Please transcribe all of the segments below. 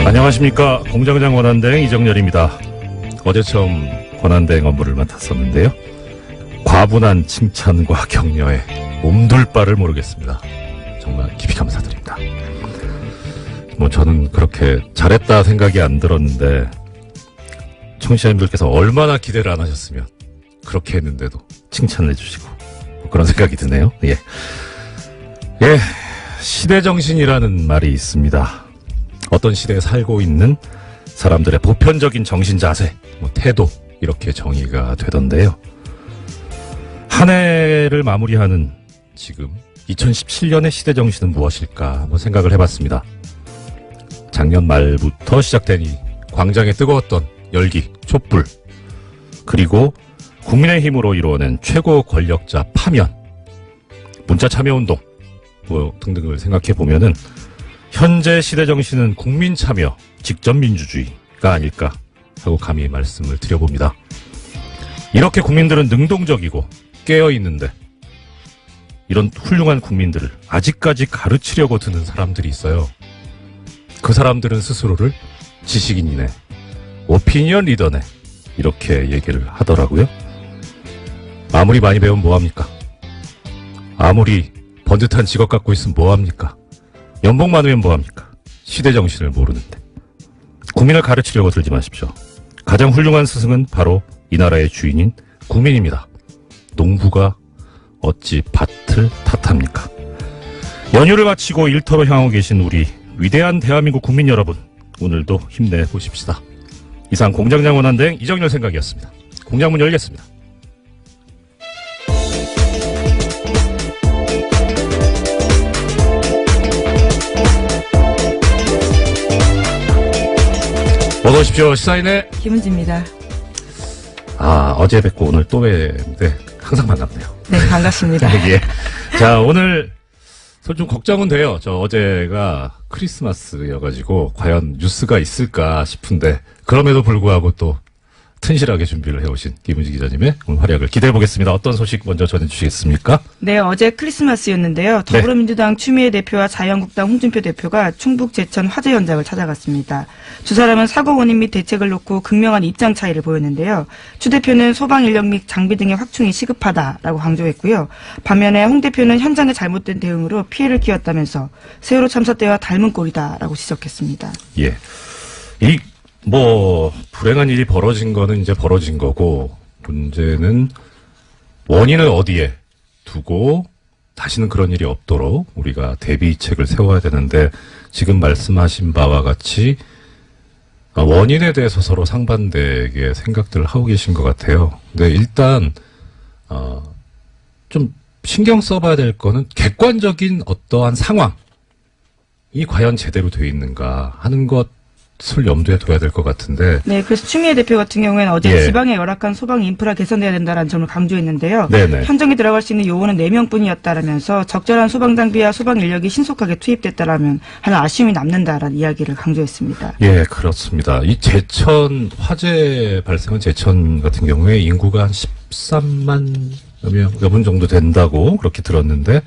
안녕하십니까. 공장장 권한대행 이정열입니다. 어제 처음 권한대행 업무를 맡았었는데요. 과분한 칭찬과 격려에 몸둘 바를 모르겠습니다. 정말 깊이 감사드립니다. 저는 그렇게 잘했다 생각이 안 들었는데 청취자님들께서 얼마나 기대를 안 하셨으면 그렇게 했는데도 칭찬을 해주시고 그런 생각이 드네요. 예, 시대정신이라는 말이 있습니다. 어떤 시대에 살고 있는 사람들의 보편적인 정신 자세, 태도 이렇게 정의가 되던데요. 한 해를 마무리하는 지금 2017년의 시대정신은 무엇일까 한번 생각을 해봤습니다. 작년 말부터 시작된 이 광장에 뜨거웠던 열기, 촛불, 그리고 국민의힘으로 이루어낸 최고 권력자 파면, 문자 참여운동 등등을 생각해보면은 현재 시대정신은 국민 참여, 직접 민주주의가 아닐까 하고 감히 말씀을 드려봅니다. 이렇게 국민들은 능동적이고 깨어있는데 이런 훌륭한 국민들을 아직까지 가르치려고 드는 사람들이 있어요. 그 사람들은 스스로를 지식인이네, 오피니언 리더네 이렇게 얘기를 하더라고요. 아무리 많이 배우면 뭐합니까? 아무리 번듯한 직업 갖고 있으면 뭐합니까? 연봉 많으면 뭐합니까? 시대정신을 모르는데. 국민을 가르치려고 들지 마십시오. 가장 훌륭한 스승은 바로 이 나라의 주인인 국민입니다. 농부가 어찌 밭을 탓합니까? 연휴를 마치고 일터로 향하고 계신 우리 위대한 대한민국 국민 여러분, 오늘도 힘내보십시다. 이상 공장장 권한대행 이정열 생각이었습니다. 공장문 열겠습니다. 어서 오십시오. 시사인의 김은지입니다. 어제 뵙고 오늘 또 뵙는데 항상 반갑네요. 네, 반갑습니다. 예. 자, 오늘 좀 걱정은 돼요. 저 어제가 크리스마스여가지고 과연 뉴스가 있을까 싶은데 그럼에도 불구하고 또 튼실하게 준비를 해오신 김은지 기자님의 오늘 활약을 기대해보겠습니다. 어떤 소식 먼저 전해주시겠습니까? 네, 어제 크리스마스였는데요. 더불어민주당 추미애 대표와 자유한국당 홍준표 대표가 충북 제천 화재 현장을 찾아갔습니다. 두 사람은 사고 원인 및 대책을 놓고 극명한 입장 차이를 보였는데요. 추 대표는 소방 인력 및 장비 등의 확충이 시급하다라고 강조했고요. 반면에 홍 대표는 현장의 잘못된 대응으로 피해를 키웠다면서 세월호 참사 때와 닮은 꼴이다라고 지적했습니다. 예. 불행한 일이 벌어진 거는 이제 벌어진 거고, 문제는 원인을 어디에 두고 다시는 그런 일이 없도록 우리가 대비책을 세워야 되는데, 지금 말씀하신 바와 같이 원인에 대해서 서로 상반되게 생각들을 하고 계신 것 같아요. 근데 일단, 좀 신경 써봐야 될 거는 객관적인 어떠한 상황이 과연 제대로 되어 있는가 하는 것을 염두에 둬야 될 것 같은데. 네, 그래서 추미애 대표 같은 경우에는 어제 지방의 열악한 소방 인프라 개선돼야 된다는 점을 강조했는데요. 네네. 현장에 들어갈 수 있는 요원은 4명뿐이었다라면서 적절한 소방 장비와 소방 인력이 신속하게 투입됐다라면 하는 아쉬움이 남는다라는 이야기를 강조했습니다. 예, 그렇습니다. 이 제천 화재 발생한 제천 같은 경우에 인구가 한 13만 여분 정도 된다고 그렇게 들었는데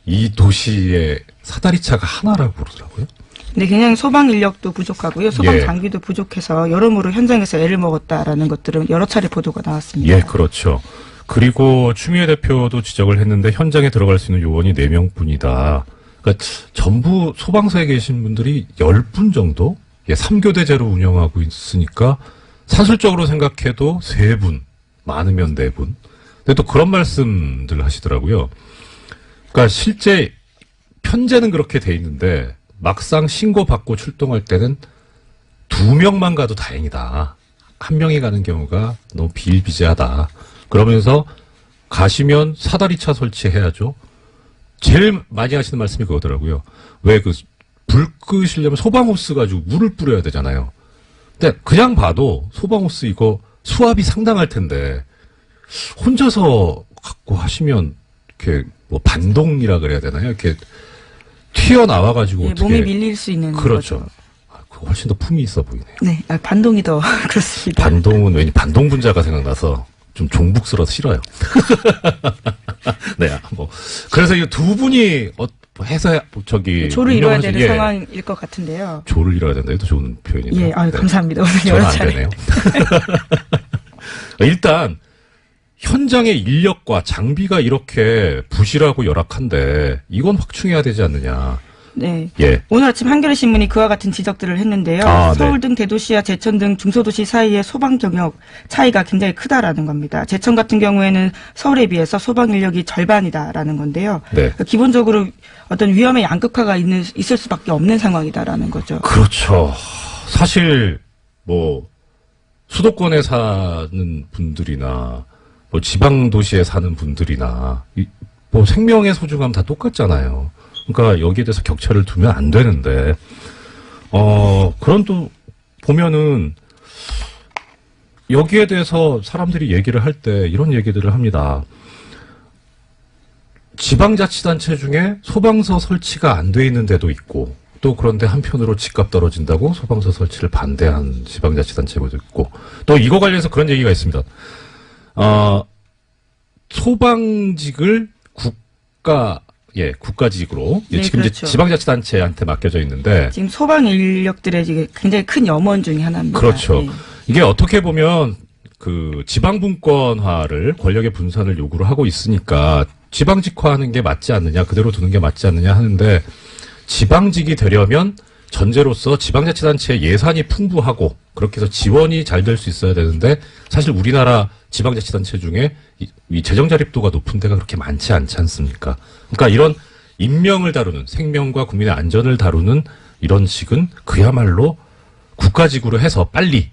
이 도시의 사다리차가 하나라고 그러더라고요. 네, 굉장히 소방 인력도 부족하고요. 소방 장비도 부족해서 여러모로 현장에서 애를 먹었다라는 것들은 여러 차례 보도가 나왔습니다. 예, 그렇죠. 그리고 추미애 대표도 지적을 했는데 현장에 들어갈 수 있는 요원이 4명뿐이다. 그러니까 전부 소방서에 계신 분들이 10분 정도? 3교대제로 운영하고 있으니까 사실적으로 생각해도 3분, 많으면 4분. 근데 또 그런 말씀들 하시더라고요. 그러니까 실제 편제는 그렇게 돼 있는데 막상 신고받고 출동할 때는 2명만 가도 다행이다. 1명이 가는 경우가 너무 비일비재하다. 그러면서 가시면 사다리차 설치해야죠. 제일 많이 하시는 말씀이 그거더라고요. 왜 불 끄시려면 소방호스 가지고 물을 뿌려야 되잖아요. 근데 그냥 봐도 소방호스 이거 수압이 상당할 텐데 혼자서 갖고 하시면 이렇게 반동이라 그래야 되나요? 이렇게 튀어나와가지고 어떻게 몸이 밀릴 수 있는 그렇죠. 거죠. 훨씬 더 품이 있어 보이네요. 네, 반동이 더 그렇습니다. 반동은 왠지 반동 분자가 생각나서 좀 종북스러워서 싫어요. 네, 그래서 이 두 분이 뭐 해서 저기 조를 이뤄야 되는 예. 상황일 것 같은데요. 조를 이뤄야 된다. 이것도 좋은 표현이죠. 예, 아유, 네. 감사합니다. 오늘 저는 여러 안 차례. 되네요. 일단 현장의 인력과 장비가 이렇게 부실하고 열악한데 이건 확충해야 되지 않느냐. 네. 예. 오늘 아침 한겨레신문이 그와 같은 지적들을 했는데요. 아, 서울 네. 등 대도시와 제천 등 중소도시 사이의 소방 경력 차이가 굉장히 크다라는 겁니다. 제천 같은 경우에는 서울에 비해서 소방 인력이 절반이다라는 건데요. 네. 그러니까 기본적으로 어떤 위험의 양극화가 있을 수밖에 없는 상황이다라는 거죠. 그렇죠. 사실 뭐 수도권에 사는 분들이나 뭐 지방 도시에 사는 분들이나 뭐 생명의 소중함 다 똑같잖아요. 그러니까 여기에 대해서 격차를 두면 안 되는데 그런 또 보면은 여기에 대해서 사람들이 얘기를 할 때 이런 얘기들을 합니다. 지방자치단체 중에 소방서 설치가 안 돼 있는 데도 있고 또 그런데 한편으로 집값 떨어진다고 소방서 설치를 반대한 지방자치단체도 있고 또 이거 관련해서 그런 얘기가 있습니다. 소방직을 국가직으로 네, 지금 그렇죠. 이제 지방자치단체한테 맡겨져 있는데 지금 소방 인력들의 지금 굉장히 큰 염원 중에 하나입니다. 그렇죠. 예. 이게 어떻게 보면 그 지방분권화를 권력의 분산을 요구를 하고 있으니까 지방직화하는 게 맞지 않느냐, 그대로 두는 게 맞지 않느냐 하는데 지방직이 되려면 전제로서 지방자치단체의 예산이 풍부하고 그렇게 해서 지원이 잘 될 수 있어야 되는데 사실 우리나라 지방자치단체 중에 이 재정 자립도가 높은 데가 그렇게 많지 않지 않습니까? 그러니까 이런 인명을 다루는 생명과 국민의 안전을 다루는 이런 식은 그야말로 국가직으로 해서 빨리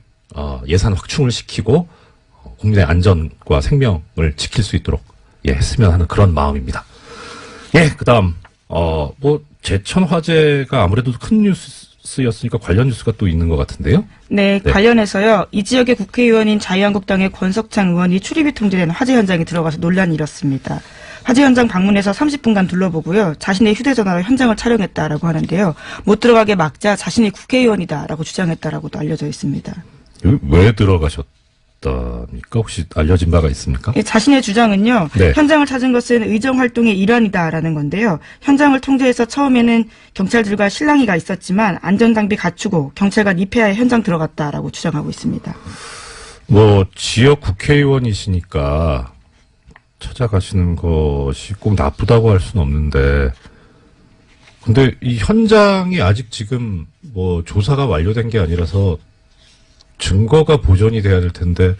예산 확충을 시키고 국민의 안전과 생명을 지킬 수 있도록 했으면 하는 그런 마음입니다. 그다음 뭐 제천 화재가 아무래도 큰 뉴스였으니까 관련 뉴스가 또 있는 것 같은데요. 네, 관련해서요. 이 지역의 국회의원인 자유한국당의 권석창 의원이 출입이 통제된 화재 현장에 들어가서 논란이 일었습니다. 화재 현장 방문해서 30분간 둘러보고요. 자신의 휴대전화로 현장을 촬영했다라고 하는데요. 못 들어가게 막자 자신이 국회의원이다라고 주장했다라고도 알려져 있습니다. 여기 왜 들어가셨답니까? 혹시 알려진 바가 있습니까? 자신의 주장은요. 네. 현장을 찾은 것은 의정활동의 일환이다라는 건데요. 현장을 통제해서 처음에는 경찰들과 실랑이가 있었지만 안전장비 갖추고 경찰관 입회하에 현장 들어갔다라고 주장하고 있습니다. 뭐 지역 국회의원이시니까 찾아가시는 것이 꼭 나쁘다고 할 수는 없는데 근데 이 현장이 아직 지금 뭐 조사가 완료된 게 아니라서 증거가 보존이 돼야 될 텐데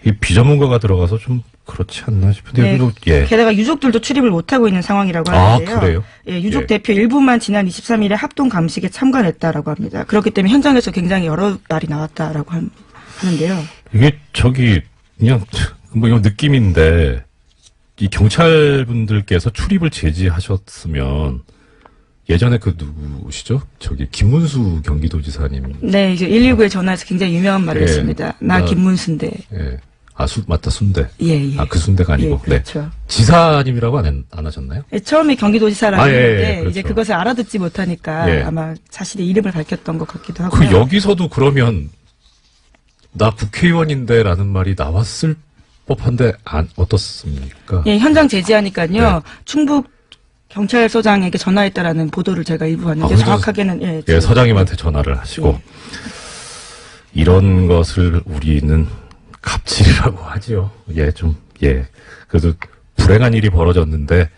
이 비전문가가 들어가서 좀 그렇지 않나 싶은데 네, 여기도 게다가 유족들도 출입을 못하고 있는 상황이라고 하는데요. 그래요? 유족 예. 대표 일부만 지난 23일에 합동 감식에 참관했다라고 합니다. 그렇기 때문에 현장에서 굉장히 여러 말이 나왔다라고 하는데요. 이게 그냥 뭐 이거 느낌인데 이 경찰분들께서 출입을 제지하셨으면 예전에 그 누구시죠? 김문수 경기도지사님. 네, 이제 119에 전화해서 굉장히 유명한 말을 했습니다. 나 김문수인데. 맞다, 순대. 예. 그 순대가 아니고. 그렇죠. 네. 지사님이라고 안 하셨나요? 처음에 경기도지사라고 했는데 그렇죠. 이제 그것을 알아듣지 못하니까 아마 자신의 이름을 밝혔던 것 같기도 하고요. 여기서도 그러면 나 국회의원인데라는 말이 나왔을 법한데 어떻습니까? 현장 제지하니까요. 충북 경찰서장에게 전화했다라는 보도를 제가 일부 봤는데 정확하게는 서장님한테 전화를 하시고 이런 것을 우리는 갑질이라고 하지요. 그래도 불행한 일이 벌어졌는데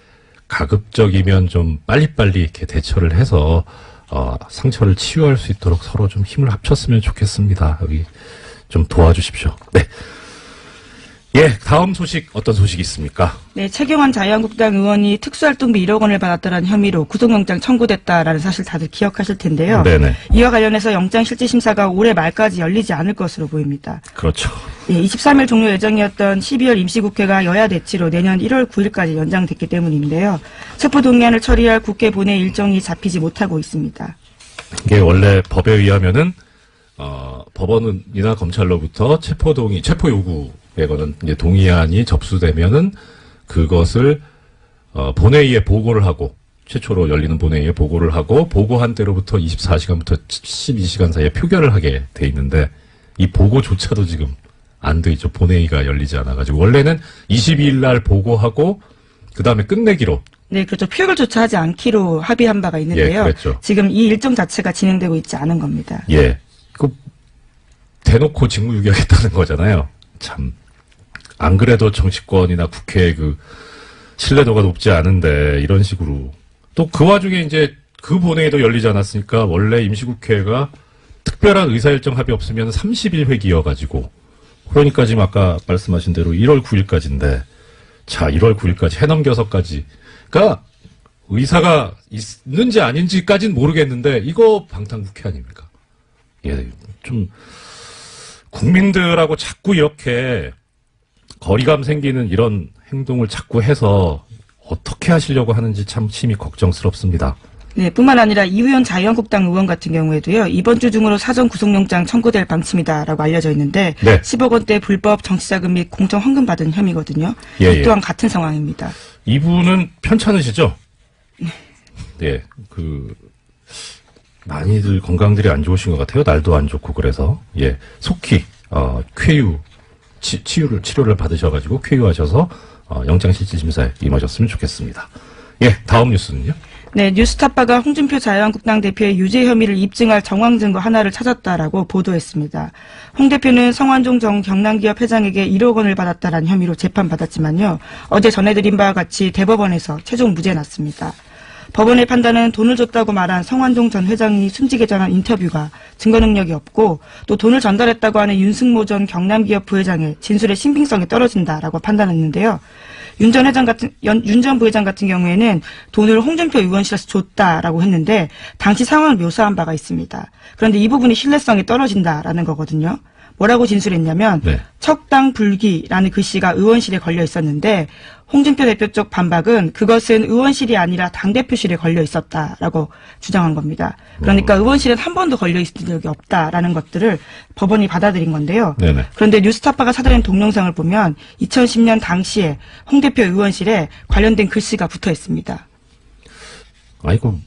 가급적이면 좀 빨리빨리 이렇게 대처를 해서 상처를 치유할 수 있도록 서로 좀 힘을 합쳤으면 좋겠습니다. 여기 좀 도와주십시오. 네. 다음 소식 어떤 소식이 있습니까? 네, 최경환 자유한국당 의원이 특수활동비 1억 원을 받았다는 혐의로 구속영장 청구됐다라는 사실 다들 기억하실 텐데요. 네네. 이와 관련해서 영장실질심사가 올해 말까지 열리지 않을 것으로 보입니다. 그렇죠. 23일 종료 예정이었던 12월 임시국회가 여야 대치로 내년 1월 9일까지 연장됐기 때문인데요. 첩보동의안을 처리할 국회 본회 일정이 잡히지 못하고 있습니다. 이게 원래 법에 의하면은 법원이나 검찰로부터 체포 요구에 관한 이제 동의안이 접수되면은 그것을 본회의에 보고를 하고 최초로 열리는 본회의에 보고를 하고 보고한 때로부터 24시간부터 12시간 사이에 표결을 하게 돼 있는데 이 보고조차도 지금 안 돼 있죠. 본회의가 열리지 않아가지고 원래는 22일 날 보고하고 그 다음에 끝내기로 네, 그렇죠. 표결조차 하지 않기로 합의한 바가 있는데요. 예, 그랬죠. 지금 이 일정 자체가 진행되고 있지 않은 겁니다. 예. 그 대놓고 직무유기하겠다는 거잖아요. 참. 안 그래도 정치권이나 국회의 그 신뢰도가 높지 않은데 이런 식으로 또 그 와중에 이제 그 본회의도 열리지 않았으니까 원래 임시국회가 특별한 의사일정 합의 없으면 30일 회기여가지고 그러니까 지금 아까 말씀하신 대로 1월 9일까지인데 자 1월 9일까지 해넘겨서까지 그러니까 의사가 있는지 아닌지까지는 모르겠는데 이거 방탄국회 아닙니까? 예, 좀 국민들하고 자꾸 이렇게 거리감 생기는 이런 행동을 자꾸 해서 어떻게 하시려고 하는지 참 심히 걱정스럽습니다. 네, 뿐만 아니라 이우현 자유한국당 의원 같은 경우에도요, 이번 주 중으로 사전 구속영장 청구될 방침이다라고 알려져 있는데, 네. 10억 원대 불법 정치자금 및 공천 헌금 받은 혐의거든요. 예, 이 또한 같은 상황입니다. 이분은 편찮으시죠? 네, 많이들 건강들이 안 좋으신 것 같아요. 날도 안 좋고 그래서 예, 속히 쾌유 치료를 받으셔가지고 쾌유하셔서 영장실질심사에 임하셨으면 좋겠습니다. 예, 다음 뉴스는요. 네, 뉴스타파가 홍준표 자유한국당 대표의 유죄 혐의를 입증할 정황 증거 하나를 찾았다라고 보도했습니다. 홍 대표는 성완종 전 경남기업 회장에게 1억 원을 받았다라는 혐의로 재판받았지만요. 어제 전해드린 바와 같이 대법원에서 최종 무죄 났습니다. 법원의 판단은 돈을 줬다고 말한 성완종 전 회장이 숨지게 전한 인터뷰가 증거 능력이 없고 또 돈을 전달했다고 하는 윤승모 전 경남기업 부회장의 진술의 신빙성이 떨어진다라고 판단했는데요. 윤 전 부회장 같은 경우에는 돈을 홍준표 의원실에서 줬다라고 했는데 당시 상황을 묘사한 바가 있습니다. 그런데 이 부분이 신뢰성이 떨어진다라는 거거든요. 뭐라고 진술했냐면 네. 척당불기라는 글씨가 의원실에 걸려 있었는데 홍준표 대표 쪽 반박은 그것은 의원실이 아니라 당대표실에 걸려 있었다라고 주장한 겁니다. 그러니까 의원실엔 한 번도 걸려 있은 적이 없다라는 것들을 법원이 받아들인 건데요. 네네. 그런데 뉴스타파가 찾아낸 동영상을 보면 2010년 당시에 홍 대표 의원실에 관련된 글씨가 붙어 있습니다. 아이고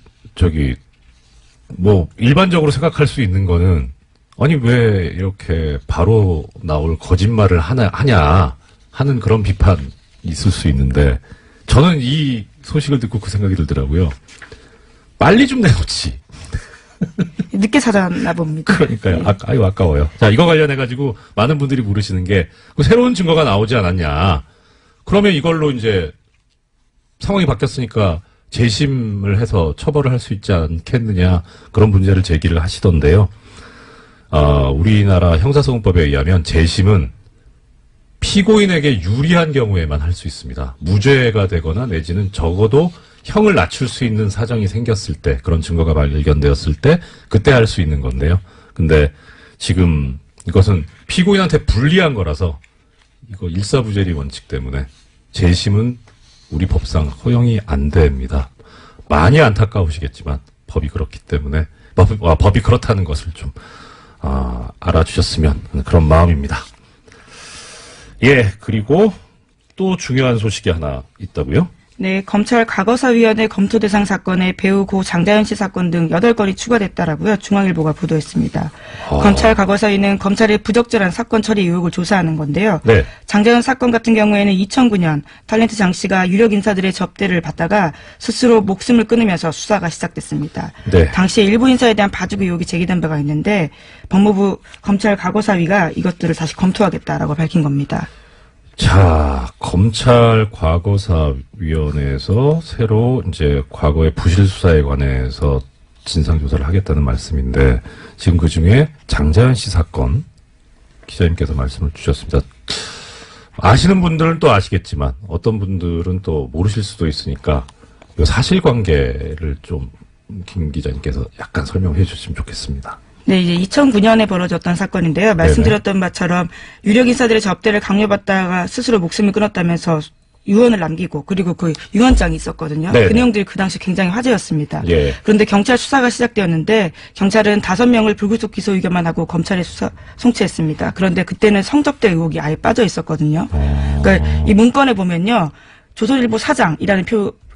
뭐 일반적으로 생각할 수 있는 거는 아니 왜 이렇게 바로 나올 거짓말을 하냐 하는 그런 비판 있을 수 있는데 저는 이 소식을 듣고 그 생각이 들더라고요. 빨리 좀 내놓지. 늦게 찾아왔나 봅니다. 그러니까요. 네. 아유 아까워요. 자 이거 관련해가지고 많은 분들이 물으시는 게 새로운 증거가 나오지 않았냐. 그러면 이걸로 이제 상황이 바뀌었으니까 재심을 해서 처벌을 할 수 있지 않겠느냐 그런 문제를 제기를 하시던데요. 우리나라 형사소송법에 의하면 재심은 피고인에게 유리한 경우에만 할 수 있습니다. 무죄가 되거나 내지는 적어도 형을 낮출 수 있는 사정이 생겼을 때, 그런 증거가 발견되었을 때, 그때 할 수 있는 건데요. 근데 지금 이것은 피고인한테 불리한 거라서 이거 일사부재리 원칙 때문에 재심은 우리 법상 허용이 안 됩니다. 많이 안타까우시겠지만 법이 그렇기 때문에 법이 그렇다는 것을 좀 알아주셨으면 하는 그런 마음입니다. 예, 그리고 또 중요한 소식이 하나 있다고요? 네, 검찰 과거사위원회 검토 대상 사건에 배우 고 장자연 씨 사건 등 8건이 추가됐다라고요. 중앙일보가 보도했습니다. 검찰 과거사위는 검찰의 부적절한 사건 처리 의혹을 조사하는 건데요. 네. 장자연 사건 같은 경우에는 2009년 탤런트 장 씨가 유력 인사들의 접대를 받다가 스스로 목숨을 끊으면서 수사가 시작됐습니다. 네. 당시에 일부 인사에 대한 봐주기 의혹이 제기된 바가 있는데 법무부 검찰 과거사위가 이것들을 다시 검토하겠다라고 밝힌 겁니다. 자, 검찰 과거사위원회에서 새로 이제 과거의 부실 수사에 관해서 진상조사를 하겠다는 말씀인데 지금 그 중에 장자연 씨 사건 기자님께서 말씀을 주셨습니다. 아시는 분들은 또 아시겠지만 어떤 분들은 또 모르실 수도 있으니까 이 사실관계를 좀 김 기자님께서 약간 설명해 주셨으면 좋겠습니다. 네, 이제 2009년에 벌어졌던 사건인데요. 말씀드렸던 바처럼 유력 인사들의 접대를 강요받다가 스스로 목숨을 끊었다면서 유언을 남기고 그리고 그 유언장이 있었거든요. 네네. 그 내용들이 그 당시 굉장히 화제였습니다. 예. 그런데 경찰 수사가 시작되었는데 경찰은 5명을 불구속 기소 의견만 하고 검찰에 송치했습니다. 그런데 그때는 성접대 의혹이 아예 빠져 있었거든요. 그러니까 이 문건에 보면요. 조선일보 사장이라는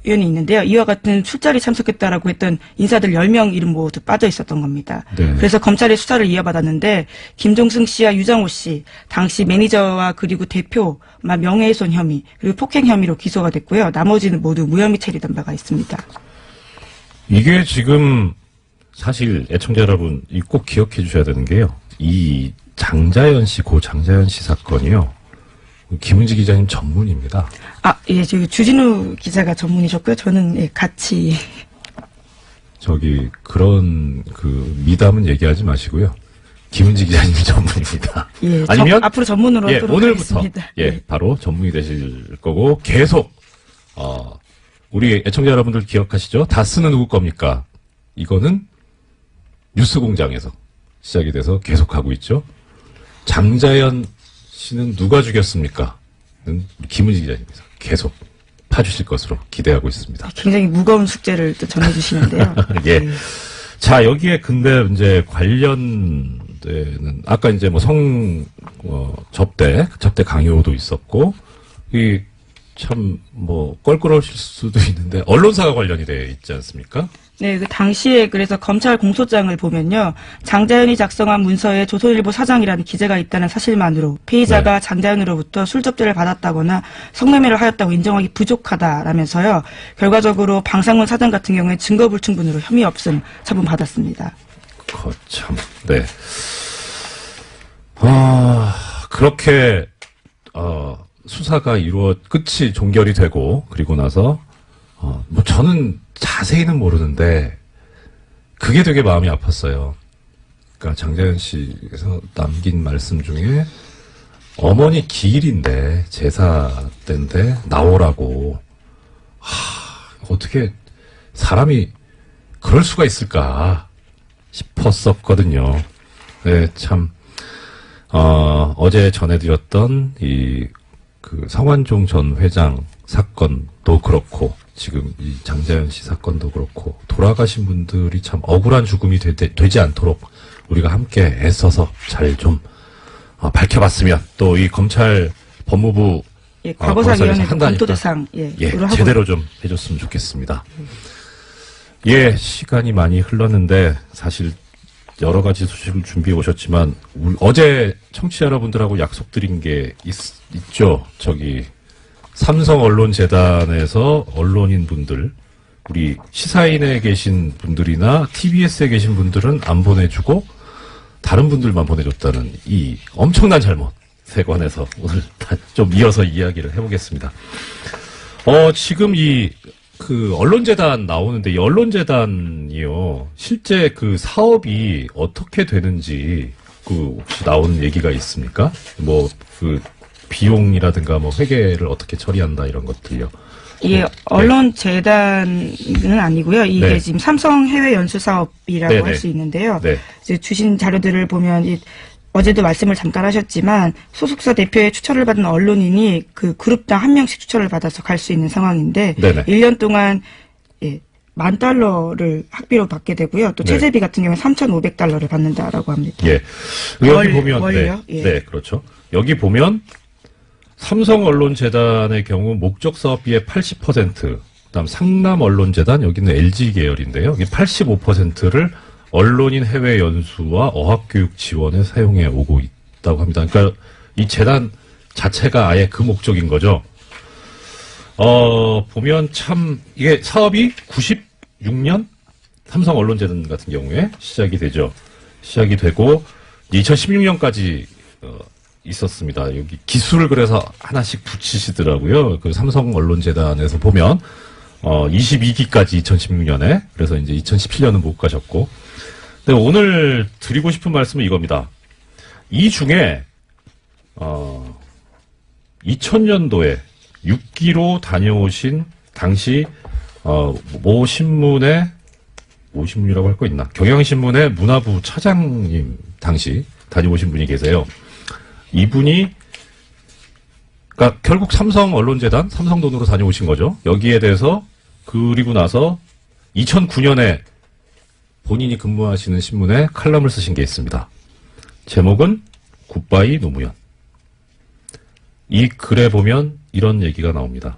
의원이 있는데요. 이와 같은 술자리 참석했다라고 했던 인사들 10명 이름 모두 빠져 있었던 겁니다. 네. 그래서 검찰의 수사를 이어받았는데 김종승 씨와 유정호 씨 당시 매니저와 그리고 대표 명예훼손 혐의 그리고 폭행 혐의로 기소가 됐고요. 나머지는 모두 무혐의 처리된 바가 있습니다. 이게 지금 사실 애청자 여러분 꼭 기억해 주셔야 되는 게요. 이 장자연 씨, 고 장자연 씨 사건이요. 김은지 기자님 전문입니다. 예, 저기 주진우 기자가 전문이셨고요. 저는 예, 같이 그런 미담은 얘기하지 마시고요. 김은지 기자님 전문입니다. 예, 아니면 앞으로 전문으로 하도록 오늘부터 하겠습니다. 바로 전문이 되실 거고 계속 우리 애청자 여러분들 기억하시죠? 다스는 누구 겁니까? 이거는 뉴스공장에서 시작이 돼서 계속 하고 있죠. 장자연 씨는 누가 죽였습니까? 는 김은지 기자님께서 계속 파주실 것으로 기대하고 있습니다. 굉장히 무거운 숙제를 또 전해주시는데요. 예. 자, 여기에 근데 이제 관련되는, 아까 이제 접대 강요도 있었고, 껄끄러우실 수도 있는데, 언론사가 관련이 돼 있지 않습니까? 네, 그 당시에 그래서 검찰 공소장을 보면요. 장자연이 작성한 문서에 조선일보 사장이라는 기재가 있다는 사실만으로 피의자가 장자연으로부터 술 접대를 받았다거나 성매매를 하였다고 인정하기 부족하다라면서요. 결과적으로 방상문 사장 같은 경우에 증거 불충분으로 혐의 없음 처분받았습니다. 거참, 네. 그렇게 수사가 끝이 종결이 되고 그리고 나서 저는 자세히는 모르는데 그게 되게 마음이 아팠어요. 그러니까 장자연 씨께서 남긴 말씀 중에 어머니 기일인데 제사 때인데 나오라고 어떻게 사람이 그럴 수가 있을까 싶었었거든요. 네, 참 어제 전해드렸던 성완종 전 회장 사건도 그렇고 지금 이 장자연 씨 사건도 그렇고 돌아가신 분들이 참 억울한 죽음이 되지 않도록 우리가 함께 애써서 잘 좀 밝혀봤으면 또 이 검찰 법무부 과거사위원회 검토 대상 제대로 좀 해줬으면 좋겠습니다. 예, 시간이 많이 흘렀는데 사실 여러 가지 소식을 준비해 오셨지만 어제 청취자 여러분들하고 약속드린 게 있죠. 삼성언론재단에서 언론인 분들, 우리 시사인에 계신 분들이나 TBS에 계신 분들은 안 보내주고 다른 분들만 보내줬다는 이 엄청난 잘못에 관해서 오늘 좀 이어서 이야기를 해보겠습니다. 지금 언론재단 나오는데 이 언론재단이요. 실제 사업이 어떻게 되는지 혹시 나온 얘기가 있습니까? 비용이라든가 회계를 어떻게 처리한다 이런 것들요. 예, 언론재단은 아니고요. 이게 지금 삼성 해외 연수 사업이라고 할 수 있는데요. 이제 주신 자료들을 보면 어제도 말씀을 잠깐 하셨지만 소속사 대표의 추천을 받은 언론인이 그 그룹당 한 명씩 추천을 받아서 갈 수 있는 상황인데 1년 동안 $10,000를 학비로 받게 되고요. 또 체제비 같은 경우는 $3,500를 받는다라고 합니다. 예. 여기 보면 월요? 네, 그렇죠. 여기 보면 삼성언론재단의 경우 목적 사업비의 80%, 그다음 상남언론재단 여기는 LG 계열인데요. 이 85%를 언론인 해외 연수와 어학교육 지원에 사용해 오고 있다고 합니다. 그러니까 이 재단 자체가 아예 그 목적인 거죠. 보면 참 이게 사업이 96년 삼성언론재단 같은 경우에 시작이 되죠. 시작이 되고 2016년까지 있었습니다. 여기 기술을 그래서 하나씩 붙이시더라고요. 그 삼성언론재단에서 보면 22기까지 2016년에 그래서 이제 2017년은 못 가셨고. 근데 오늘 드리고 싶은 말씀은 이겁니다. 이 중에 2000년도에 6기로 다녀오신 당시 모 신문이라고 할 거 있나? 경향신문의 문화부 차장님 당시 다녀오신 분이 계세요. 이분이 그러니까 결국 삼성언론재단 삼성 돈으로 다녀오신 거죠. 여기에 대해서 그리고 나서 2009년에 본인이 근무하시는 신문에 칼럼을 쓰신 게 있습니다. 제목은 굿바이 노무현. 이 글에 보면 이런 얘기가 나옵니다.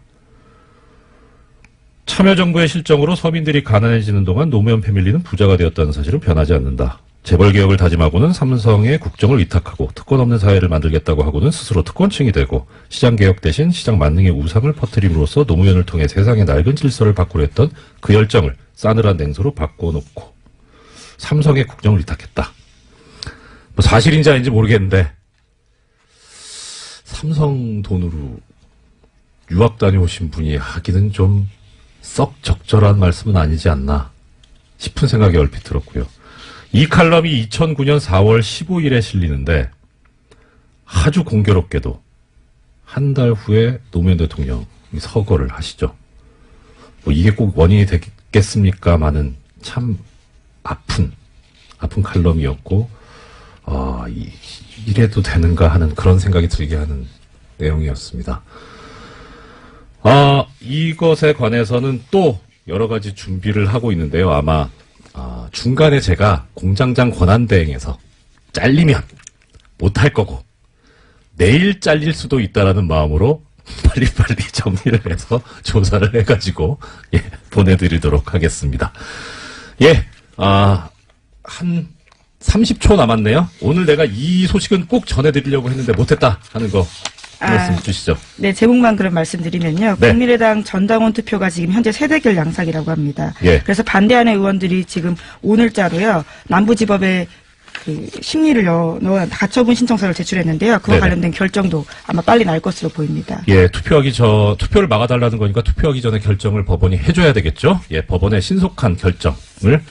참여정부의 실정으로 서민들이 가난해지는 동안 노무현 패밀리는 부자가 되었다는 사실은 변하지 않는다. 재벌개혁을 다짐하고는 삼성에 국정을 위탁하고 특권 없는 사회를 만들겠다고 하고는 스스로 특권층이 되고 시장개혁 대신 시장 만능의 우상을 퍼뜨림으로써 노무현을 통해 세상의 낡은 질서를 바꾸려 했던 그 열정을 싸늘한 냉소로 바꿔놓고 삼성에 국정을 위탁했다. 뭐 사실인지 아닌지 모르겠는데 삼성 돈으로 유학 다녀오신 분이 하기는 좀 썩 적절한 말씀은 아니지 않나 싶은 생각이 얼핏 들었고요. 이 칼럼이 2009년 4월 15일에 실리는데 아주 공교롭게도 한 달 후에 노무현 대통령이 서거를 하시죠. 뭐 이게 꼭 원인이 되겠습니까마는 참 아픈 칼럼이었고 이래도 되는가 하는 그런 생각이 들게 하는 내용이었습니다. 이것에 관해서는 또 여러 가지 준비를 하고 있는데요. 아마 중간에 제가 공장장 권한대행에서 잘리면 못할 거고 내일 잘릴 수도 있다라는 마음으로 빨리빨리 정리를 해서 조사를 해가지고 보내드리도록 하겠습니다. 한 30초 남았네요. 오늘 내가 이 소식은 꼭 전해드리려고 했는데 못했다 하는 거 말씀 주시죠. 네, 제목만 그런 말씀드리면요. 네. 국민의당 전당원 투표가 지금 현재 세대결 양상이라고 합니다. 예. 그래서 반대하는 의원들이 지금 오늘자로요. 남부지법에 그 심리를 넣어 가처분 신청서를 제출했는데요. 그와 네네. 관련된 결정도 아마 빨리 날 것으로 보입니다. 투표를 막아달라는 거니까 투표하기 전에 결정을 법원이 해줘야 되겠죠. 법원의 신속한 결정을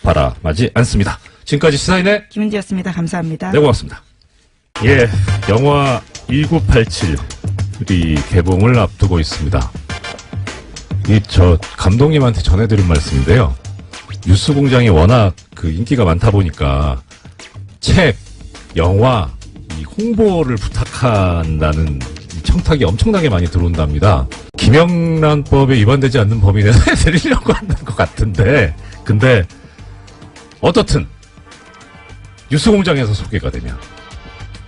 바라마지 않습니다. 지금까지 시사인의 김은지였습니다. 감사합니다. 네, 고맙습니다. 영화 1987이 개봉을 앞두고 있습니다. 저 감독님한테 전해드린 말씀인데요. 뉴스공장이 워낙 그 인기가 많다 보니까 책, 영화, 이 홍보를 부탁한다는 청탁이 엄청나게 많이 들어온답니다. 김영란법에 위반되지 않는 범위 내에서 해드리려고 하는 것 같은데, 근데 어떻든 뉴스공장에서 소개가 되면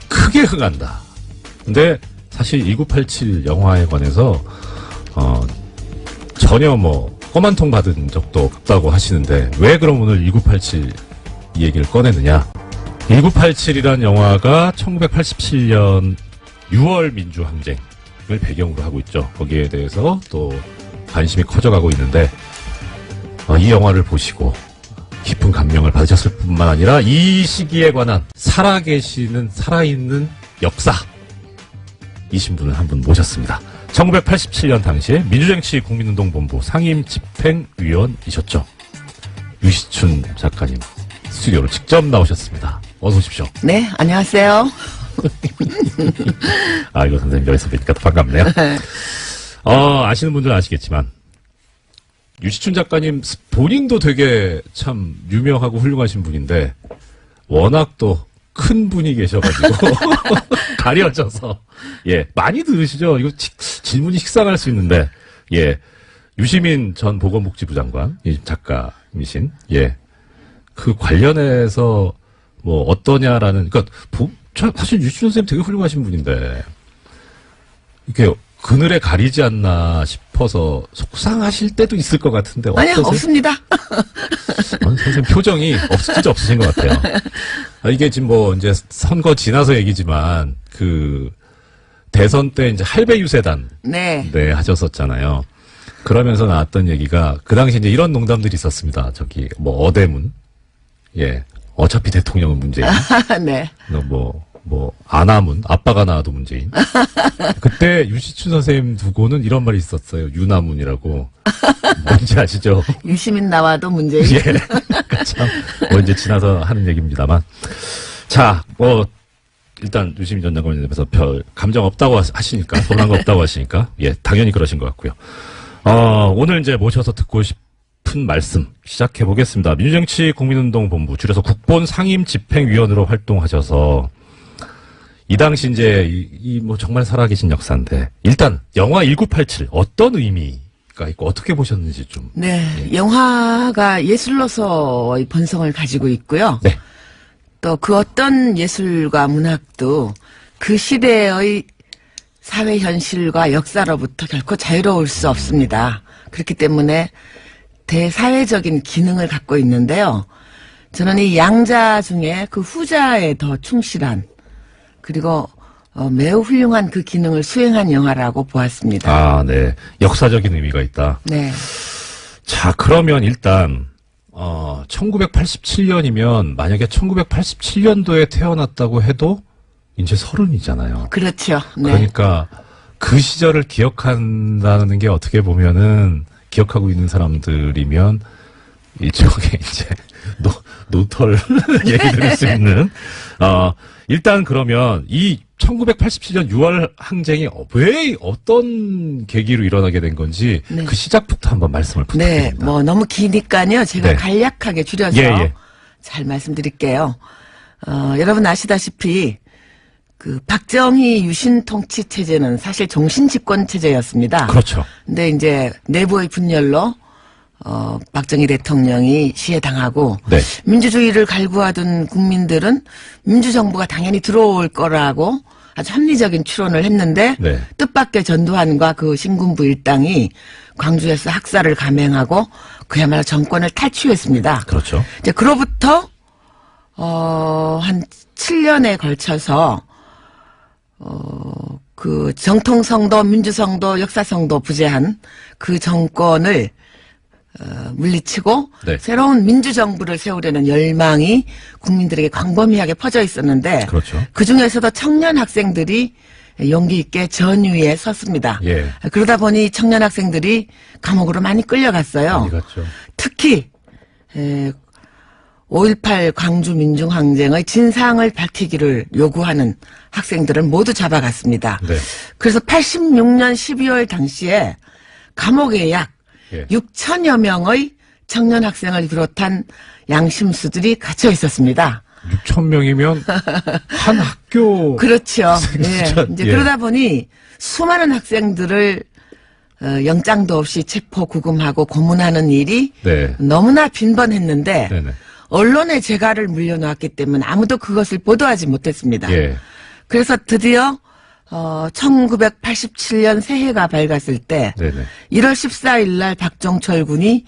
크게 흥한다. 근데 사실 1987 영화에 관해서 전혀 껌한 통 받은 적도 없다고 하시는데 왜 그럼 오늘 1987 이 얘기를 꺼내느냐. 1987이란 영화가 1987년 6월 민주항쟁을 배경으로 하고 있죠. 거기에 대해서 또 관심이 커져가고 있는데 이 영화를 보시고 깊은 감명을 받으셨을 뿐만 아니라 이 시기에 관한 살아있는 역사이신 분을 한 분 모셨습니다. 1987년 당시에 민주정치 국민운동본부 상임집행위원이셨죠. 유시춘 작가님 스튜디오로 직접 나오셨습니다. 어서 오십시오. 네, 안녕하세요. 이거 선생님 여기서 뵈니까 더 반갑네요. 아시는 분들은 아시겠지만 유시춘 작가님 본인도 되게 참 유명하고 훌륭하신 분인데 워낙 또 큰 분이 계셔가지고 가려져서 많이 들으시죠. 이거 질문이 식상할 수 있는데 유시민 전 보건복지부 장관 작가이신 그 관련해서 어떠냐라는 그러니까 사실 유시춘 선생님 되게 훌륭하신 분인데 이렇게 그늘에 가리지 않나 싶어서 속상하실 때도 있을 것 같은데 아니요, 어떠세요? 없습니다. 선생님 표정이 진짜 없으신 것 같아요. 이게 지금 이제 선거 지나서 얘기지만 그 대선 때 이제 할배 유세단 네. 하셨었잖아요. 그러면서 나왔던 얘기가 그 당시 이제 이런 농담들이 있었습니다. 어대문 어차피 대통령은 문재인. 네. 아나문, 아빠가 나와도 문재인. 그때 유시춘 선생님 두고는 이런 말이 있었어요. 유나문이라고. 뭔지 아시죠? 유시민 나와도 문제인. 그러니까 참, 이제 지나서 하는 얘기입니다만. 자, 일단 유시민 전 장관에 대해서 별 감정 없다고 하시니까, 서운한 거 없다고 하시니까, 당연히 그러신 것 같고요. 오늘 이제 모셔서 듣고 싶은 말씀 시작해 보겠습니다. 민주정치 국민운동본부, 줄여서 국본 상임집행위원으로 활동하셔서, 이 당시 이제 정말 살아계신 역사인데 일단 영화 1987 어떤 의미가 있고 어떻게 보셨는지 좀. 네, 영화가 예술로서의 본성을 가지고 있고요. 네. 또 그 어떤 예술과 문학도 그 시대의 사회 현실과 역사로부터 결코 자유로울 수 없습니다. 그렇기 때문에 대사회적인 기능을 갖고 있는데요. 저는 이 양자 중에 그 후자에 더 충실한 그리고 매우 훌륭한 그 기능을 수행한 영화라고 보았습니다. 아, 네. 역사적인 의미가 있다. 네. 자, 그러면 일단 1987년이면 만약에 1987년도에 태어났다고 해도 이제 30이잖아요. 그렇죠. 네. 그러니까 그 시절을 기억한다는 게 어떻게 보면은 기억하고 있는 사람들이면 이쪽에 이제 노털 얘기 들을 수 있는 일단 그러면 이 1987년 6월 항쟁이 왜 어떤 계기로 일어나게 된 건지 네. 그 시작부터 한번 말씀을 네, 부탁드립니다. 뭐 너무 기니까요. 제가 네. 간략하게 줄여서 예. 잘 말씀드릴게요. 여러분 아시다시피 그 박정희 유신 통치 체제는 사실 종신 집권 체제였습니다. 그렇죠. 근데 이제 내부의 분열로 박정희 대통령이 시해당하고 네. 민주주의를 갈구하던 국민들은 민주정부가 당연히 들어올 거라고 아주 합리적인 추론을 했는데 네. 뜻밖의 전두환과 그 신군부 일당이 광주에서 학살을 감행하고 그야말로 정권을 탈취했습니다. 그렇죠. 이제 그로부터 한 7년에 걸쳐서 그 정통성도 민주성도 역사성도 부재한 그 정권을 물리치고 네. 새로운 민주정부를 세우려는 열망이 국민들에게 광범위하게 퍼져 있었는데 그렇죠. 그중에서도 청년 학생들이 용기 있게 전위에 섰습니다. 예. 그러다 보니 청년 학생들이 감옥으로 많이 끌려갔어요. 많이 갔죠. 특히 5.18 광주 민중항쟁의 진상을 밝히기를 요구하는 학생들을 모두 잡아갔습니다. 네. 그래서 86년 12월 당시에 감옥에 약 예. 6천여 명의 청년 학생을 비롯한 양심수들이 갇혀 있었습니다. 6천 명이면 한 학교 그렇죠. 예. 숫자, 이제 예. 그러다 보니 수많은 학생들을 영장도 없이 체포 구금하고 고문하는 일이 네. 너무나 빈번했는데 네네. 언론의 재갈을 물려놓았기 때문에 아무도 그것을 보도하지 못했습니다. 예. 그래서 드디어 1987년 새해가 밝았을 때 네네. 1월 14일 날 박정철 군이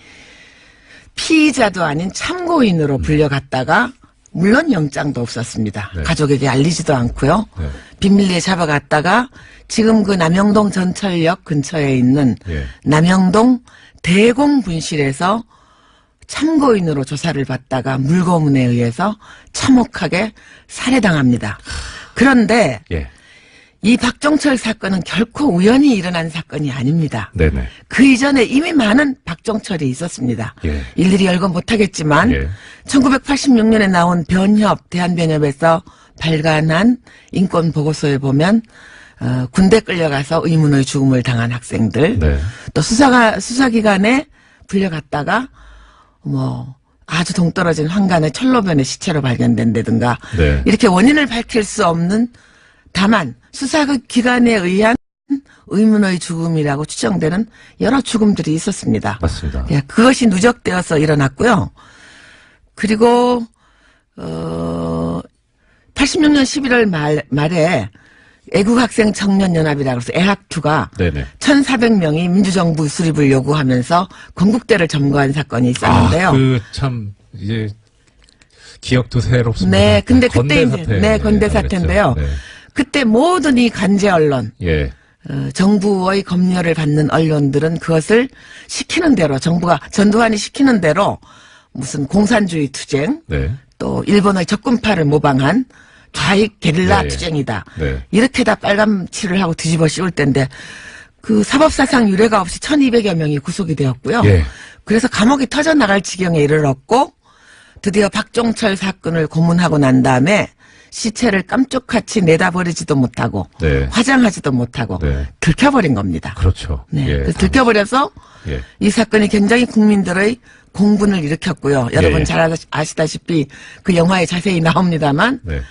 피의자도 아닌 참고인으로 불려갔다가 물론 영장도 없었습니다. 네. 가족에게 알리지도 않고요. 네. 비밀리에 잡아갔다가 지금 그 남영동 전철역 근처에 있는 예. 남영동 대공분실에서 참고인으로 조사를 받다가 물고문에 의해서 참혹하게 살해당합니다. 그런데 예. 이 박정철 사건은 결코 우연히 일어난 사건이 아닙니다. 네네. 그 이전에 이미 많은 박정철이 있었습니다. 예. 일일이 열건 못하겠지만 예. 1986년에 나온 변협, 대한변협에서 발간한 인권보고서에 보면 군대 끌려가서 의문의 죽음을 당한 학생들, 네. 또 수사기관에 불려갔다가 뭐 아주 동떨어진 황간의 철로변의 시체로 발견된다든가 네. 이렇게 원인을 밝힐 수 없는 다만 수사기관에 의한 의문의 죽음이라고 추정되는 여러 죽음들이 있었습니다. 맞습니다. 예, 그것이 누적되어서 일어났고요. 그리고 86년 11월 말에 애국학생 청년연합이라고 해서 애학투가 네네. 1,400명이 민주정부 수립을 요구하면서 건국대를 점거한 사건이 있었는데요. 참 이제 기억도 새롭습니다. 네, 근데 건대 그때 사태. 네, 건대 사태인데요. 네. 그때 모든 이 간제 언론, 예. 정부의 검열을 받는 언론들은 그것을 시키는 대로 전두환이 시키는 대로 무슨 공산주의 투쟁, 네. 또 일본의 적군파를 모방한 좌익 게릴라 네. 투쟁이다. 네. 이렇게 다 빨간칠을 하고 뒤집어 씌울 때인데 그 사법사상 유례가 없이 1,200여 명이 구속이 되었고요. 예. 그래서 감옥이 터져나갈 지경에 이르렀고 드디어 박종철 사건을 고문하고 난 다음에 시체를 깜짝같이 내다버리지도 못하고 네. 화장하지도 못하고 네. 들켜버린 겁니다. 그렇죠. 네. 예. 그래서 들켜버려서 예. 이 사건이 굉장히 국민들의 공분을 일으켰고요. 여러분 예. 잘 아시다시피 그 영화에 자세히 나옵니다만 네.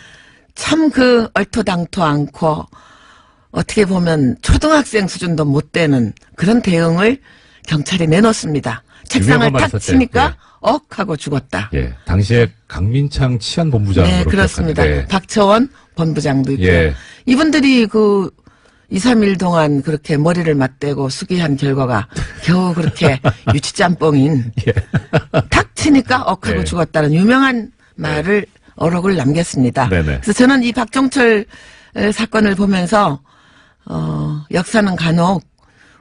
참 그 얼토당토 않고 어떻게 보면 초등학생 수준도 못 되는 그런 대응을 경찰이 내놓습니다. 책상을 유명한 말 탁 있었죠. 치니까 예. 억 하고 죽었다. 예. 당시에 강민창 치안본부장으로 네, 그렇습니다. 기억하는데. 박처원 본부장도 있고요. 예. 이분들이 그 2, 3일 동안 그렇게 머리를 맞대고 수기한 결과가 겨우 그렇게 유치짬뽕인 탁 치니까 억하고 네. 죽었다는 유명한 말을 어록을 남겼습니다. 네네. 그래서 저는 이 박종철 사건을 보면서 역사는 간혹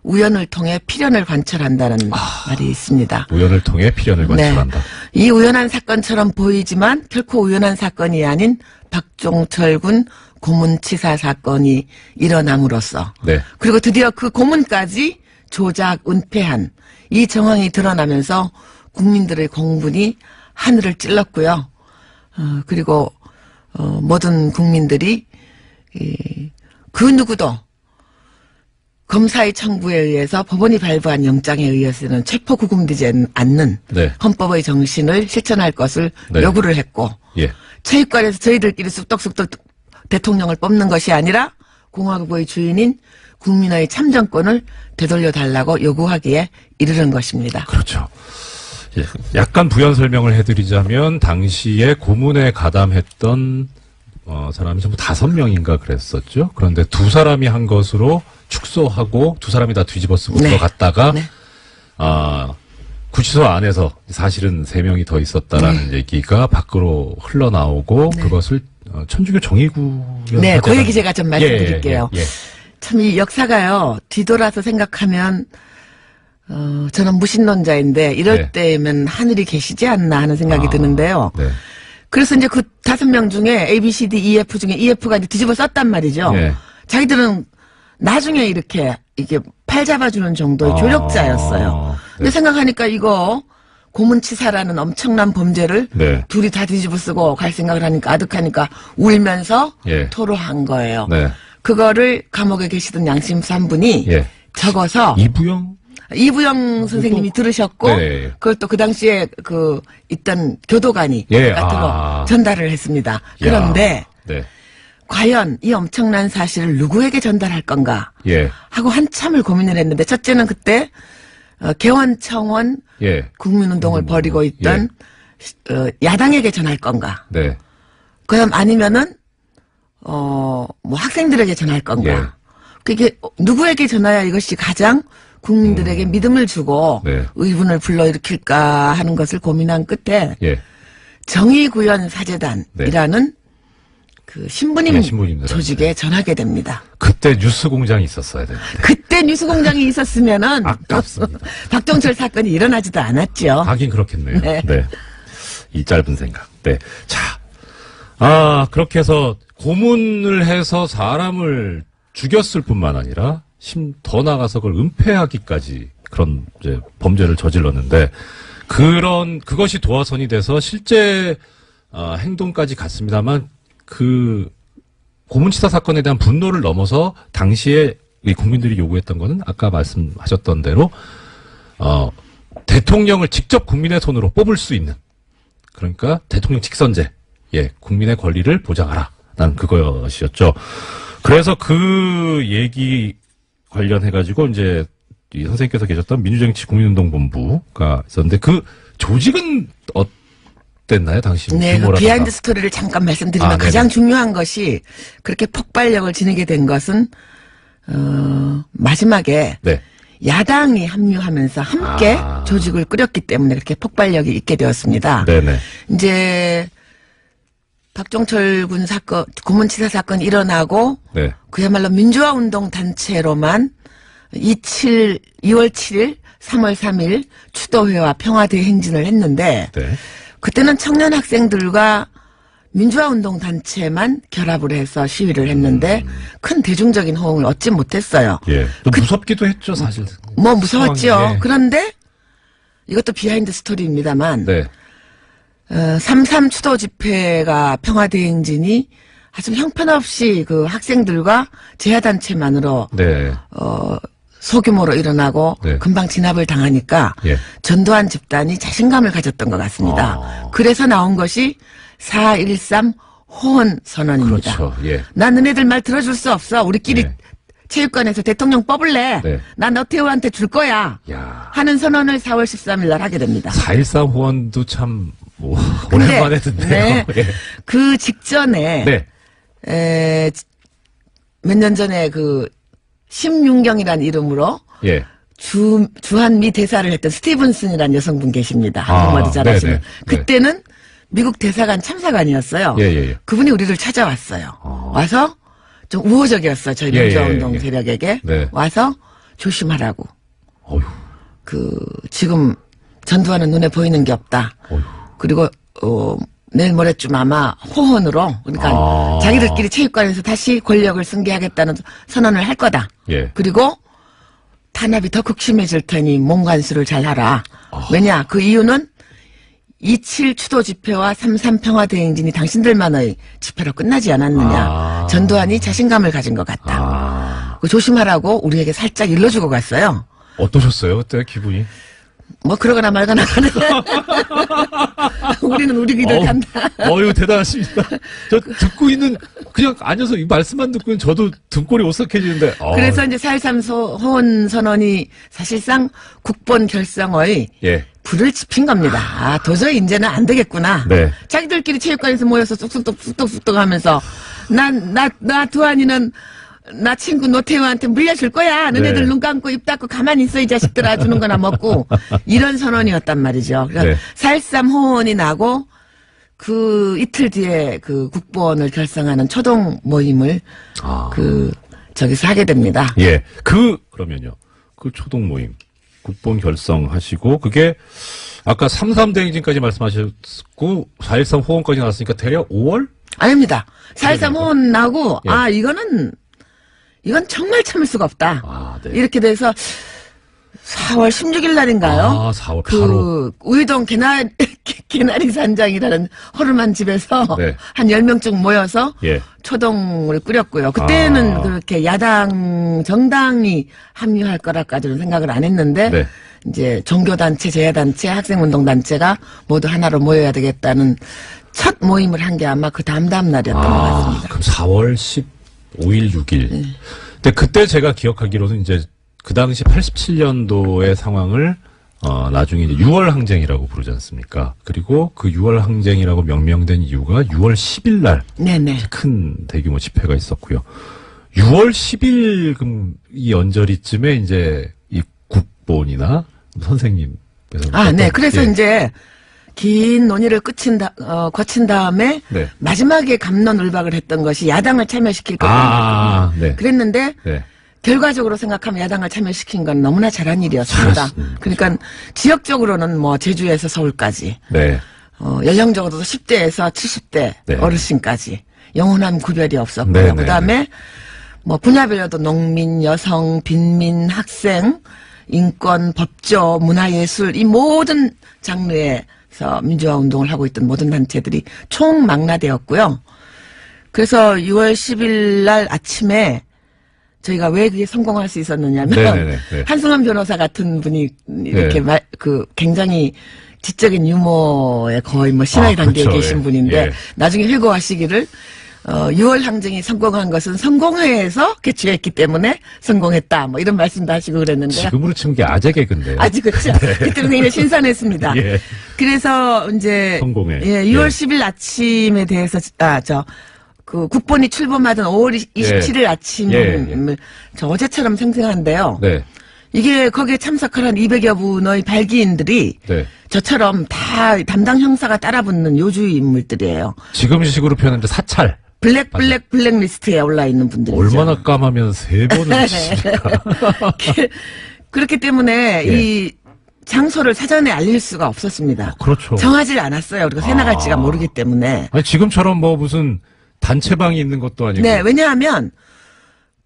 우연을 통해 필연을 관철한다는 말이 있습니다. 우연을 통해 필연을 관철한다. 이 우연한 사건처럼 보이지만 결코 우연한 사건이 아닌 박종철 군 고문치사 사건이 일어남으로써 네. 그리고 드디어 그 고문까지 조작, 은폐한 이 정황이 드러나면서 국민들의 공분이 하늘을 찔렀고요. 그리고 모든 국민들이 그 누구도 검사의 청구에 의해서 법원이 발부한 영장에 의해서는 체포구금되지 않는 네. 헌법의 정신을 실천할 것을 네. 요구를 했고 예. 체육관에서 저희들끼리 쑥덕쑥덕 대통령을 뽑는 것이 아니라 공화국의 주인인 국민의 참정권을 되돌려달라고 요구하기에 이르는 것입니다. 그렇죠. 예, 약간 부연 설명을 해드리자면 당시에 고문에 가담했던 사람이 전부 5명인가 그랬었죠. 그런데 2사람이 한 것으로 축소하고 2사람이 다 뒤집어쓰고 네. 들어갔다가 네. 구치소 안에서 사실은 3명이 더 있었다라는 얘기가 밖으로 흘러나오고 그것을 천주교 정의구현 네, 그 사태가- 얘기 제가 좀 말씀드릴게요. 예. 참 이 역사가요, 뒤돌아서 생각하면, 저는 무신론자인데, 이럴 네. 때면 하늘이 계시지 않나 하는 생각이 드는데요. 네. 그래서 이제 그 5명 중에 A, B, C, D, E, F 중에 EF가 이제 뒤집어 썼단 말이죠. 네. 자기들은 나중에 이렇게, 이게 팔 잡아주는 정도의 조력자였어요. 근데 네. 생각하니까 이거, 고문치사라는 엄청난 범죄를 네. 둘이 다 뒤집어 쓰고 갈 생각을 하니까 아득하니까 울면서 예. 토로한 거예요. 네. 그거를 감옥에 계시던 양심수 한 분이 예. 적어서 이부영? 이부영 선생님이 들으셨고 네. 그걸 또 그 당시에 그 있던 교도관이 예, 같은 거 전달을 했습니다. 그런데 네. 과연 이 엄청난 사실을 누구에게 전달할 건가 예. 하고 한참을 고민을 했는데 첫째는 그때 개원청원 예. 국민운동을 벌이고 있던 야당에게 전할 건가? 네. 그다음 아니면은 뭐 학생들에게 전할 건가? 예. 그게 누구에게 전해야 이것이 가장 국민들에게 믿음을 주고 네. 의분을 불러일으킬까 하는 것을 고민한 끝에 예. 정의구현 사재단이라는 그 신부님 네, 신부님들한테. 조직에 전하게 됩니다. 그때 뉴스 공장이 있었어야 되는데. 그때 뉴스공장이 있었으면은 아깝습니다. 박종철 사건이 일어나지도 않았죠. 하긴 그렇겠네요. 네. 네. 이 짧은 생각. 네. 자. 그렇게 해서 고문을 해서 사람을 죽였을 뿐만 아니라 더 나아가서 그걸 은폐하기까지 그런 이제 범죄를 저질렀는데 그것이 도화선이 돼서 실제 행동까지 갔습니다만 그 고문치사 사건에 대한 분노를 넘어서 당시에 이 국민들이 요구했던 거는 아까 말씀하셨던 대로 대통령을 직접 국민의 손으로 뽑을 수 있는 그러니까 대통령 직선제 국민의 권리를 보장하라 난 그것이었죠. 그래서 그 얘기 관련해가지고 이제 이 선생님께서 계셨던 민주정치 국민운동본부가 있었는데 그 조직은 어땠나요 당시? 네, 그 규모라든가. 비하인드 스토리를 잠깐 말씀드리면 네네. 가장 중요한 것이 그렇게 폭발력을 지니게 된 것은 마지막에 네. 야당이 합류하면서 함께 조직을 꾸렸기 때문에 그렇게 폭발력이 있게 되었습니다. 네네. 이제 박종철 군 사건, 고문치사 사건이 일어나고 네. 그야말로 민주화 운동 단체로만 2월 7일, 3월 3일 추도회와 평화대회 행진을 했는데 네. 그때는 청년 학생들과 민주화 운동 단체만 결합을 해서 시위를 했는데 큰 대중적인 호응을 얻지 못했어요. 예. 또 무섭기도 했죠, 사실. 뭐 무서웠죠. 상황이. 그런데 이것도 비하인드 스토리입니다만 네. 3.3 추도 집회가 평화대회 행진이 아주 형편없이 그 학생들과 제야단체만으로 네. 소규모로 일어나고 네. 금방 진압을 당하니까 예. 전두환 집단이 자신감을 가졌던 것 같습니다. 그래서 나온 것이 4.13 호언 선언입니다. 그렇죠. 예. 난 너네들 말 들어줄 수 없어. 우리끼리 네. 체육관에서 대통령 뽑을래. 네. 난 너태우한테 줄 거야. 야. 하는 선언을 4월 13일 날 하게 됩니다. 4.13 호언도 참, 근데, 오랜만에 듣네요. 네. 그 직전에 네. 몇 년 전에 그 심윤경이라는 이름으로 예. 주한미 대사를 했던 스티븐슨이라는 여성분 계십니다. 한국말도 잘하시는. 네네. 그때는 미국 대사관 참사관이었어요. 예. 그분이 우리를 찾아왔어요. 와서 좀 우호적이었어요. 저희 예, 민주화운동 예. 세력에게. 네. 와서 조심하라고. 어휴. 지금 전두환은 눈에 보이는 게 없다. 어휴. 그리고 내일 모레쯤 아마 호언으로 그러니까 자기들끼리 체육관에서 다시 권력을 승계하겠다는 선언을 할 거다. 예. 그리고 탄압이 더 극심해질 테니 몸 관수를 잘 하라. 왜냐? 그 이유는 27 추도 집회와 33 평화대행진이 당신들만의 집회로 끝나지 않았느냐. 전두환이 자신감을 가진 것 같다. 조심하라고 우리에게 살짝 일러주고 갔어요. 어떠셨어요? 그때 기분이? 뭐 그러거나 말거나 하는 우리는 우리 길을 간다. 어유 대단하십니다. 저 듣고 있는 그냥 앉아서 이 말씀만 듣고 있는 저도 등골이 오싹해지는데. 그래서 이제 4.13 호언 선언이 사실상 국본 결성의 예. 불을 지핀 겁니다. 도저히 이제는 안 되겠구나. 네. 자기들끼리 체육관에서 모여서 쑥쑥 하면서 나 두한이는 나 친구 노태우한테 물려줄 거야. 너네들 네. 눈 감고 입 닫고 가만히 있어 이 자식들아 주는 거나 먹고 이런 선언이었단 말이죠. 그러니까 네. 4.13 호언이 나고 그 이틀 뒤에 그 국본을 결성하는 초동 모임을 저기서 하게 됩니다. 예. 그러면요. 그 초동 모임. 국본 결성하시고, 그게, 아까 33 대행진까지 말씀하셨고, 4.13 호언까지 나왔으니까 대략 5월? 아닙니다. 4.13 호언 나고, 예. 이건 정말 참을 수가 없다. 네. 이렇게 돼서 4월 16일 날인가요? 4월 바로. 우이동 개나리 산장이라는 허름한 집에서 네. 한 10명쯤 모여서 예. 초동을 꾸렸고요. 그때는 그렇게 정당이 합류할 거라까지는 생각을 안 했는데, 네. 이제 종교단체, 제야단체, 학생운동단체가 모두 하나로 모여야 되겠다는 첫 모임을 한 게 아마 그 다음 날이었던 것 같습니다. 그럼 4월 15일, 6일. 근데 그때 제가 기억하기로는 이제 그 당시 87년도의 상황을 나중에 이제 6월 항쟁이라고 부르지 않습니까? 그리고 그 6월 항쟁이라고 명명된 이유가 6월 10일 날 큰 대규모 집회가 있었고요. 6월 10일 이 연저리쯤에 이제 이 국본이나 선생님께서 네. 그래서 이제 긴 논의를 거친 다음에 네. 마지막에 갑론을박을 했던 것이 야당을 참여시킬 거다. 네. 그랬는데 네. 결과적으로 생각하면 야당을 참여시킨 건 너무나 잘한 일이었습니다. 그러니까 지역적으로는 뭐 제주에서 서울까지, 네. 연령적으로도 10대에서 70대 네. 어르신까지 영원한 구별이 없었고요. 네, 네, 그다음에 뭐 분야별로도 농민, 여성, 빈민, 학생, 인권, 법조, 문화예술 이 모든 장르에서 민주화 운동을 하고 있던 모든 단체들이 총망라되었고요. 그래서 6월 10일 날 아침에 저희가 왜 그게 성공할 수 있었느냐면 네. 한승환 변호사 같은 분이 이렇게 굉장히 지적인 유머에 거의 뭐 신화의 단계에 그렇죠. 계신 분인데 예. 나중에 회고하시기를 6월 항쟁이 성공한 것은 성공회에서 개최했기 때문에 성공했다. 뭐 이런 말씀도 하시고 그랬는데요. 지금으로 치면 게 아재 개그인데요. 아직 그렇죠. 그때는 굉장히 신선했습니다. 예. 그래서 이제 성공회. 6월 예. 10일 아침에 대해서 그 국본이 출범하던 5월 27일 아침 저 어제처럼 생생한데요. 네. 이게 거기에 참석한 200여 분의 발기인들이 네. 저처럼 다 담당 형사가 따라붙는 요주의 인물들이에요. 지금 식으로 표현하는데 사찰. 블랙리스트에 올라 있는 분들이죠. 얼마나 까마면 3번을 치십니까? 그렇기 때문에 예. 이 장소를 사전에 알릴 수가 없었습니다. 그렇죠. 정하질 않았어요. 그리고 새 나갈지가 모르기 때문에. 아니, 지금처럼 뭐 무슨 단체방이 있는 것도 아니고. 네, 왜냐하면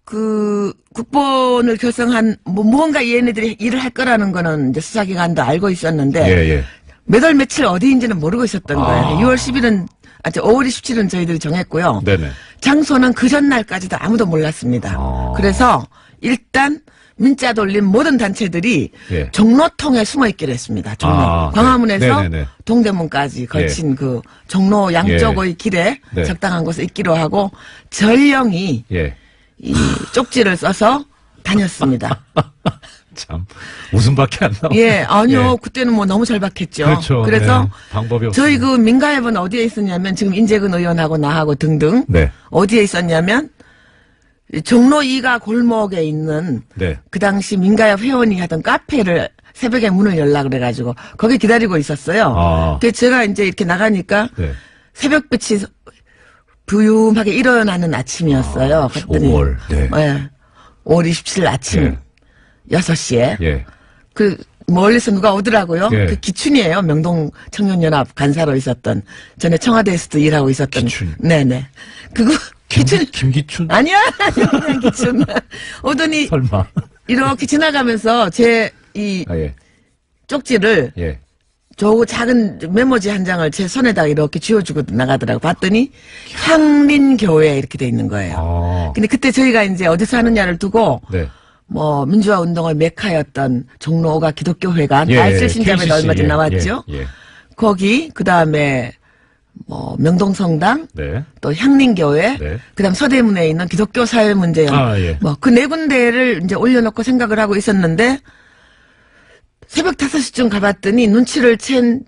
그 국본을 결성한 무언가 얘네들이 일을 할 거라는 거는 이제 수사기관도 알고 있었는데 예. 몇 월 며칠 어디인지는 모르고 있었던 거예요. 6월 10일은 5월 27일은 저희들이 정했고요. 네네. 장소는 그 전날까지도 아무도 몰랐습니다. 그래서 일단 문자 돌린 모든 단체들이 예. 종로통에 숨어 있기로 했습니다. 종로. 광화문에서 네네네. 동대문까지 걸친 그 종로 양쪽의 길에 네. 적당한 곳에 있기로 하고 전령이 예. 이 쪽지를 써서 다녔습니다. 참 웃음밖에 안 나와요. 예, 아니요. 예. 그때는 뭐 너무 절박했죠. 그렇죠. 그래서 네. 방법이 저희 없습니다. 그 민가협은 어디에 있었냐면 지금 인재근 의원하고 나하고 등등 네. 어디에 있었냐면 종로 2가 골목에 있는 네. 그 당시 민가협 회원이 하던 카페를 새벽에 문을 열라 그래가지고 거기 기다리고 있었어요. 아. 그래서 제가 이제 이렇게 나가니까 네. 새벽빛이 부유하게 일어나는 아침이었어요. 그랬더니 5월. 네. 5월 27일 아침 6시에 예. 그 멀리서 누가 오더라고요. 예. 그 기춘이에요. 명동 청년연합 간사로 있었던 전에 청와대에서도 일하고 있었던. 기춘. 네네. 그거 기춘. 김기춘? 아니야, 그냥 기춘. 오더니 설마. 이렇게 지나가면서 제 이 아, 예. 쪽지를 예. 저 작은 메모지 한 장을 제 손에다 이렇게 쥐어주고 나가더라고. 봤더니 향린교회 이렇게 돼 있는 거예요. 아. 근데 그때 저희가 이제 어디서 하느냐를 두고 네. 뭐 민주화 운동의 메카였던 종로 5가 기독교회관 예, 알쓸 신자매가 KCC, 얼마 전에 예, 나왔죠. 예. 예. 거기 그다음에 뭐 명동성당 네. 또 향린교회 네. 그다음 서대문에 있는 기독교 사회문제연 아, 예. 뭐 그 네 군데를 이제 올려놓고 생각을 하고 있었는데 새벽 5시쯤 가봤더니 눈치를 챈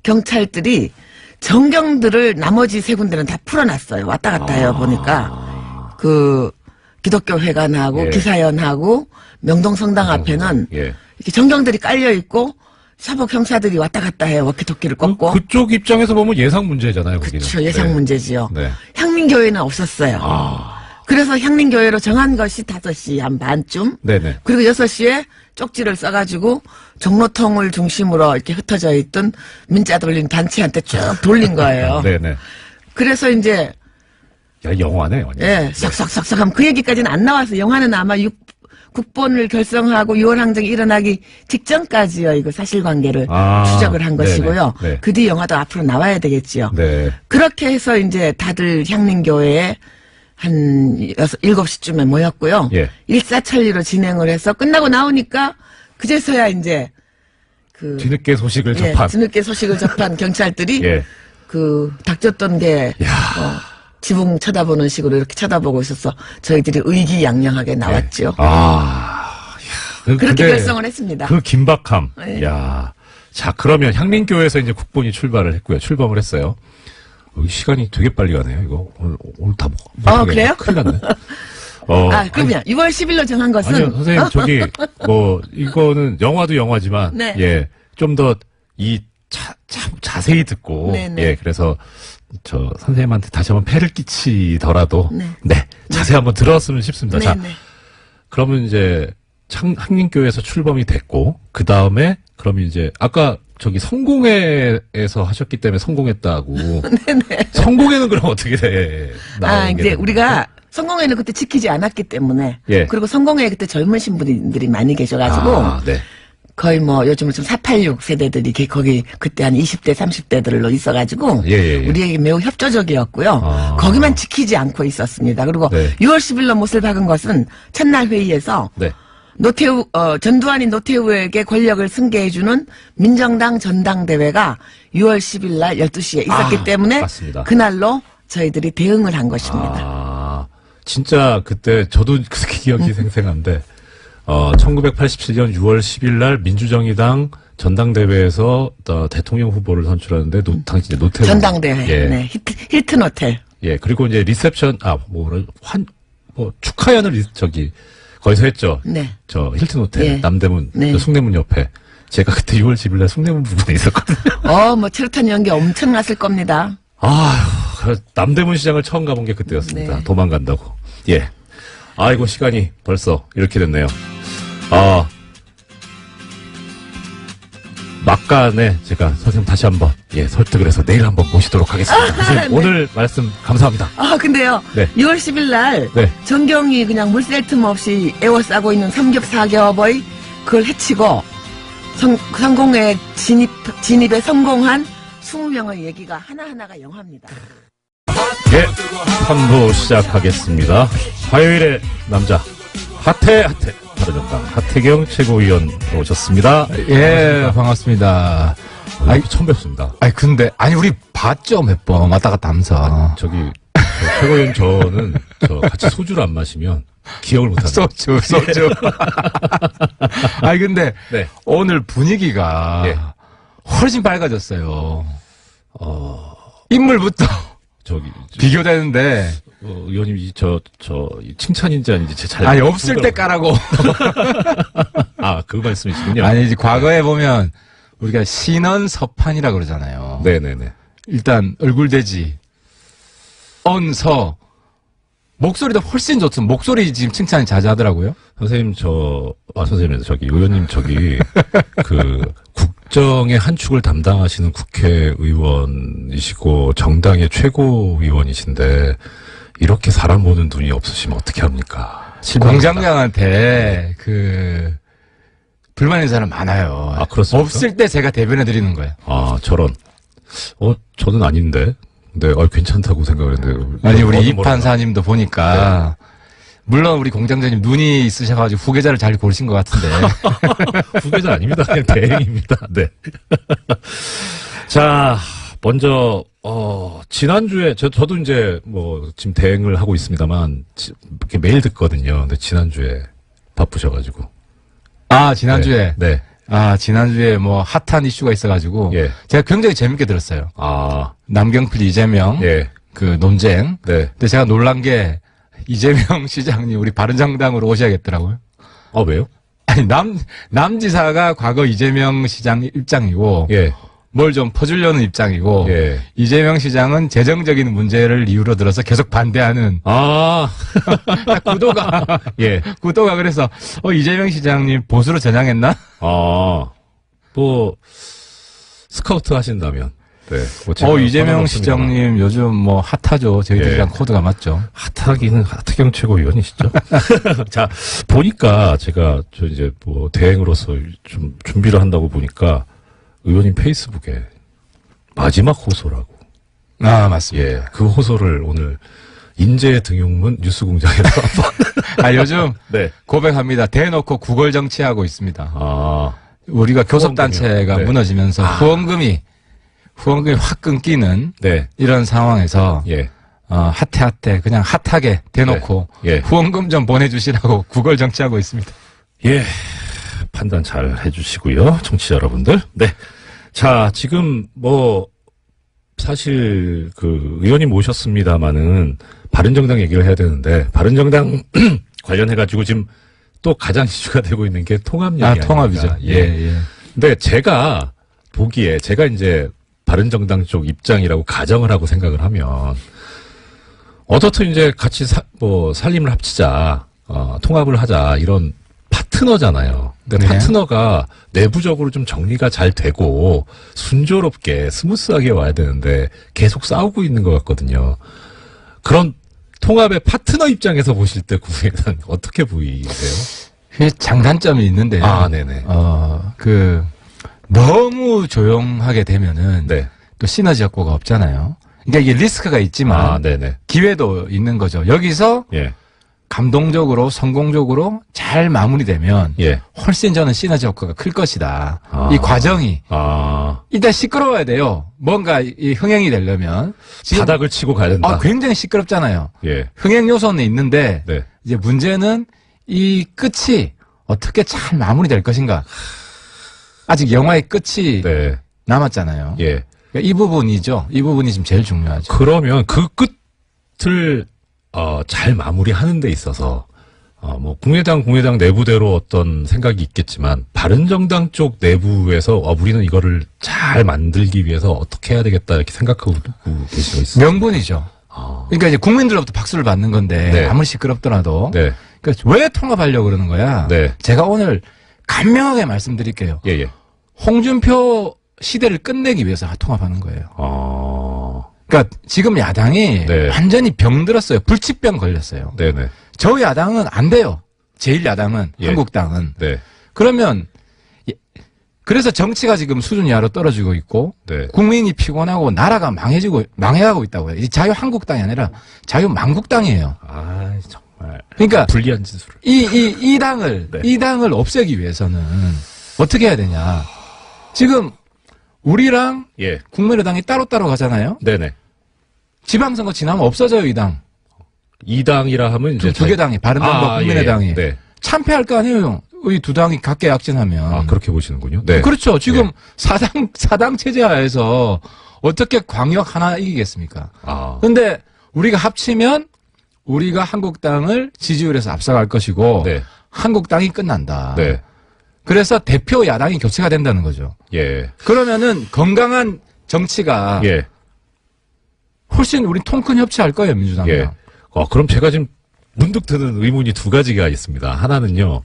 경찰들이 정경들을 나머지 세 군데는 다 풀어놨어요. 왔다 갔다 해요. 보니까 그 기독교 회관하고 예. 기사연하고 명동성당 앞에는 예. 이렇게 정경들이 깔려 있고 사복 형사들이 왔다 갔다 해요. 워키토키를 꺾고. 그쪽 입장에서 보면 예상 문제잖아요, 거기는. 그렇죠. 예상 네. 문제지요. 네. 향민교회는 없었어요. 아. 그래서 향민교회로 정한 것이 5시 한 반쯤. 네네. 그리고 6시에 쪽지를 써가지고 종로통을 중심으로 이렇게 흩어져 있던 민자 돌린 단체한테 쭉 돌린 거예요. 네네. 그래서 이제 야, 영화네, 완전. 예, 싹싹싹싹 하면 그 얘기까지는 안 나와서 영화는 아마 국본을 결성하고 6월 항쟁이 일어나기 직전까지요. 이거 사실관계를 아, 추적을 한 것이고요. 네네. 네. 그 뒤 영화도 앞으로 나와야 되겠지요. 네. 그렇게 해서 이제 다들 향민교회에 한 7시쯤에 모였고요. 예. 일사천리로 진행을 해서 끝나고 나오니까 그제서야 이제 그 뒤늦게 소식을 예, 접한. 뒤늦게 소식을 접한 경찰들이 예. 그 닥쳤던 게 지붕 쳐다보는 식으로 이렇게 쳐다보고 있어서 저희들이 의기양양하게 나왔죠. 아. 야, 그렇게 근데 결성을 했습니다. 그 긴박함. 네. 야. 자, 그러면 향민교회에서 이제 국본이 출발을 했고요. 출범을 했어요. 시간이 되게 빨리 가네요, 이거. 오늘 다 뭐. 그래요? 큰일 났네. 그러면 6월 10일로 정한 것은 아니요, 선생님, 저기, 이거는 영화도 영화지만, 네. 예, 좀 더 자세히 듣고, 네네. 예, 그래서, 선생님한테 다시 한번 폐를 끼치더라도, 네. 네, 자세히 한번 들었으면 싶습니다. 자, 네네. 그러면 이제, 한림교회에서 출범이 됐고, 그 다음에, 그러면 이제, 아까, 성공회에서 하셨기 때문에 성공했다고. 네네. 성공회는 그럼 어떻게 돼? 이제 우리가 성공회는 그때 지키지 않았기 때문에. 예. 그리고 성공회에 그때 젊으신 분들이 많이 계셔가지고. 네. 거의 뭐 요즘은 좀 486 세대들이 거기 그때 한 20대, 30대들로 있어가지고. 예. 우리에게 매우 협조적이었고요. 아. 거기만 지키지 않고 있었습니다. 그리고 네. 6월 10일로 못을 박은 것은 첫날 회의에서. 네. 전두환이 노태우에게 권력을 승계해주는 민정당 전당대회가 6월 10일 날 12시에 있었기 때문에 맞습니다. 그날로 저희들이 대응을 한 것입니다. 진짜 그때 저도 그렇게 기억이 생생한데 1987년 6월 10일 날 민주정의당 전당대회에서 대통령 후보를 선출하는데 당시 노태우 전당대회. 예. 네. 힐튼 호텔. 예. 그리고 이제 리셉션 축하연을 거기서 했죠. 네. 힐튼 호텔 예. 남대문 네. 숭례문 옆에 제가 그때 6월 10일 날 숭례문 부근에 있었거든요. 뭐 체류탄 연기 엄청 났을 겁니다. 남대문 시장을 처음 가본 게 그때였습니다. 네. 도망간다고. 예. 아이고, 시간이 벌써 이렇게 됐네요. 막간에 제가 선생님 다시 한번, 설득을 해서 내일 한번 모시도록 하겠습니다. 선생님, 네. 오늘 말씀 감사합니다. 근데요. 네. 6월 10일 날 네. 전경이 그냥 물샐 틈 없이 에워싸고 있는 삼겹사겹의 그걸 해치고 성공에 진입에 성공한 20명의 얘기가 하나하나가 영화입니다. 예, 3부 시작하겠습니다. 화요일의 남자, 바른정당 하태경 최고위원 오셨습니다. 예, 반갑습니다. 처음 뵙습니다. 우리 봤죠, 몇 번. 왔다 갔다 하면서. 최고위원 저는 같이 소주를 안 마시면 기억을 못 합니다. 소주. 근데 네. 오늘 분위기가 예. 훨씬 밝아졌어요. 인물부터 비교되는데. 의원님, 이 칭찬인지 아닌지 잘. 아니, 없을 때 까라고. 아, 그 말씀이시군요. 아니, 이제 과거에 보면 우리가 신언서판이라고 그러잖아요. 네네네. 일단 얼굴대지, 언서, 목소리도 훨씬 좋습니다. 목소리 지금 칭찬이 자자하더라고요. 선생님, 선생님, 의원님, 국정의 한 축을 담당하시는 국회의원이시고, 정당의 최고위원이신데, 이렇게 사람 보는 눈이 없으시면 어떻게 합니까? 공장장한테, 불만 있는 사람 많아요. 아, 그렇습니까? 없을 때 제가 대변해 드리는 거예요. 아, 저런. 저는 아닌데. 네, 괜찮다고 생각을 했는데. 아니, 우리 이 판사님도 보니까, 네. 물론 우리 공장장님 눈이 있으셔가지고 후계자를 잘 고르신 것 같은데. 후계자 아닙니다. 그냥 대행입니다. 네. 자, 먼저, 지난주에, 저도 이제 지금 대행을 하고 있습니다만, 이렇게 매일 듣거든요. 근데 지난주에 바쁘셔가지고. 아, 지난주에? 네. 아, 지난주에 핫한 이슈가 있어가지고. 예. 제가 굉장히 재밌게 들었어요. 아. 남경필 이재명. 예. 논쟁. 네. 근데 제가 놀란 게, 이재명 시장님 우리 바른정당으로 오셔야겠더라고요. 아, 왜요? 아니, 남지사가 과거 이재명 시장 입장이고. 예. 뭘 좀 퍼주려는 입장이고. 예. 이재명 시장은 재정적인 문제를 이유로 들어서 계속 반대하는. 아. 구도가. 예. 구도가 그래서, 이재명 시장님 보수로 전향했나? 아. 스카우트 하신다면. 네. 이재명 시장님 요즘 핫하죠. 저희들이랑 예. 코드가 맞죠. 핫하기는 하태경 최고위원이시죠. 자, 보니까 제가 대행으로서 좀 준비를 한다고 보니까 의원님 페이스북에 마지막 호소라고. 아, 맞습니다. 예. 그 호소를 오늘 인재 등용문 뉴스공장에서 한번. 요즘. 네. 고백합니다. 대놓고 구걸 정치하고 있습니다. 아. 우리가 교섭단체가 네. 무너지면서 후원금이 확 끊기는. 네. 이런 상황에서. 예. 핫해. 그냥 핫하게 대놓고. 네. 예. 후원금 좀 보내주시라고 구걸 정치하고 있습니다. 예. 판단 잘 해주시고요. 청취자 여러분들. 네. 자, 지금 사실 의원님 모셨습니다마는 바른정당 얘기를 해야 되는데 바른정당 관련해가지고 지금 또 가장 이슈가 되고 있는 게 통합령이 통합이죠. 예. 근데 제가 보기에 제가 이제 바른정당 쪽 입장이라고 가정을 하고 생각을 하면 어떻든 이제 같이 살림을 합치자, 통합을 하자 이런 파트너잖아요. 근데 네. 파트너가 내부적으로 좀 정리가 잘 되고 순조롭게 스무스하게 와야 되는데 계속 싸우고 있는 것 같거든요. 그런 통합의 파트너 입장에서 보실 때 국민의당 어떻게 보이세요? 장단점이 있는데요. 아, 네네. 너무 조용하게 되면은 네. 또 시너지 효과가 없잖아요. 그러니까 이게 리스크가 있지만 네네. 기회도 있는 거죠. 여기서 예. 감동적으로 성공적으로 잘 마무리되면 예. 훨씬 저는 시너지 효과가 클 것이다. 아. 이 과정이 아. 일단 시끄러워야 돼요. 뭔가 이 흥행이 되려면 지금 바닥을 치고 가야 된다. 굉장히 시끄럽잖아요. 예. 흥행 요소는 있는데 네. 이제 문제는 이 끝이 어떻게 잘 마무리될 것인가. 아직 영화의 끝이 네. 남았잖아요. 예. 그러니까 이 부분이죠. 이 부분이 지금 제일 중요하죠. 그러면 그 끝을 잘 마무리하는 데 있어서 국민의당 내부대로 어떤 생각이 있겠지만 바른정당 쪽 내부에서 우리는 이거를 잘 만들기 위해서 어떻게 해야 되겠다 이렇게 생각하고 계시고 있어요. 명분이죠. 그러니까 이제 국민들로부터 박수를 받는 건데 네. 아무리 시끄럽더라도 네. 그러니까 왜 통합하려고 그러는 거야? 네. 제가 오늘 간명하게 말씀드릴게요. 예. 홍준표 시대를 끝내기 위해서 통합하는 거예요. 그러니까 지금 야당이 네. 완전히 병들었어요. 불치병 걸렸어요. 네네. 저 야당은 안 돼요. 제1야당은 예. 한국당은. 네. 그러면 그래서 정치가 지금 수준 이하로 떨어지고 있고 네. 국민이 피곤하고 나라가 망해가고 있다고요. 이 자유한국당이 아니라 자유만국당이에요. 아, 정말. 그러니까 불리한 진술. 이 당을 네. 이 당을 없애기 위해서는 어떻게 해야 되냐? 지금 우리랑 예. 국민의당이 따로따로 가잖아요. 네네. 지방선거 지나면 없어져요, 이 당. 이 당이라 하면 이제 두 개 당이 바른당과 국민의당이 예. 네. 참패할 거 아니에요. 이 두 당이 각계 약진하면. 그렇게 보시는군요. 네. 그렇죠. 지금 예. 사당 체제하에서 어떻게 광역 하나 이기겠습니까? 아. 근데 우리가 합치면 우리가 한국당을 지지율에서 앞서갈 것이고 네. 한국당이 끝난다. 네. 그래서 대표 야당이 교체가 된다는 거죠. 예. 그러면은 건강한 정치가 예. 훨씬 우리 통큰 협치할 거예요, 민주당이랑. 예. 그럼 제가 지금 문득 드는 의문이 두 가지가 있습니다. 하나는요,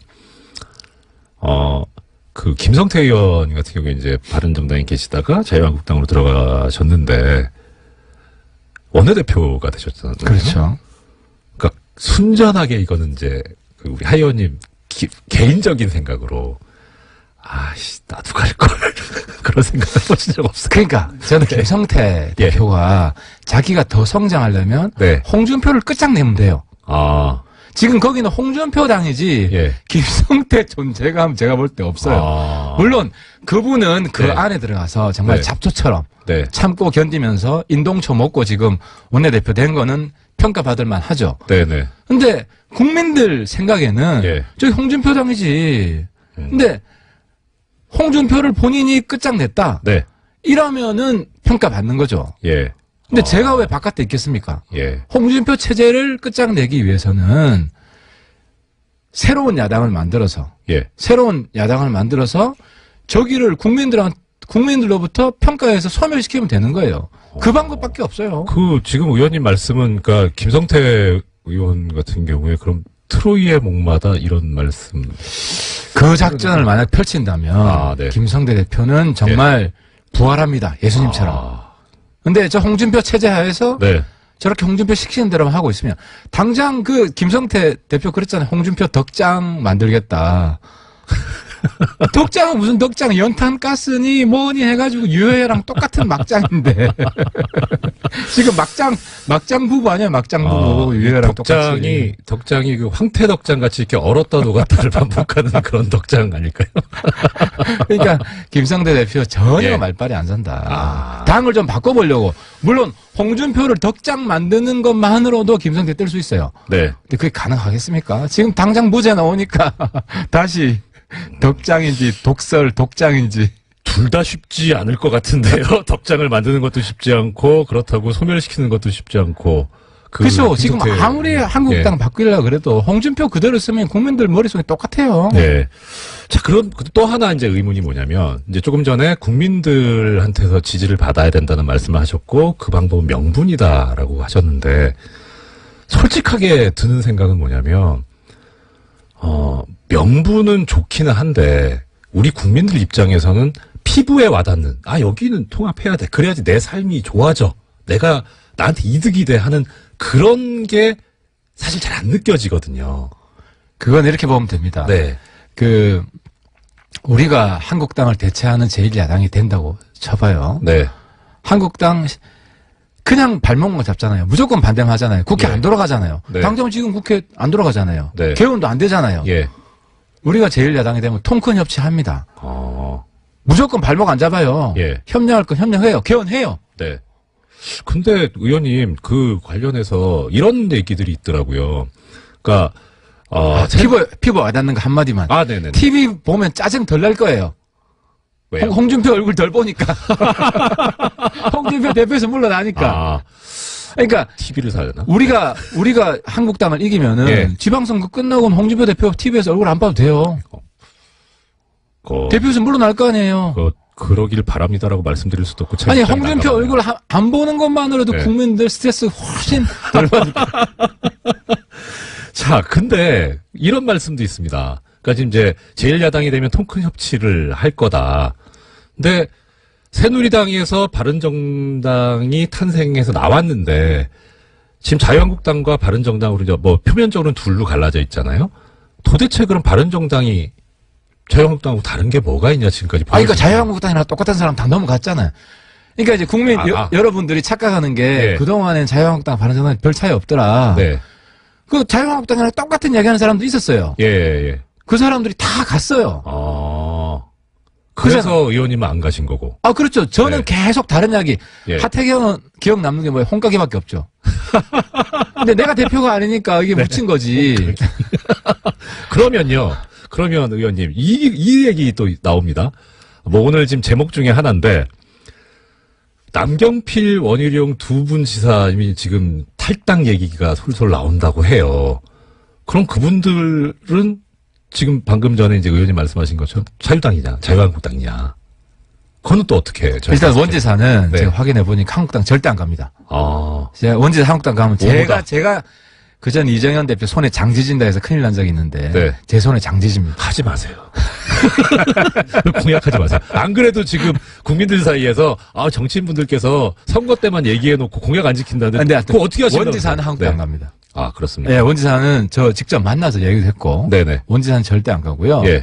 그 김성태 의원 같은 경우에 이제 바른정당에 계시다가 자유한국당으로 들어가셨는데 원내대표가 되셨잖아요. 그렇죠. 그러니까 순전하게 이거는 이제 그 우리 하 의원님 개인적인 생각으로 나도 갈 걸. 그런 생각 해보신 적 없어요. 그러니까 저는 김성태 예. 대표가 자기가 더 성장하려면 네. 홍준표를 끝장내면 돼요. 아, 지금 거기는 홍준표 당이지 예. 김성태 존재감 제가 볼 때 없어요. 아. 물론 그분은 그 네. 안에 들어가서 정말 네. 잡초처럼 네. 참고 견디면서 인동초 먹고 지금 원내대표 된 거는 평가받을 만하죠. 네네. 근데 국민들 생각에는 예. 저기 홍준표 당이지. 근데 홍준표를 본인이 끝장냈다. 네. 이러면은 평가받는 거죠. 예. 근데 제가 왜 바깥에 있겠습니까? 예. 홍준표 체제를 끝장내기 위해서는 새로운 야당을 만들어서 예. 저기를 국민들로부터 평가해서 소멸시키면 되는 거예요. 그 방법밖에 없어요. 그 지금 의원님 말씀은 그러니까 김성태 의원 같은 경우에 그럼 트로이의 목마다 이런 말씀. 그 작전을 만약 펼친다면 네. 김성대 대표는 정말 부활합니다. 예수님처럼. 근데 저 홍준표 체제 하에서 네. 저렇게 홍준표 시키는 대로만 하고 있으면 당장 그 김성태 대표 그랬잖아요. 홍준표 덕장 만들겠다. 덕장은 무슨 덕장, 연탄 가스니 뭐니 해가지고 유해랑 똑같은 막장인데 지금 막장 부부 아니야? 막장 부부 유해랑 똑같이. 덕장이 그 황태 덕장 같이 이렇게 얼었다 녹았다를 반복하는 그런 덕장 아닐까요? 그러니까 김성대 대표 전혀 예. 말빨이 안 선다. 당을 좀 바꿔보려고. 물론 홍준표를 덕장 만드는 것만으로도 김성대 뜰 수 있어요. 네. 근데 그게 가능하겠습니까? 지금 당장 무죄 나오니까 다시 덕장인지 독장인지. 둘 다 쉽지 않을 것 같은데요. 덕장을 만드는 것도 쉽지 않고 그렇다고 소멸시키는 것도 쉽지 않고. 그렇죠. 지금 아무리 한국당 예. 바꾸려고 그래도 홍준표 그대로 쓰면 국민들 머릿속에 똑같아요. 네. 자, 그럼 또 하나 이제 의문이 뭐냐면, 이제 조금 전에 국민들한테서 지지를 받아야 된다는 말씀을 하셨고, 그 방법은 명분이다라고 하셨는데, 솔직하게 드는 생각은 뭐냐면, 명분은 좋기는 한데, 우리 국민들 입장에서는 피부에 와닿는, 여기는 통합해야 돼. 그래야지 내 삶이 좋아져. 내가 나한테 이득이 돼 하는 그런 게 사실 잘 안 느껴지거든요. 그건 이렇게 보면 됩니다. 네. 우리가 한국당을 대체하는 제1야당이 된다고 쳐봐요. 네. 한국당 그냥 발목만 잡잖아요. 무조건 반대만 하잖아요. 국회 네. 안 돌아가잖아요. 네. 당장 지금 국회 안 돌아가잖아요. 네. 개헌도 안 되잖아요. 예. 우리가 제1야당이 되면 통큰 협치합니다. 무조건 발목 안 잡아요. 예. 협력할 건 협력해요. 개헌해요. 네. 근데 의원님 그 관련해서 이런 얘기들이 있더라고요. 그러니까 피부 와닿는 거 한마디만. 네네. TV 보면 짜증 덜 날 거예요. 왜요? 홍준표 얼굴 덜 보니까. 홍준표 대표에서 물러나니까. 그러니까 TV를 사려나? 우리가 한국당을 이기면은 예. 지방선거 끝나고 홍준표 대표 TV에서 얼굴 안 봐도 돼요. 대표에서 물러날 거 아니에요. 그러길 바랍니다라고 말씀드릴 수도 없고. 아니 홍준표 얼굴 안 보는 것만으로도 네. 국민들 스트레스 훨씬 덜 받을 거예요. 자, 근데 이런 말씀도 있습니다. 그러니까 지금 이제 제1야당이 되면 통큰 협치를 할 거다. 근데 새누리당에서 바른정당이 탄생해서 나왔는데 지금 자유한국당과 바른정당으로 이제 뭐 표면적으로는 둘로 갈라져 있잖아요. 도대체 그럼 바른정당이 자유한국당하고 다른 게 뭐가 있냐 지금까지. 그러니까 자유한국당이랑 똑같은 사람 다 넘어갔잖아요. 그러니까 이제 국민 여러분들이 착각하는 게 네. 그동안엔 자유한국당 바른정당 별 차이 없더라. 네. 그 자유한국당이랑 똑같은 이야기하는 사람도 있었어요. 예. 그 사람들이 다 갔어요. 그래서 의원님은 안 가신 거고. 그렇죠. 저는 네. 계속 다른 이야기. 예. 하태경은 기억 남는 게 뭐예요? 홍가기밖에 없죠. 근데 내가 대표가 아니니까 이게 묻힌 거지. 그러면 의원님 이 얘기 또 나옵니다. 뭐 오늘 지금 제목 중에 하나인데 남경필, 원희룡 두 분 지사님이 지금 탈당 얘기가 솔솔 나온다고 해요. 그럼 그분들은 지금 방금 전에 이제 의원님 말씀하신 것처럼 자유당이냐, 자유한국당이냐. 그건 또 어떻게 해요? 일단 원지사는 네. 제가 확인해 보니까 한국당 절대 안 갑니다. 아, 제가 원지사 한국당 가면 오보다. 제가 그전 이정현 대표 손에 장지진다 해서 큰일 난 적이 있는데 네. 제 손에 장지집니다. 하지 마세요. 공약하지 마세요. 안 그래도 지금 국민들 사이에서 정치인분들께서 선거 때만 얘기해놓고 공약 안 지킨다는데 근데 그거 어떻게 하시나요? 원지사는 한국당 안 갑니다. 아, 그렇습니다. 예, 원지사는 저 직접 만나서 얘기도 했고 네네. 원지사는 절대 안 가고요. 예,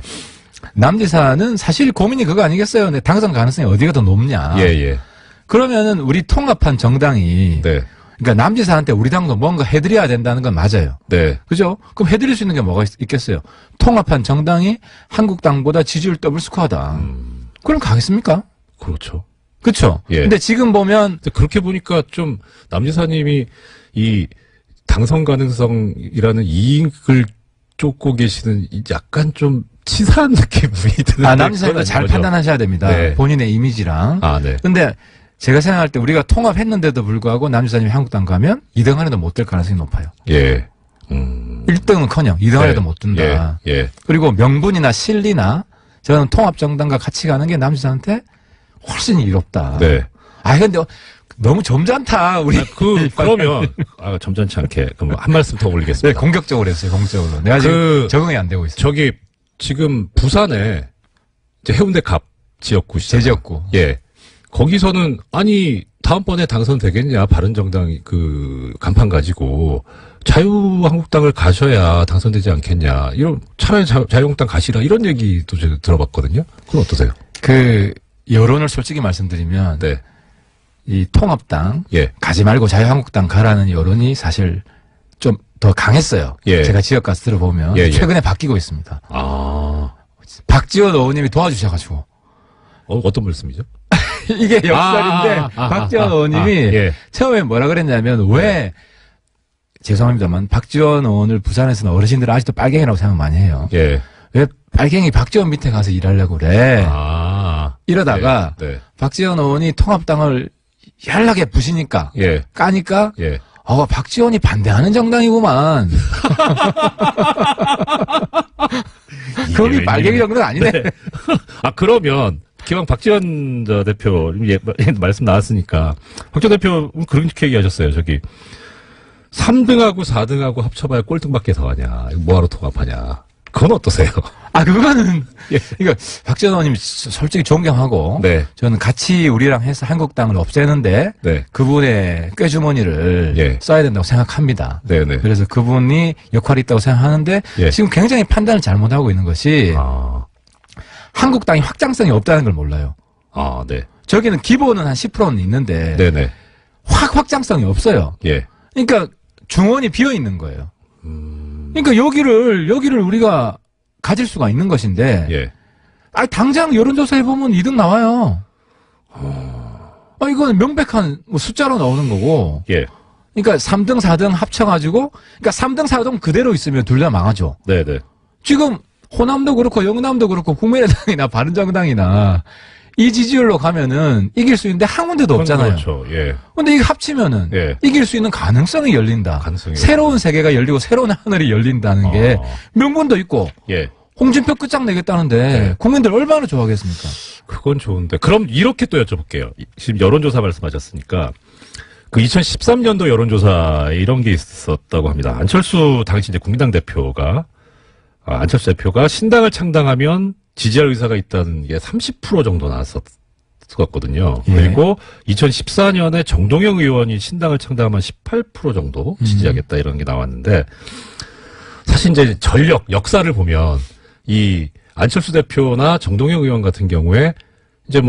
남지사는 사실 고민이 그거 아니겠어요? 근데 당선 가능성이 어디가 더 높냐? 예. 그러면은 우리 통합한 정당이 네, 그러니까 남지사한테 우리 당도 뭔가 해드려야 된다는 건 맞아요. 네. 그죠? 그럼 해드릴 수 있는 게 뭐가 있겠어요? 통합한 정당이 한국당보다 지지율 더블 스코어다. 그럼 가겠습니까? 그렇죠. 그렇죠. 예. 근데 지금 보면 근데 그렇게 보니까 좀 남지사님이 이 당선 가능성이라는 이익을 쫓고 계시는 약간 좀 치사한 느낌이 드는데. 남지사님도 잘 그건 아닌 거죠? 판단하셔야 됩니다. 네. 본인의 이미지랑. 아, 네. 근데 제가 생각할 때 우리가 통합했는데도 불구하고 남지사님이 한국당 가면 2등 안에도 못 될 가능성이 높아요. 예. 1등은커녕 2등 안에도 못 든다. 예. 그리고 명분이나 실리나 저는 통합정당과 같이 가는 게 남지사한테 훨씬 이롭다. 네. 근데 너무 점잖다. 우리 그러면, 점잖지 않게, 그럼 한 말씀 더 네, 올리겠습니다. 공격적으로 했어요. 공격적으로. 내가 지금 적응이 안 되고 있어요. 저기, 지금 부산에, 이제 해운대 갑 지역구시죠. 제 지역구. 예. 거기서는, 다음번에 당선되겠냐, 바른정당 간판 가지고, 자유한국당을 가셔야 당선되지 않겠냐, 차라리 자유한국당 가시라, 이런 얘기도 제가 들어봤거든요. 그건 어떠세요? 여론을 솔직히 말씀드리면, 네. 이 통합당, 예. 가지 말고 자유한국당 가라는 여론이 사실 좀 더 강했어요. 예. 제가 지역 가서 들어보면. 예. 최근에 바뀌고 있습니다. 박지원 의원님이 도와주셔가지고. 어떤 말씀이죠? 이게 역설인데, 박지원 의원님이 예. 처음에 뭐라 그랬냐면, 죄송합니다만, 박지원 의원을 부산에서는 어르신들은 아직도 빨갱이라고 생각 많이 해요. 예. 왜 빨갱이 박지원 밑에 가서 일하려고 그래? 이러다가, 네. 박지원 의원이 통합당을 яр하게 부시니까, 예. 까니까, 예. 박지원이 반대하는 정당이구만. 거기 빨갱이 정도는 아니네. 네. 그러면, 기왕 박지원 대표, 말씀 나왔으니까, 박지원 대표, 그렇게 얘기하셨어요. 3등하고 4등하고 합쳐봐야 꼴등밖에 더 하냐. 뭐하러 통합하냐. 그건 어떠세요? 그거는, 이거, 박지원 의원님 솔직히 존경하고, 네. 저는 같이 우리랑 해서 한국당을 없애는데, 네. 그분의 꾀주머니를 써야 된다고 생각합니다. 네네. 그래서 그분이 역할이 있다고 생각하는데, 예. 지금 굉장히 판단을 잘못하고 있는 것이, 한국당이 확장성이 없다는 걸 몰라요. 네. 저기는 기본은 한 10%는 있는데, 네네. 확장성이 없어요. 예. 그러니까 중원이 비어 있는 거예요. 그러니까 여기를 우리가 가질 수가 있는 것인데, 예. 당장 여론조사 해보면 2등 나와요. 이건 명백한 숫자로 나오는 거고, 예. 그러니까 3등, 4등 합쳐가지고, 그러니까 3등, 4등 그대로 있으면 둘 다 망하죠. 네네. 지금 호남도 그렇고 영남도 그렇고 국민의당이나 바른정당이나 이 지지율로 가면은 이길 수 있는데 한 군데도 없잖아요. 그렇죠. 예. 근데 이게 합치면은 예. 이길 수 있는 가능성이 열린다. 새로운 세계가 열리고 새로운 하늘이 열린다는 게 명분도 있고, 예. 홍준표 끝장내겠다는데 국민들 얼마나 좋아하겠습니까? 그건 좋은데. 그럼 이렇게 또 여쭤볼게요. 지금 여론조사 말씀하셨으니까, 2013년도 여론조사 이런 게 있었다고 합니다. 안철수 당시 이제 국민당 대표가, 안철수 대표가 신당을 창당하면 지지할 의사가 있다는 게 30% 정도 나왔었거든요. 예. 그리고 2014년에 정동영 의원이 신당을 창당하면 18% 정도 지지하겠다 이런 게 나왔는데, 사실 이제 역사를 보면 이 안철수 대표나 정동영 의원 같은 경우에 이제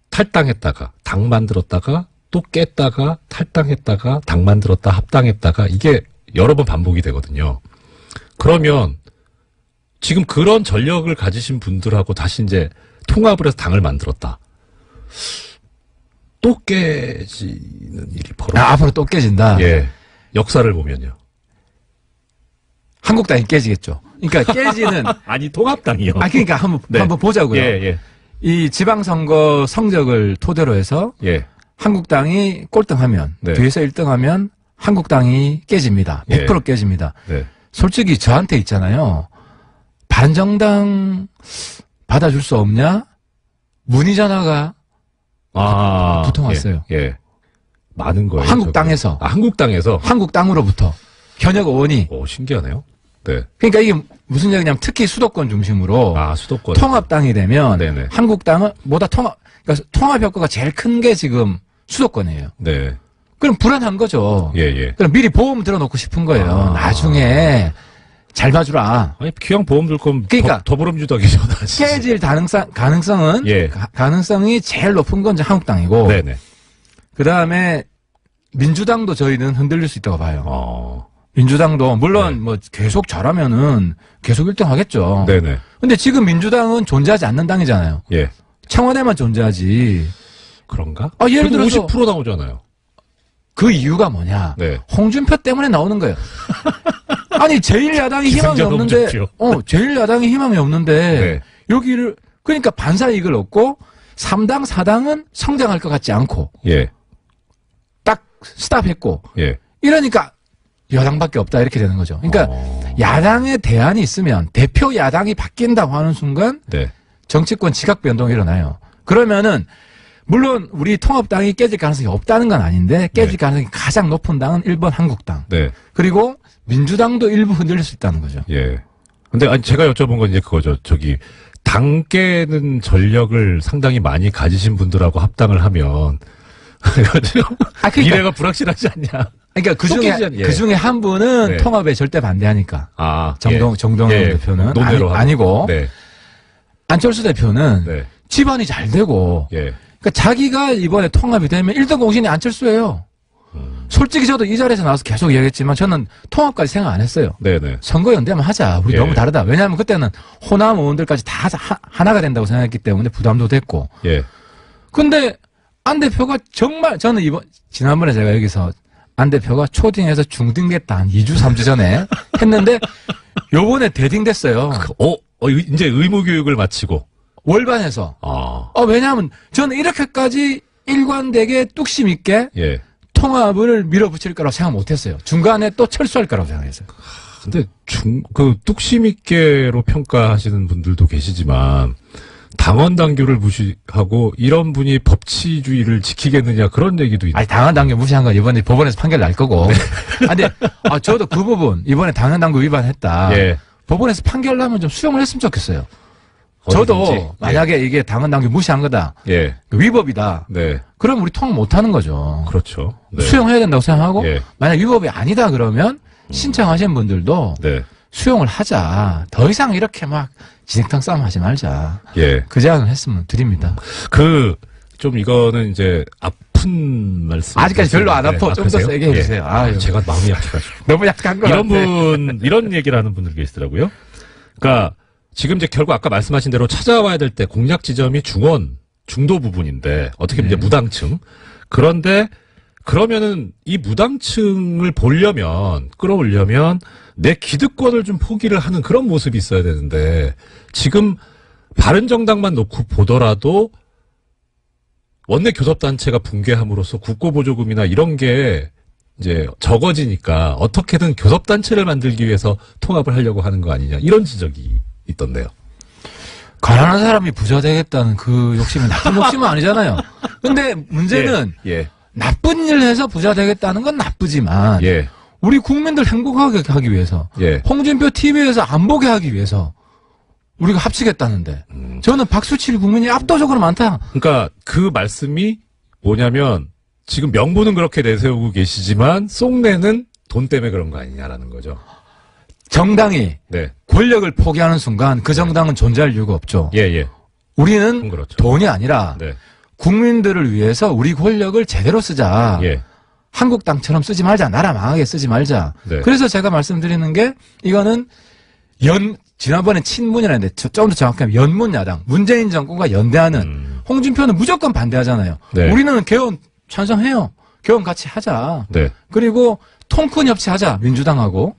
탈당했다가 당 만들었다가 또 깼다가 탈당했다가 당 만들었다 합당했다가 이게 여러 번 반복이 되거든요. 그러면 지금 그런 전력을 가지신 분들하고 다시 이제 통합을 해서 당을 만들었다. 또 깨지는 일이 앞으로 또 깨진다. 예. 역사를 보면요. 한국당이 깨지겠죠. 그러니까 깨지는 통합당이요. 그러니까 한번 보자고요. 예. 이 지방선거 성적을 토대로 해서 예. 한국당이 꼴등하면 네. 뒤에서 1등하면 한국당이 깨집니다. 100% 깨집니다. 네. 솔직히 저한테 있잖아요. 바른정당 받아줄 수 없냐? 문의 전화가 두통 왔어요. 예. 많은 거예요. 한국당에서. 저기. 한국당에서. 한국당으로부터 현역 의원이. 오, 신기하네요. 네. 그러니까 이게 무슨 얘기냐면 특히 수도권 중심으로 수도권. 통합당이 되면 네네. 한국당은 보다 그러니까 통합 효과가 제일 큰 게 지금 수도권이에요. 네. 그럼 불안한 거죠. 예. 그럼 미리 보험 들어놓고 싶은 거예요. 나중에 잘 봐주라. 아니, 기왕 보험 들 거면 그러니까 더불어민주당이 전화지. 깨질 가능성은 예. 가능성이 제일 높은 건 이제 한국당이고 네네. 그 다음에 민주당도 저희는 흔들릴 수 있다고 봐요. 네. 민주당도 물론 뭐 계속 잘하면은 계속 1등 하겠죠. 네네. 근데 지금 민주당은 존재하지 않는 당이잖아요. 예. 청와대만 존재하지. 그런가? 예를 그래도 들어서 50% 나오잖아요. 그 이유가 뭐냐? 네. 홍준표 때문에 나오는 거예요. 아니 제1야당이 희망이 기승전 없는데, 홍준표. 제1야당이 희망이 없는데 네. 여기를 그러니까 반사 이익을 얻고 3당 4당은 성장할 것 같지 않고 예. 딱 스탑했고 예. 이러니까 여당밖에 없다 이렇게 되는 거죠. 그러니까 야당의 대안이 있으면 대표 야당이 바뀐다고 하는 순간 네. 정치권 지각 변동이 일어나요. 그러면은 물론 우리 통합당이 깨질 가능성이 없다는 건 아닌데 깨질 네. 가능성이 가장 높은 당은 1번 한국당. 네. 그리고 민주당도 일부 흔들릴 수 있다는 거죠. 예. 근데 아니 제가 여쭤본 건 이제 그거죠. 저기 당 깨는 전력을 상당히 많이 가지신 분들하고 합당을 하면 그러니까, 미래가 불확실하지 않냐. 그러니까 그 중에 한 분은 네. 통합에 절대 반대하니까. 정동영 예. 대표는 논외로 아니고 네. 안철수 대표는 네. 집안이 잘 되고 예. 그러니까 자기가 이번에 통합이 되면 1등 공신이 안철수예요. 솔직히 저도 이 자리에서 나와서 계속 얘기했지만 저는 통합까지 생각 안 했어요. 네네. 선거연대만 하자. 우리 예. 너무 다르다. 왜냐하면 그때는 호남 의원들까지 다 하나가 된다고 생각했기 때문에 부담도 됐고. 예. 근데 안 대표가 정말 저는 지난번에 제가 여기서 안 대표가 초딩에서 중딩됐다 한 2주 3주 전에 했는데 요번에 대딩됐어요. 이제 의무교육을 마치고. 월반에서. 왜냐하면 저는 이렇게까지 일관되게 뚝심 있게 예. 통합을 밀어붙일 거라고 생각 못했어요. 중간에 또 철수할 거라고 생각했어요. 근데 뚝심 있게로 평가하시는 분들도 계시지만 당원 당규를 무시하고 이런 분이 법치주의를 지키겠느냐 그런 얘기도 있는. 아니 당원 당규 무시한 건 이번에 법원에서 판결 날 거고. 근데 저도 그 부분 이번에 당원 당규 위반했다. 예. 법원에서 판결 나면 좀 수용을 했으면 좋겠어요. 저도 어디든지. 만약에 이게 당원 당규 무시한 거다. 예. 위법이다. 네. 그럼 우리 통합 못 하는 거죠. 그렇죠. 네. 수용해야 된다고 생각하고 예. 만약 위법이 아니다 그러면 신청하신 분들도 네. 수용을 하자. 더 이상 이렇게 막 진흙탕 싸움 하지 말자. 예. 그 제안을 했으면 드립니다. 좀 이거는 이제 아픈 말씀. 아직까지 별로 안 아파. 좀 더 세게 해주세요. 예. 제가 마음이 약해가지고. 너무 약한 거 이런 얘기를 하는 분들 계시더라고요. 그러니까 지금 이제 결국 아까 말씀하신 대로 찾아와야 될 때 공략 지점이 중도 부분인데 어떻게 보면 이제 무당층. 그런데 그러면은 이 무당층을 끌어올려면 내 기득권을 좀 포기를 하는 그런 모습이 있어야 되는데 지금 바른정당만 놓고 보더라도 원내 교섭단체가 붕괴함으로써 국고보조금이나 이런 게 이제 적어지니까 어떻게든 교섭단체를 만들기 위해서 통합을 하려고 하는 거 아니냐 이런 지적이 있던데요. 가난한 사람이 부자 되겠다는 그 욕심이 나쁜 욕심은 아니잖아요. 근데 문제는 나쁜 일 해서 부자 되겠다는 건 나쁘지만 우리 국민들 행복하게 하기 위해서 홍준표 TV에서 안 보게 하기 위해서 우리가 합치겠다는데 저는 박수칠 국민이 압도적으로 많다. 그러니까 그 말씀이 뭐냐면 지금 명분은 그렇게 내세우고 계시지만 속내는 돈 때문에 그런 거 아니냐라는 거죠. 정당이 권력을 포기하는 순간 그 정당은 존재할 이유가 없죠. 우리는 그렇죠. 돈이 아니라 국민들을 위해서 우리 권력을 제대로 쓰자. 한국당처럼 쓰지 말자. 나라 망하게 쓰지 말자. 그래서 제가 말씀드리는 게 이거는 지난번에 친문이라는데 좀 더 정확하면 연문야당 문재인 정권과 연대하는 홍준표는 무조건 반대하잖아요. 우리는 개헌 찬성해요. 개헌 같이 하자. 그리고 통큰 협치하자. 민주당하고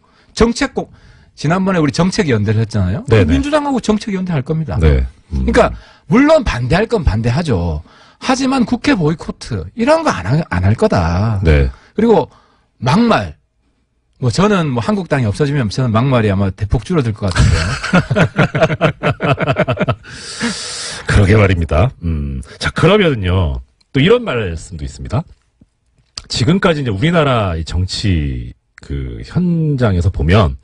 지난번에 우리 정책 연대를 했잖아요. 민주당하고 정책 연대할 겁니다. 그러니까 물론 반대할 건 반대하죠. 하지만 국회 보이코트 이런 거 안 할 거다. 네. 그리고 막말. 뭐 저는 뭐 한국당이 없어지면 저는 막말이 아마 대폭 줄어들 것 같은데요. 그러게 말입니다. 자, 그러면은요, 또 이런 말씀도 있습니다. 지금까지 이제 우리나라 이 정치 그 현장에서 보면,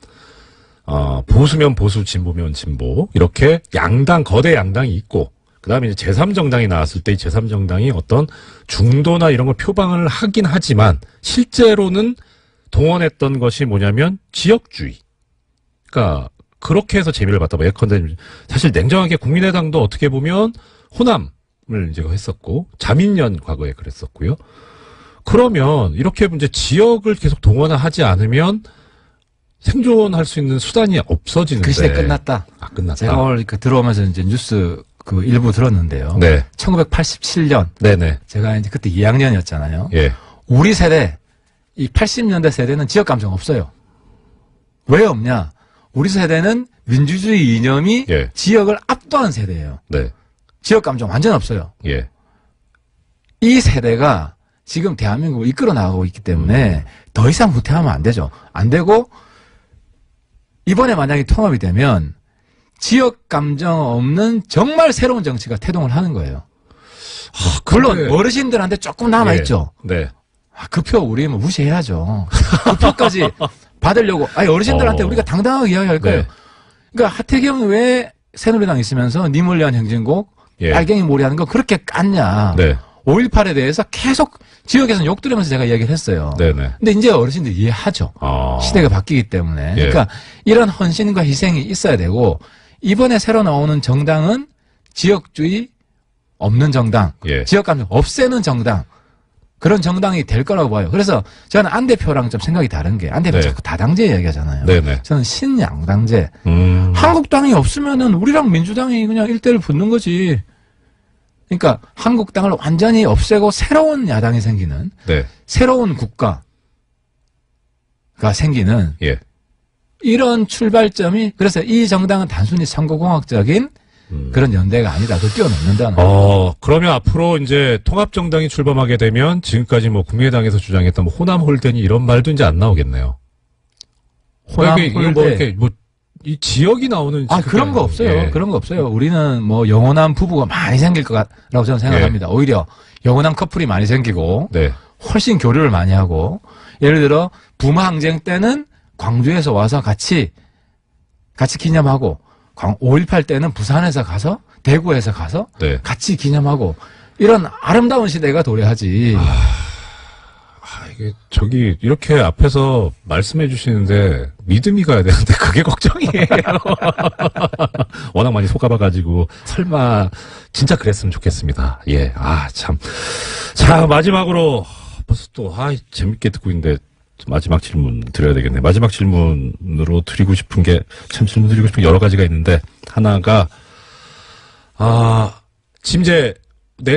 보수면 보수, 진보면 진보, 이렇게 양당, 거대 양당이 있고, 그 다음에 이제 제3정당이 나왔을 때 이 제3정당이 어떤 중도나 이런 걸 표방을 하긴 하지만, 실제로는 동원했던 것이 뭐냐면 지역주의. 그러니까 그렇게 해서 재미를 봤다. 뭐 예컨대 사실 냉정하게 국민의당도 어떻게 보면 호남을 이제 했었고 자민련 과거에 그랬었고요. 그러면 이렇게 이제 지역을 계속 동원하지 않으면 생존할 수 있는 수단이 없어지는데. 그 시대 끝났다. 아, 끝났다. 제가 오늘 들어오면서 이제 뉴스 그 일부 들었는데요. 네. 1987년. 네네. 제가 이제 그때 2학년이었잖아요. 예. 우리 세대, 이 80년대 세대는 지역 감정 없어요. 왜 없냐? 우리 세대는 민주주의 이념이 예. 지역을 압도한 세대예요. 네. 지역 감정 완전 없어요. 예. 이 세대가 지금 대한민국을 이끌어 나가고 있기 때문에 더 이상 후퇴하면 안 되죠. 안 되고 이번에 만약에 통합이 되면 지역 감정 없는 정말 새로운 정치가 태동을 하는 거예요. 물론 근데- 어르신들한테 조금 남아있죠. 네. 그 표 우리 뭐 무시해야죠. 그 표까지 받으려고. 아니 어르신들한테 우리가 당당하게 이야기할 거예요. 네. 그러니까 하태경 왜 새누리당 있으면서 님을 위한 행진곡 예. 빨갱이 몰이하는 거 그렇게 깠냐. 네. 5.18에 대해서 계속 지역에서는 욕 들으면서 제가 이야기를 했어요. 네네. 근데 이제 어르신들 이해하죠. 시대가 시대가 바뀌기 때문에. 예. 그러니까 이런 헌신과 희생이 있어야 되고 이번에 새로 나오는 정당은 지역주의 없는 정당, 예. 지역감정 없애는 정당 그런 정당이 될 거라고 봐요. 그래서 저는 안 대표랑 좀 생각이 다른 게 안 대표 네. 자꾸 다당제 이야기하잖아요. 네네. 저는 신양당제. 음. 한국당이 없으면은 우리랑 민주당이 그냥 일대를 붙는 거지. 그러니까 한국당을 완전히 없애고 새로운 야당이 생기는 네. 새로운 국가가 생기는 예. 이런 출발점이 그래서 이 정당은 단순히 선거공학적인 그런 연대가 아니다. 그걸 뛰어넘는다는 거예요. 그러면 앞으로 이제 통합정당이 출범하게 되면 지금까지 뭐 국민의당에서 주장했던 뭐 호남 홀대니 이런 말도 이제 안 나오겠네요. 호남 이게 뭐 홀대. 이렇게 뭐 이 지역이 나오는 그런 거 없어요. 예. 그런 거 없어요. 우리는 뭐 영원한 부부가 많이 생길 거라고 저는 생각합니다. 오히려 영원한 커플이 많이 생기고 네. 훨씬 교류를 많이 하고 예를 들어 부마 항쟁 때는 광주에서 와서 같이 기념하고 5.18 때는 부산에서 가서 대구에서 가서 네. 같이 기념하고 이런 아름다운 시대가 도래하지. 이게 저기 이렇게 앞에서 말씀해 주시는데 믿음이 가야 되는데 그게 걱정이에요. 워낙 많이 속아봐가지고 설마 진짜 그랬으면 좋겠습니다. 예, 참. 자, 마지막으로 벌써 또 재밌게 듣고 있는데 마지막 질문 드려야 되겠네. 마지막 질문으로 드리고 싶은 게 참 질문 드리고 싶은 게 여러 가지가 있는데 하나가 지금 이제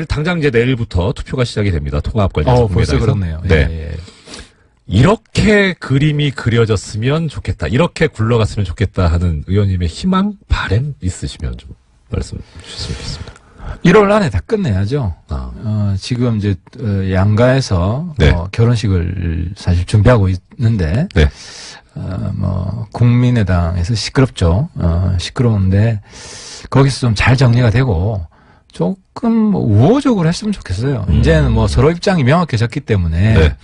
당장 이제 내일부터 투표가 시작이 됩니다. 통합 관련해서. 벌써 국민의당에서. 그렇네요. 네. 예. 이렇게 그림이 그려졌으면 좋겠다. 이렇게 굴러갔으면 좋겠다 하는 의원님의 희망, 바람 있으시면 좀 말씀 주셨으면 좋겠습니다. 1월 안에 다 끝내야죠. 아. 지금 이제 양가에서 네. 결혼식을 사실 준비하고 있는데 네. 국민의당에서 시끄럽죠. 시끄러운데 거기서 좀 잘 정리가 되고 조금 뭐 우호적으로 했으면 좋겠어요. 이제는 뭐 서로 입장이 명확해졌기 때문에 네.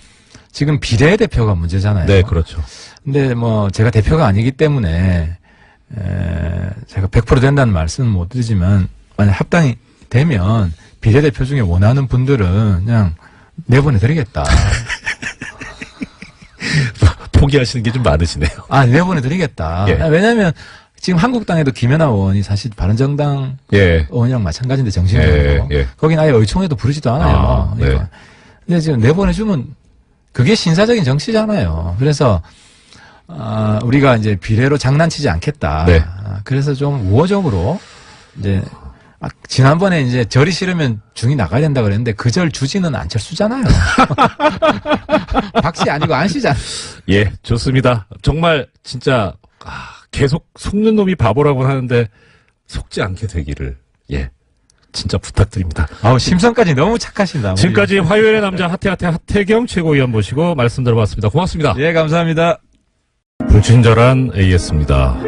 지금 비례대표가 문제잖아요. 네, 그렇죠. 근데 뭐 제가 대표가 아니기 때문에 제가 100% 된다는 말씀은 못 드리지만 만약 합당이 되면 비례대표 중에 원하는 분들은 그냥 내보내드리겠다. 포기하시는 게 좀 많으시네요. 내보내드리겠다. 예. 왜냐하면 지금 한국당에도 김연아 의원이 사실 바른정당 예. 의원이랑 마찬가지인데 정신적으로 예. 거긴 아예 의총에도 부르지도 않아요. 네. 그러니까. 근데 지금 내보내주면 그게 신사적인 정치잖아요. 그래서 우리가 이제 비례로 장난치지 않겠다. 네. 그래서 좀 우호적으로 이제 지난번에 이제 절이 싫으면 중이 나가야 된다 그랬는데 그 절 주지는 안철수잖아요. 박씨 아니고 안씨잖아. 예, 좋습니다. 정말 진짜 계속 속는 놈이 바보라고 하는데 속지 않게 되기를. 예. 진짜 부탁드립니다. 아우, 심성까지 너무 착하신다. 지금까지 화요일의 남자 하태경 최고위원 모시고 말씀 들어봤습니다. 고맙습니다. 예, 감사합니다. 불친절한 AS입니다.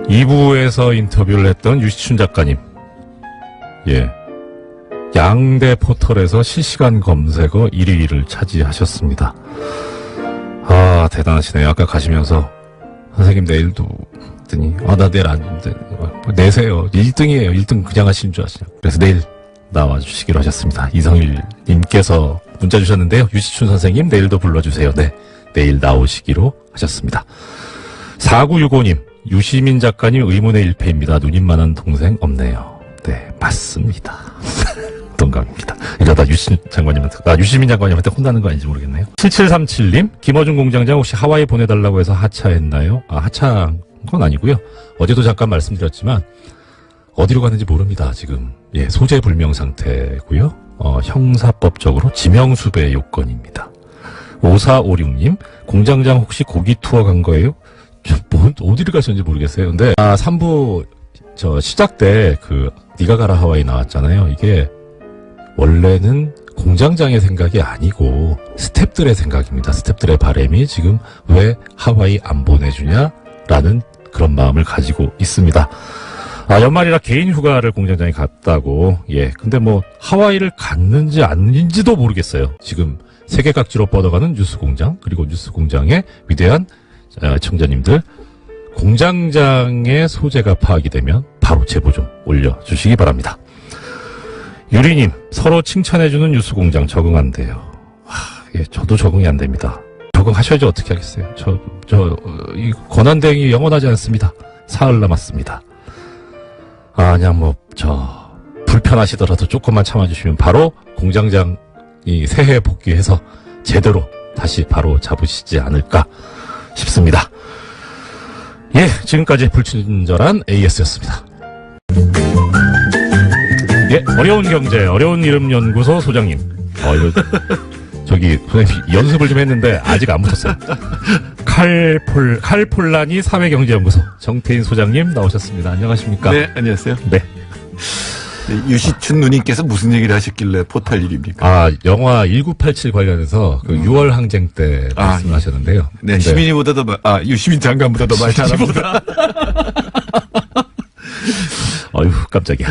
2부에서 인터뷰를 했던 유시춘 작가님. 예. 양대 포털에서 실시간 검색어 1위를 차지하셨습니다. 아, 대단하시네요. 아까 가시면서 선생님 내일도 했더니 나 내일 안 돼. 내세요. 1등이에요. 1등 그냥 하시는 줄 아시냐고. 그래서 내일 나와주시기로 하셨습니다. 이성일 님께서 문자 주셨는데요. 유시춘 선생님 내일도 불러주세요. 네. 내일 나오시기로 하셨습니다. 4965님, 유시민 작가님 의문의 일패입니다. 누님만한 동생 없네요. 네, 맞습니다. 동감입니다. 이러다 유시민 장관님한테 혼나는 거 아닌지 모르겠네요. 7737님, 김어준 공장장 혹시 하와이 보내달라고 해서 하차했나요? 하차한 건 아니고요. 어제도 잠깐 말씀드렸지만, 어디로 갔는지 모릅니다, 지금. 예, 소재 불명 상태고요. 형사법적으로 지명수배 요건입니다. 5456님, 공장장 혹시 고기 투어 간 거예요? 어디를 가셨는지 모르겠어요. 근데, 3부, 시작 때, 니가 가라 하와이 나왔잖아요. 이게, 원래는 공장장의 생각이 아니고, 스탭들의 생각입니다. 스탭들의 바람이 지금 왜 하와이 안 보내주냐라는 그런 마음을 가지고 있습니다. 연말이라 개인 휴가를 공장장이 갔다고, 예. 근데 하와이를 갔는지 아닌지도 모르겠어요. 지금, 세계 각지로 뻗어가는 뉴스공장, 그리고 뉴스공장의 위대한 청자님들, 공장장의 소재가 파악이 되면 바로 제보 좀 올려주시기 바랍니다. 유리님, 서로 칭찬해주는 뉴스공장 적응한대요. 예, 저도 적응이 안 됩니다. 적응하셔야지 어떻게 하겠어요. 이 권한대행이 영원하지 않습니다. 사흘 남았습니다. 그냥 불편하시더라도 조금만 참아주시면 바로 공장장 이 새해 복귀해서 제대로 다시 바로 잡으시지 않을까 싶습니다. 예, 지금까지 불친절한 AS였습니다. 예, 어려운 경제, 어려운 이름 연구소 소장님. 선생님 연습을 좀 했는데 아직 안 붙었어요. 칼폴라니 사회경제연구소 정태인 소장님 나오셨습니다. 안녕하십니까? 네, 안녕하세요. 네. 네, 유시춘 누님께서 무슨 얘기를 하셨길래 포탈 일입니까? 영화 1987 관련해서 6월 항쟁 때 말씀하셨는데요. 네, 시민이보다도, 유시민 장관보다도 많이 잘합니다. 어휴, 깜짝이야.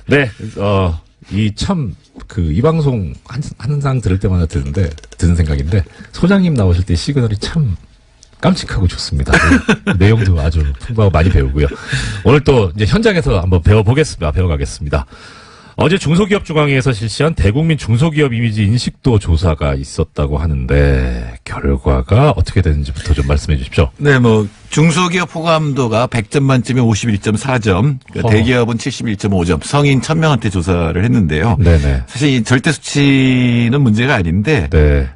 네. 이 방송 항상 들을 때마다 드는 생각인데, 소장님 나오실 때 시그널이 참 깜찍하고 좋습니다. 내용도 아주 풍부하고 많이 배우고요. 오늘 또 이제 현장에서 한번 배워가겠습니다. 어제 중소기업중앙회에서 실시한 대국민 중소기업 이미지 인식도 조사가 있었다고 하는데 결과가 어떻게 되는지부터 좀 말씀해 주십시오. 네, 중소기업 호감도가 100점 만점에 51.4점, 대기업은 71.5점, 성인 1000명한테 조사를 했는데요. 네네. 사실 이 절대 수치는 문제가 아닌데, 네.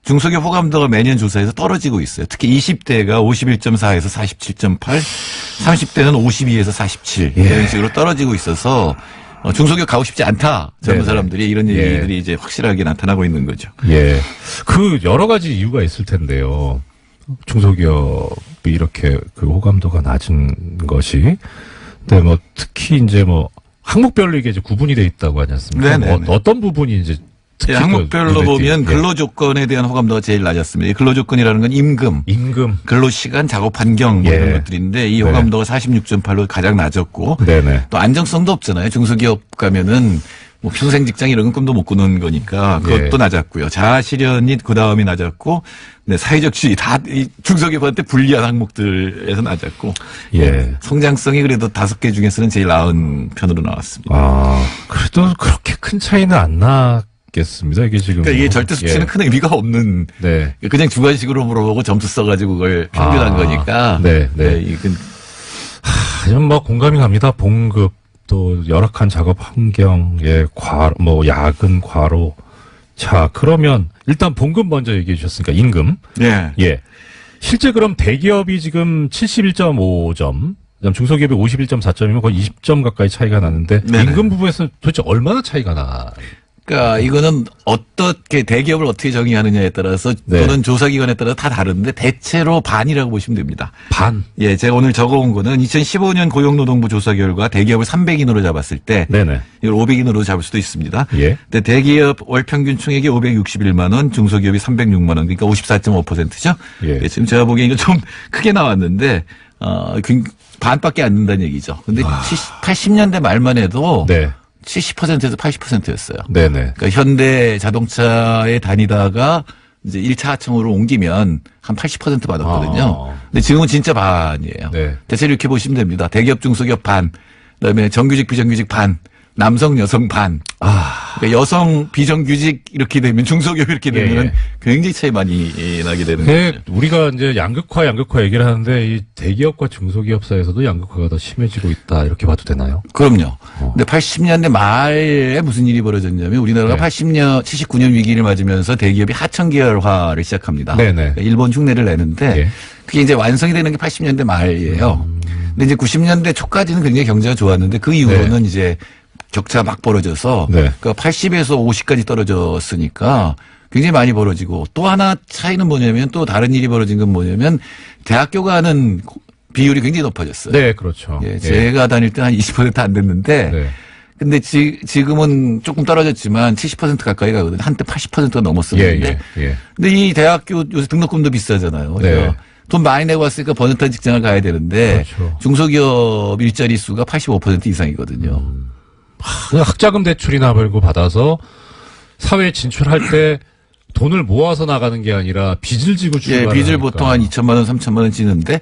중소기업 호감도가 매년 조사에서 떨어지고 있어요. 특히 20대가 51.4에서 47.8, 30대는 52에서 47 이런 식으로 떨어지고 있어서 중소기업 가고 싶지 않다. 젊은 사람들이 이런 얘기들이 이제 확실하게 나타나고 있는 거죠. 예. 여러 가지 이유가 있을 텐데요. 중소기업이 이렇게 호감도가 낮은 것이. 근데 특히 이제 항목별로 이게 이제 구분이 돼 있다고 하지 않습니까? 어떤 부분이 이제 특히 항목별로 보면 근로조건에 대한 호감도가 제일 낮았습니다. 이 근로조건이라는 건 임금, 근로시간, 작업 환경 이런 것들인데 이 호감도가 46.8로 가장 낮았고 또 안정성도 없잖아요. 중소기업 가면은 평생 직장 이런 건 꿈도 못 꾸는 거니까 그것도 낮았고요. 자아실현이 그 다음이 낮았고 사회적 지위 다 이 중소기업한테 불리한 항목들에서 낮았고 성장성이 그래도 5개 중에서는 제일 나은 편으로 나왔습니다. 그래도 그렇게 큰 차이는 안 겠습니다. 이게 지금. 그러니까 이게 절대 수치는 큰 의미가 없는. 그냥 주관식으로 물어보고 점수 써가지고 그걸 평균한 거니까. 이건. 하지만 공감이 갑니다. 봉급, 또 열악한 작업 환경, 야근, 과로. 자, 그러면 일단 봉급 먼저 얘기해 주셨으니까 임금. 실제 그럼 대기업이 지금 71.5점. 그다음 중소기업이 51.4점이면 거의 20점 가까이 차이가 나는데 임금 부분에서 도대체 얼마나 차이가 나? 그러니까 이거는 어떻게 대기업을 어떻게 정의하느냐에 따라서 또는 조사기관에 따라서 다 다른데 대체로 반이라고 보시면 됩니다. 반? 예, 제가 오늘 적어온 거는 2015년 고용노동부 조사 결과 대기업을 300인으로 잡았을 때 네네. 이걸 500인으로 잡을 수도 있습니다. 예. 근데 대기업 월 평균 총액이 561만 원, 중소기업이 306만 원, 그러니까 54.5%죠. 예. 예, 지금 제가 보기엔 이거 좀 크게 나왔는데 반밖에 안 된다는 얘기죠. 근데 80년대 말만 해도 네. 70%에서 80%였어요. 네네. 그러니까 현대 자동차에 다니다가 이제 1차 하청으로 옮기면 한 80% 받았거든요. 근데 지금은 진짜 반이에요. 네. 대체로 이렇게 보시면 됩니다. 대기업 중소기업 반, 그다음에 정규직 비정규직 반, 남성 여성 반. 그러니까 여성 비정규직 이렇게 되면 중소기업 이렇게 되면 굉장히 차이 많이 나게 되는 거죠. 우리가 이제 양극화 얘기를 하는데 이 대기업과 중소기업 사이에서도 양극화가 더 심해지고 있다 이렇게 봐도 되나요? 그럼요. 근데 80년대 말에 무슨 일이 벌어졌냐면 우리나라가 79년 위기를 맞으면서 대기업이 하청 계열화를 시작합니다. 네네. 그러니까 일본 흉내를 내는데 그게 이제 완성이 되는 게 80년대 말이에요. 근데 이제 90년대 초까지는 굉장히 경제가 좋았는데 그 이후로는 이제 격차가 막 벌어져서 그러니까 80에서 50까지 떨어졌으니까 굉장히 많이 벌어지고 또 하나 차이는 뭐냐면 또 다른 일이 벌어진 건 뭐냐면 대학교 가는 비율이 굉장히 높아졌어요. 네, 그렇죠. 예, 제가 다닐 때 한 20% 안 됐는데 근데 지금은 조금 떨어졌지만 70% 가까이 가거든요. 한때 80%가 넘었었는데 근데 이 대학교 요새 등록금도 비싸잖아요. 돈 많이 내고 왔으니까 번듯한 직장을 가야 되는데 중소기업 일자리 수가 85% 이상이거든요. 학자금 대출이나 말고 받아서 사회에 진출할 때 돈을 모아서 나가는 게 아니라 빚을 지고 출발하니까. 빚을 보통 한 2천만 원, 3천만 원 지는데.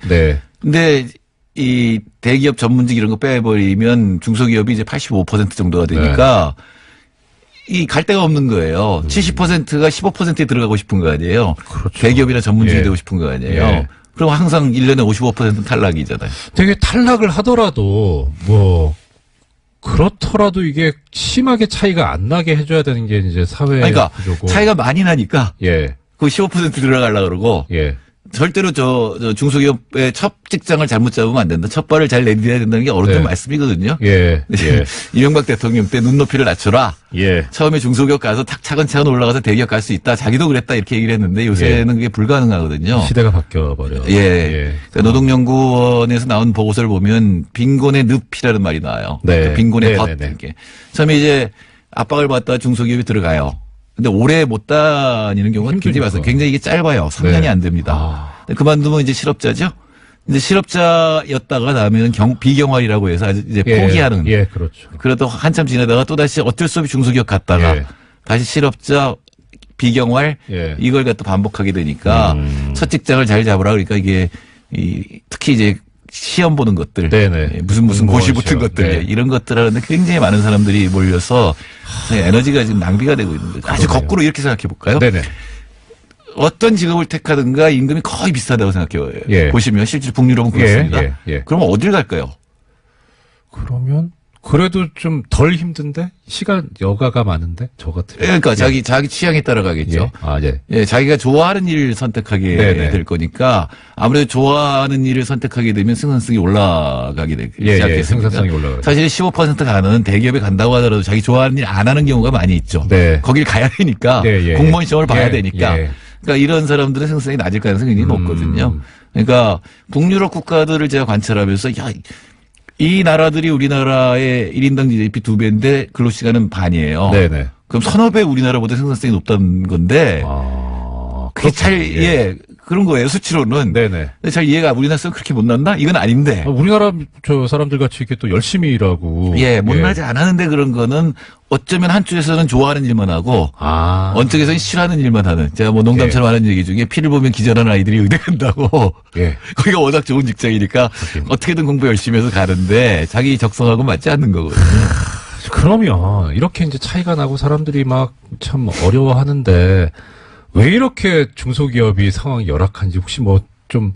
근데 이 대기업 전문직 이런 거 빼버리면 중소기업이 이제 85% 정도가 되니까 이 갈 데가 없는 거예요. 70%가 15%에 들어가고 싶은 거 아니에요. 그렇죠. 대기업이나 전문직이 되고 싶은 거 아니에요. 그럼 항상 1년에 55%는 탈락이잖아요. 되게 탈락을 하더라도 그렇더라도 이게 심하게 차이가 안 나게 해줘야 되는 게 이제 사회 그러니까 구조고. 차이가 많이 나니까 그 15% 들어가려고 그러고 절대로 저 중소기업의 첫 직장을 잘못 잡으면 안 된다. 첫 발을 잘 내디뎌야 된다는 게 어른들 말씀이거든요. 이명박 대통령 때 눈높이를 낮춰라. 처음에 중소기업 가서 탁 차근차근 올라가서 대기업 갈 수 있다. 자기도 그랬다 이렇게 얘기를 했는데 요새는 그게 불가능하거든요. 시대가 바뀌어버려. 그러니까 노동연구원에서 나온 보고서를 보면 빈곤의 늪이라는 말이 나와요. 빈곤의 덫. 이렇게. 처음에 이제 압박을 받다가 중소기업이 들어가요. 근데 오래 못 다니는 경우가 굉장히 많아요. 굉장히 이게 짧아요. 3년이 안 됩니다. 그만두면 이제 실업자죠. 근데 실업자였다가 다음에는 비경활이라고 해서 이제 포기하는. 그렇죠. 그래도 한참 지내다가 또 다시 어쩔 수 없이 중소기업 갔다가 다시 실업자 비경활 이걸 갖다 반복하게 되니까 첫 직장을 잘 잡으라 그러니까 이게 특히 이제 시험 보는 것들, 무슨 고시 붙은 것들, 이런 것들 하는데 굉장히 많은 사람들이 몰려서 에너지가 지금 낭비가 되고 있는 거예요. 아주 거꾸로 이렇게 생각해 볼까요? 어떤 직업을 택하든가 임금이 거의 비슷하다고 생각해요. 보시면 실제 북유럽은 그렇습니다. 그러면 어딜 갈까요? 그러면 그래도 좀 덜 힘든데 시간 여가가 많은데 저 같은. 그러니까 자기 취향에 따라 가겠죠. 자기가 좋아하는 일을 선택하게 될 거니까 아무래도 좋아하는 일을 선택하게 되면 생산성이 올라가게 되기 시작했습니다. 생산성이 올라가죠. 사실 15% 가는 대기업에 간다고 하더라도 자기 좋아하는 일 안 하는 경우가 많이 있죠. 거길 가야 되니까 공무원 시험을 봐야 되니까. 그러니까 이런 사람들의 생산성이 낮을 가능성이 굉장히 높거든요. 그러니까 북유럽 국가들을 제가 관찰하면서 이 나라들이 우리나라의 1인당 GDP 2배인데 근로시간은 반이에요. 그럼 서너 배 우리나라보다 생산성이 높다는 건데 그게 잘 그런 거예요. 수치로는. 근데 잘 이해가 우리나라 사람 그렇게 못났나? 이건 아닌데. 우리나라 저 사람들 같이 이렇게 또 열심히 일하고. 못나지 않았는데 그런 거는 어쩌면 한쪽에서는 좋아하는 일만 하고 어쪽에서는 싫어하는 일만 하는. 제가 뭐 농담처럼 하는 얘기 중에 피를 보면 기절하는 아이들이 의대 간다고. 거기가 워낙 좋은 직장이니까 어떻게든 공부 열심히 해서 가는데 자기 적성하고 맞지 않는 거거든요. 그러면 이렇게 이제 차이가 나고 사람들이 막 참 어려워하는데 왜 이렇게 중소기업이 상황이 열악한지 혹시 뭐 좀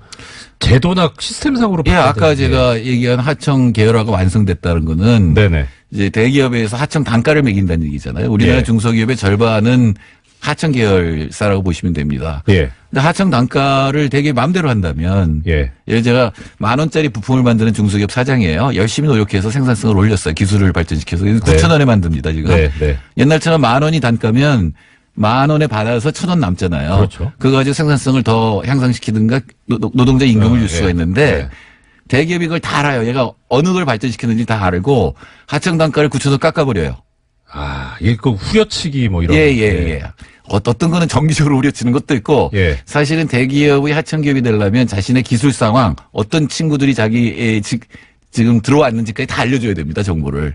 제도나 시스템상으로 아까 제가 얘기한 하청 계열화가 완성됐다는 거는 이제 대기업에서 하청 단가를 매긴다는 얘기잖아요. 우리나라 중소기업의 절반은 하청 계열사라고 보시면 됩니다. 근데 하청 단가를 되게 마음대로 한다면 예. 예를 제가 10,000원짜리 부품을 만드는 중소기업 사장이에요. 열심히 노력해서 생산성을 올렸어요. 기술을 발전시켜서 9,000원에 만듭니다 지금. 네, 네. 옛날처럼 10,000원이 단가면 10,000원에 받아서 1,000원 남잖아요. 그렇죠. 그거 가지고 생산성을 더 향상시키든가 노동자 임금을 줄 수가 있는데 대기업이 그걸 다 알아요. 얘가 어느 걸 발전시키는지 다 알고 하청 단가를 9,000원 깎아버려요. 아, 이게 그 후려치기 뭐 이런. 예. 어떤 거는 정기적으로 우려치는 것도 있고 예. 사실은 대기업의 하청기업이 되려면 자신의 기술 상황 어떤 친구들이 자기 지금 들어왔는지까지 다 알려줘야 됩니다. 정보를.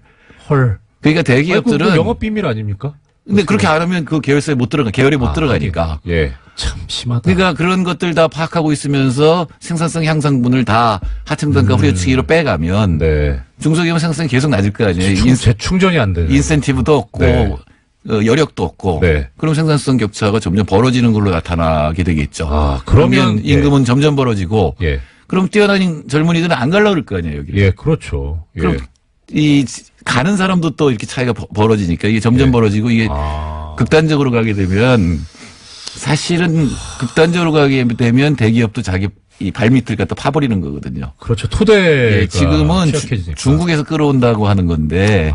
헐. 그러니까 대기업들은 아이고, 영업 비밀 아닙니까? 근데 그렇게 안 하면 그 계열사에 못 들어가 계열에 못 들어가니까. 예. 참 심하다. 그러니까 그런 것들 다 파악하고 있으면서 생산성 향상분을 다 하청단가 후려치기로 빼가면 네. 중소기업 생산성이 계속 낮을 거 아니에요. 재충전이 안 되는. 인센티브도 없고 네. 여력도 없고 네. 그럼 생산성 격차가 점점 벌어지는 걸로 나타나게 되겠죠. 아, 그러면 임금은 점점 벌어지고 예. 그럼 뛰어난 젊은이들은 안 가려고 그럴 거 아니에요. 여기를. 예, 그렇죠. 예. 그럼 이 가는 사람도 또 이렇게 차이가 벌어지니까 이게 점점 벌어지고 이게 극단적으로 가게 되면 사실은 극단적으로 가게 되면 대기업도 자기 이 발밑을 갖다 파버리는 거거든요. 그렇죠. 토대. 예, 지금은 중국에서 끌어온다고 하는 건데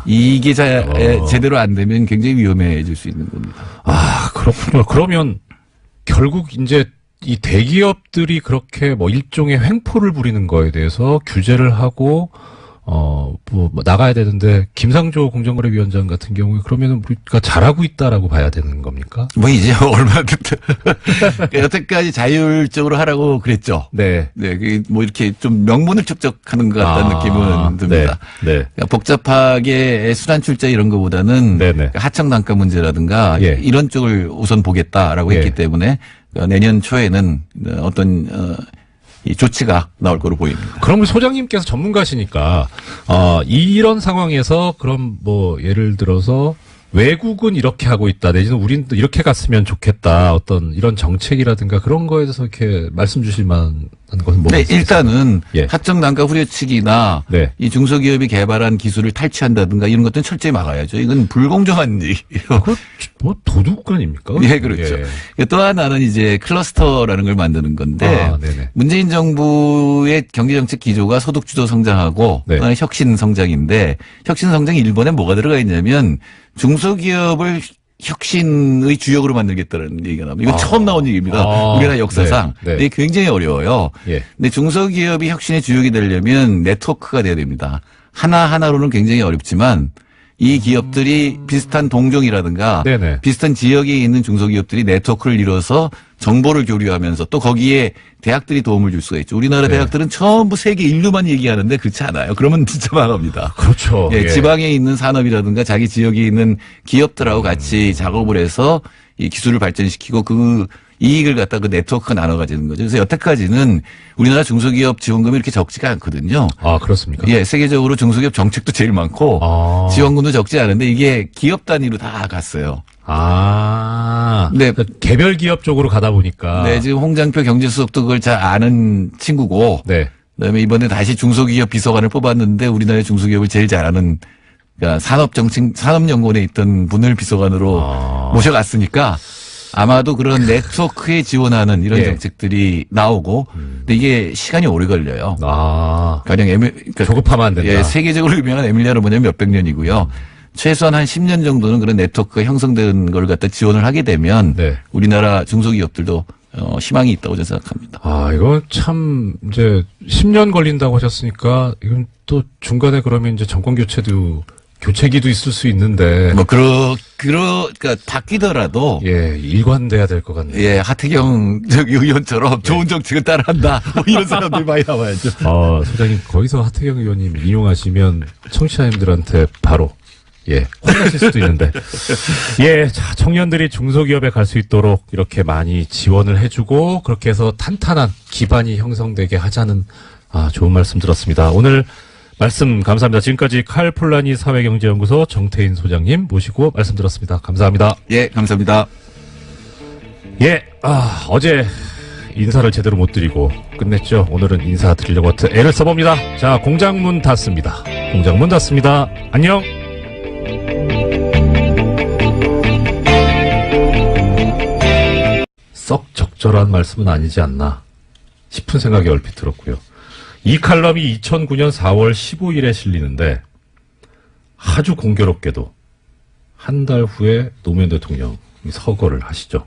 이게 제대로 안 되면 굉장히 위험해질 수 있는 겁니다. 아, 그렇군요. 그러면 결국 이제 이 대기업들이 그렇게 뭐 일종의 횡포를 부리는 거에 대해서 규제를 하고 뭐 나가야 되는데 김상조 공정거래위원장 같은 경우에 그러면은 우리가 잘하고 있다라고 봐야 되는 겁니까? 뭐 이제 얼마 여태까지 자율적으로 하라고 그랬죠. 네. 네, 뭐 이렇게 좀 명분을 축적하는 것 같다는 느낌은 듭니다. 네. 그러니까 복잡하게 순환 출자 이런 거보다는 하청 단가 문제라든가 이런 쪽을 우선 보겠다라고 했기 때문에 내년 초에는 어떤 이 조치가 나올 거로 보입니다. 그러면 소장님께서 전문가시니까 이런 상황에서 그럼 뭐 예를 들어서 외국은 이렇게 하고 있다 내지는 우리는 이렇게 갔으면 좋겠다 어떤 이런 정책이라든가 그런 거에 대해서 이렇게 말씀 주실 만한 것은 뭐가 있을까요? 일단은 하청 단가 후려치기나 이 중소기업이 개발한 기술을 탈취한다든가 이런 것들은 철저히 막아야죠. 이건 불공정한 얘기예요. 뭐 도둑 아닙니까? 예, 그렇죠. 또 하나는 이제 클러스터라는 걸 만드는 건데 문재인 정부의 경제정책 기조가 소득주도 성장하고 혁신 성장인데 혁신 성장이 일본에 뭐가 들어가 있냐면 중소기업을 혁신의 주역으로 만들겠다는 얘기가 나옵니다. 이거 처음 나온 얘기입니다. 우리나라 역사상. 이게 굉장히 어려워요. 근데 중소기업이 혁신의 주역이 되려면 네트워크가 돼야 됩니다. 하나하나로는 굉장히 어렵지만 이 기업들이 비슷한 동종이라든가 비슷한 지역에 있는 중소기업들이 네트워크를 이뤄서 정보를 교류하면서 또 거기에 대학들이 도움을 줄 수가 있죠. 우리나라 대학들은 전부 세계 인류만 얘기하는데 그렇지 않아요. 그러면 진짜 망합니다. 그렇죠. 지방에 있는 산업이라든가 자기 지역에 있는 기업들하고 같이 작업을 해서 이 기술을 발전시키고 그 이익을 갖다 그 네트워크가 나눠 가지는 거죠. 그래서 여태까지는 우리나라 중소기업 지원금이 이렇게 적지가 않거든요. 아, 그렇습니까? 예, 세계적으로 중소기업 정책도 제일 많고 지원금도 적지 않은데 이게 기업 단위로 다 갔어요. 네. 그러니까 개별 기업 쪽으로 가다 보니까. 네, 지금 홍장표 경제수석도 그걸 잘 아는 친구고. 그다음에 이번에 다시 중소기업 비서관을 뽑았는데 우리나라의 중소기업을 제일 잘하는 그러니까 산업연구원에 있던 분을 비서관으로 모셔갔으니까 아마도 그런 네트워크에 지원하는 이런 정책들이 나오고, 근데 이게 시간이 오래 걸려요. 가령 그러니까 조급하면 안 된다. 예, 세계적으로 유명한 에밀리아노 뭐냐면 몇백 년이고요. 최소한 한 10년 정도는 그런 네트워크가 형성된 걸 갖다 지원을 하게 되면 우리나라 중소기업들도 희망이 있다고 저는 생각합니다. 이건 참 이제 10년 걸린다고 하셨으니까 이건 또 중간에 그러면 이제 정권 교체기도 있을 수 있는데. 그러니까 바뀌더라도. 일관돼야 될 것 같네요. 예, 하태경 의원처럼 좋은 정책을 따라한다. 뭐 이런 사람들이 많이 나와야죠. 소장님, 거기서 하태경 의원님 인용하시면 청취자님들한테 바로, 혼나실 수도 있는데. 자, 청년들이 중소기업에 갈 수 있도록 이렇게 많이 지원을 해주고, 그렇게 해서 탄탄한 기반이 형성되게 하자는, 좋은 말씀 들었습니다. 오늘 말씀 감사합니다. 지금까지 칼폴라니 사회경제연구소 정태인 소장님 모시고 말씀 들었습니다. 감사합니다. 예, 감사합니다. 어제 인사를 제대로 못 드리고 끝냈죠. 오늘은 인사드리려고 애를 써봅니다. 자, 공장문 닫습니다. 공장문 닫습니다. 안녕. 썩 적절한 말씀은 아니지 않나 싶은 생각이 얼핏 들었고요. 이 칼럼이 2009년 4월 15일에 실리는데 아주 공교롭게도 한 달 후에 노무현 대통령이 서거를 하시죠.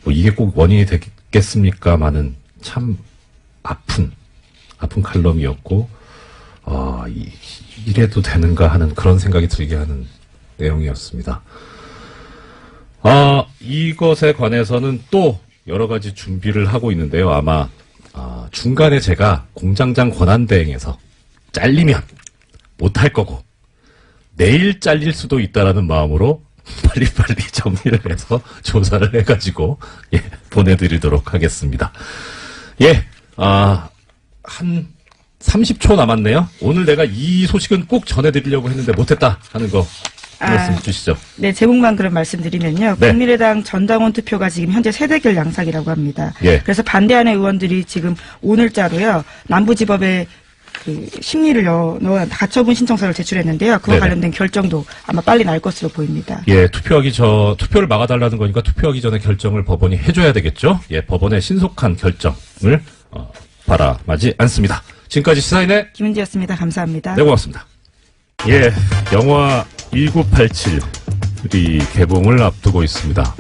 뭐 이게 꼭 원인이 되겠습니까마는 참 아픈 칼럼이었고, 이래도 되는가 하는 그런 생각이 들게 하는 내용이었습니다. 이것에 관해서는 또 여러 가지 준비를 하고 있는데요. 아마 중간에 제가 공장장 권한대행에서 잘리면 못할 거고 내일 잘릴 수도 있다라는 마음으로 빨리빨리 정리를 해서 조사를 해가지고 보내드리도록 하겠습니다. 한 30초 남았네요. 오늘 내가 이 소식은 꼭 전해드리려고 했는데 못했다 하는 거 말씀 주시죠. 네, 제목만 그런 말씀드리면요. 네. 국민의당 전당원 투표가 지금 현재 세대결 양상이라고 합니다. 예. 그래서 반대하는 의원들이 지금 오늘자로요. 남부지법에 그 심리를 가처분 신청서를 제출했는데요. 그와 네네. 관련된 결정도 아마 빨리 날 것으로 보입니다. 예, 투표를 막아달라는 거니까 투표하기 전에 결정을 법원이 해줘야 되겠죠. 예, 법원의 신속한 결정을 바라마지 않습니다. 지금까지 시사인의 김은지였습니다. 감사합니다. 네, 고맙습니다. 예, 영화 1987이 개봉을 앞두고 있습니다.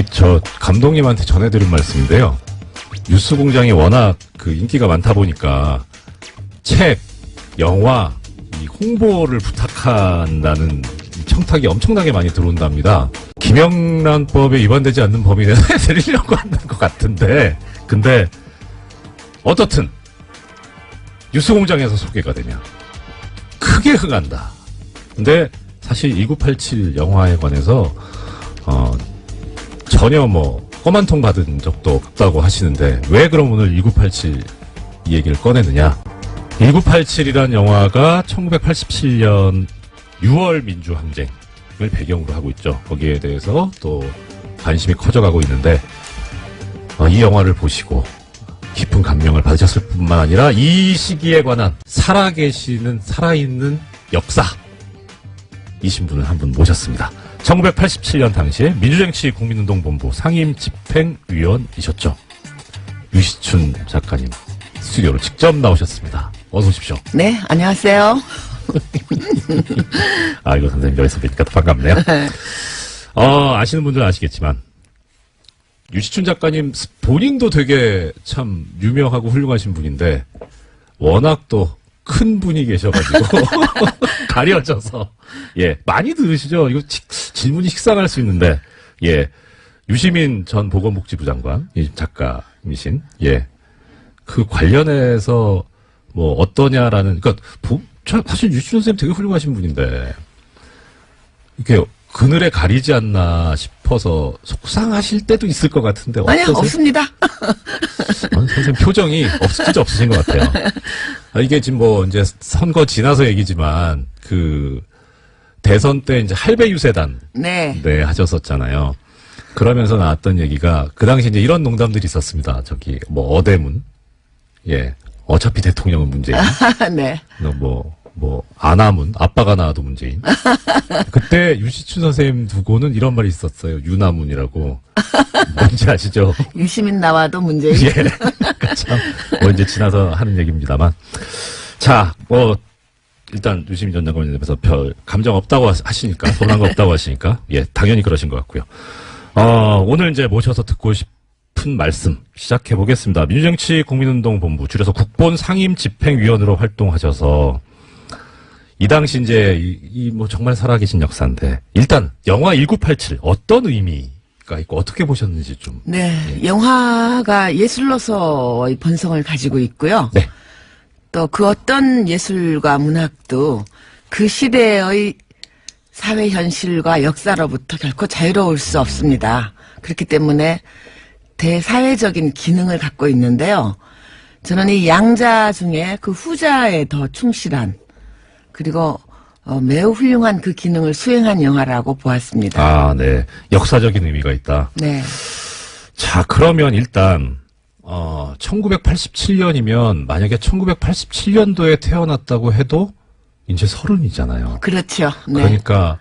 저 감독님한테 전해드린 말씀인데요. 뉴스공장이 워낙 그 인기가 많다 보니까 책, 영화, 이 홍보를 부탁한다는 청탁이 엄청나게 많이 들어온답니다. 김영란법에 위반되지 않는 범위 내에서 해드리려고 하는 것 같은데, 근데 어떻든 뉴스공장에서 소개가 되면 크게 흥한다. 근데 사실 1987 영화에 관해서 전혀 껌한 통 받은 적도 없다고 하시는데 왜 그럼 오늘 1987 이 얘기를 꺼내느냐. 1987이란 영화가 1987년 6월 민주항쟁을 배경으로 하고 있죠. 거기에 대해서 또 관심이 커져가고 있는데 이 영화를 보시고 깊은 감명을 받으셨을 뿐만 아니라 이 시기에 관한 살아있는 역사이신 분을 한 분 모셨습니다. 1987년 당시에 민주정치 국민운동본부 상임집행위원이셨죠. 유시춘 작가님 스튜디오로 직접 나오셨습니다. 어서 오십시오. 네, 안녕하세요. 이거 선생님 여기서 뵈니까 반갑네요. 아시는 분들은 아시겠지만 유시춘 작가님 본인도 되게 참 유명하고 훌륭하신 분인데 워낙 또 큰 분이 계셔가지고 가려져서 많이 들으시죠. 이거 질문이 식상할 수 있는데 유시민 전 보건복지부 장관 작가이신 그 관련해서 어떠냐라는 그러니까 사실 유시춘 선생님 되게 훌륭하신 분인데 이렇게 그늘에 가리지 않나 싶어서 속상하실 때도 있을 것 같은데 아니요, 어떠세요? 없습니다. 선생님 표정이 진짜 없으신 것 같아요. 이게 지금 이제 선거 지나서 얘기지만 대선 때 이제 할배 유세단 네. 하셨었잖아요. 그러면서 나왔던 얘기가 그 당시 이제 이런 농담들이 있었습니다. 어대문 어차피 대통령은 문재인. 네. 안하문, 아빠가 나와도 문재인. 그때 유시춘 선생님 두고는 이런 말이 있었어요. 유나문이라고. 뭔지 아시죠? 유시민 나와도 문제인. 참, 이제 지나서 하는 얘기입니다만. 자, 일단 유시민 전 장관님께서 별 감정 없다고 하시니까, 서운한 거 없다고 하시니까, 당연히 그러신 것 같고요. 오늘 이제 모셔서 듣고 싶은 말씀 시작해 보겠습니다. 민주정치 국민운동본부, 줄여서 국본 상임집행위원으로 활동하셔서, 이 당시 이제 정말 살아계신 역사인데 일단 영화 1987 어떤 의미가 있고 어떻게 보셨는지 좀. 네, 영화가 예술로서의 본성을 가지고 있고요. 네. 또 그 어떤 예술과 문학도 그 시대의 사회 현실과 역사로부터 결코 자유로울 수 없습니다. 그렇기 때문에 대사회적인 기능을 갖고 있는데요. 저는 이 양자 중에 그 후자에 더 충실한 그리고 매우 훌륭한 그 기능을 수행한 영화라고 보았습니다. 네. 역사적인 의미가 있다. 네. 자, 그러면 일단 1987년이면 만약에 1987년도에 태어났다고 해도 이제 30이잖아요. 그렇죠. 네. 그러니까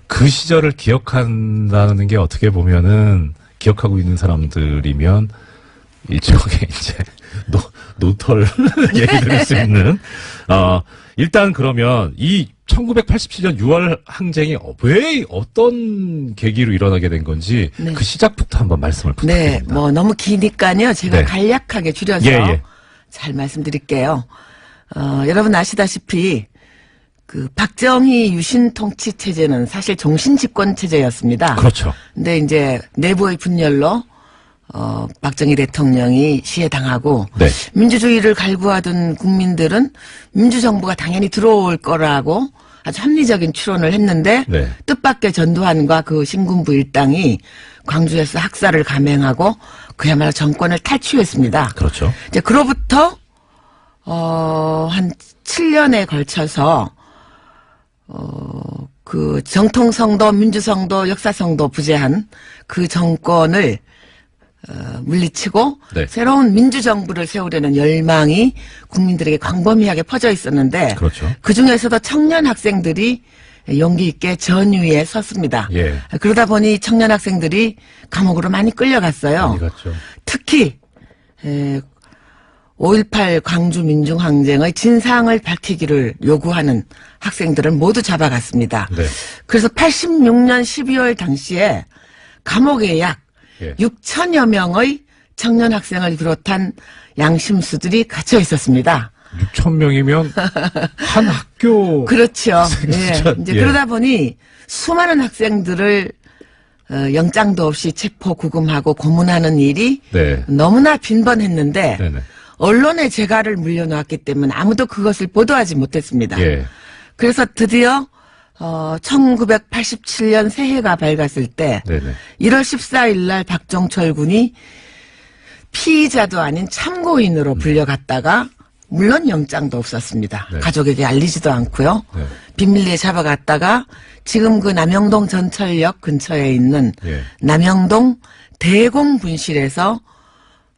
그 시절을 기억한다는 게 어떻게 보면은 기억하고 있는 사람들이면 일종의 이제 노털 얘기 들을 수 있는 일단 그러면 이 1987년 6월 항쟁이 왜 어떤 계기로 일어나게 된 건지 네. 그 시작부터 한번 말씀을 부탁드립니다. 네, 뭐 너무 기니까요. 제가 네. 간략하게 줄여서 잘 말씀드릴게요. 여러분 아시다시피 그 박정희 유신 통치 체제는 사실 종신 집권 체제였습니다. 그렇죠. 근데 이제 내부의 분열로 박정희 대통령이 시해당하고 네. 민주주의를 갈구하던 국민들은 민주정부가 당연히 들어올 거라고 아주 합리적인 추론을 했는데 네. 뜻밖의 전두환과 그 신군부 일당이 광주에서 학살을 감행하고 그야말로 정권을 탈취했습니다. 그렇죠. 이제 그로부터 한 7년에 걸쳐서 그 정통성도 민주성도 역사성도 부재한 그 정권을 물리치고 네. 새로운 민주정부를 세우려는 열망이 국민들에게 광범위하게 퍼져 있었는데 그렇죠. 그중에서도 청년 학생들이 용기 있게 전위에 섰습니다. 예. 그러다 보니 청년 학생들이 감옥으로 많이 끌려갔어요. 많이 갔죠. 특히 5.18 광주 민중항쟁의 진상을 밝히기를 요구하는 학생들을 모두 잡아갔습니다. 네. 그래서 86년 12월 당시에 감옥에 약 6천여 명의 청년 학생을 비롯한 양심수들이 갇혀 있었습니다. 6천 명이면 한 학교 그렇죠. 예. 진짜, 이제 그러다 보니 수많은 학생들을 영장도 없이 체포 구금하고 고문하는 일이 네. 너무나 빈번했는데 네네. 언론의 재갈을 물려놓았기 때문에 아무도 그것을 보도하지 못했습니다. 예. 그래서 드디어 1987년 새해가 밝았을 때 네네. 1월 14일 날 박정철 군이 피의자도 아닌 참고인으로 불려갔다가 물론 영장도 없었습니다. 네. 가족에게 알리지도 않고요. 네. 비밀리에 잡아갔다가 지금 그 남영동 전철역 근처에 있는 예. 남영동 대공분실에서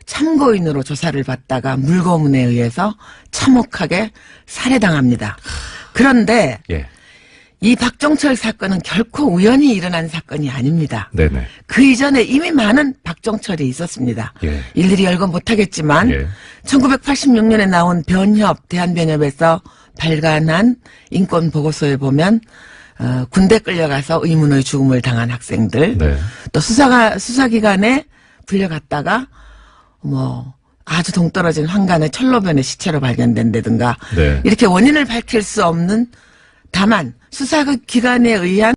참고인으로 조사를 받다가 물고문에 의해서 참혹하게 살해당합니다. 그런데 예. 이 박정철 사건은 결코 우연히 일어난 사건이 아닙니다. 네네. 그 이전에 이미 많은 박정철이 있었습니다. 예. 일일이 열거 못하겠지만 예. 1986년에 나온 변협, 대한변협에서 발간한 인권보고서에 보면 군대 끌려가서 의문의 죽음을 당한 학생들, 네. 또 수사기관에 불려갔다가 뭐 아주 동떨어진 황간의 철로변의 시체로 발견된다든가 네. 이렇게 원인을 밝힐 수 없는 다만 수사기관에 의한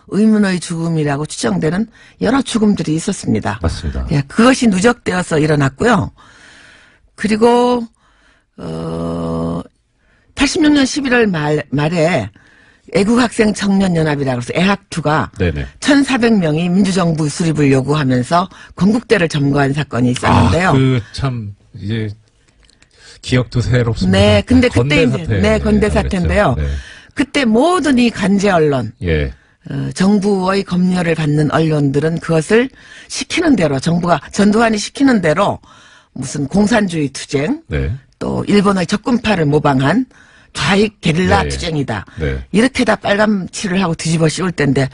의문의 죽음이라고 추정되는 여러 죽음들이 있었습니다. 맞습니다. 예, 그것이 누적되어서 일어났고요. 그리고 86년 11월 말에 애국학생 청년연합이라고 해서 애학투가 네네. 1,400명이 민주정부 수립을 요구하면서 건국대를 점거한 사건이 있었는데요. 참 이제 기억도 새롭습니다. 네, 근데 그때 건대 사태. 네, 건대 사태인데요. 네. 그때 모든 이 간제 언론, 예. 정부의 검열을 받는 언론들은 그것을 시키는 대로 전두환이 시키는 대로 무슨 공산주의 투쟁, 네. 또 일본의 적군파를 모방한 좌익 게릴라 네. 투쟁이다. 네. 이렇게 다 빨간칠을 하고 뒤집어 씌울 때인데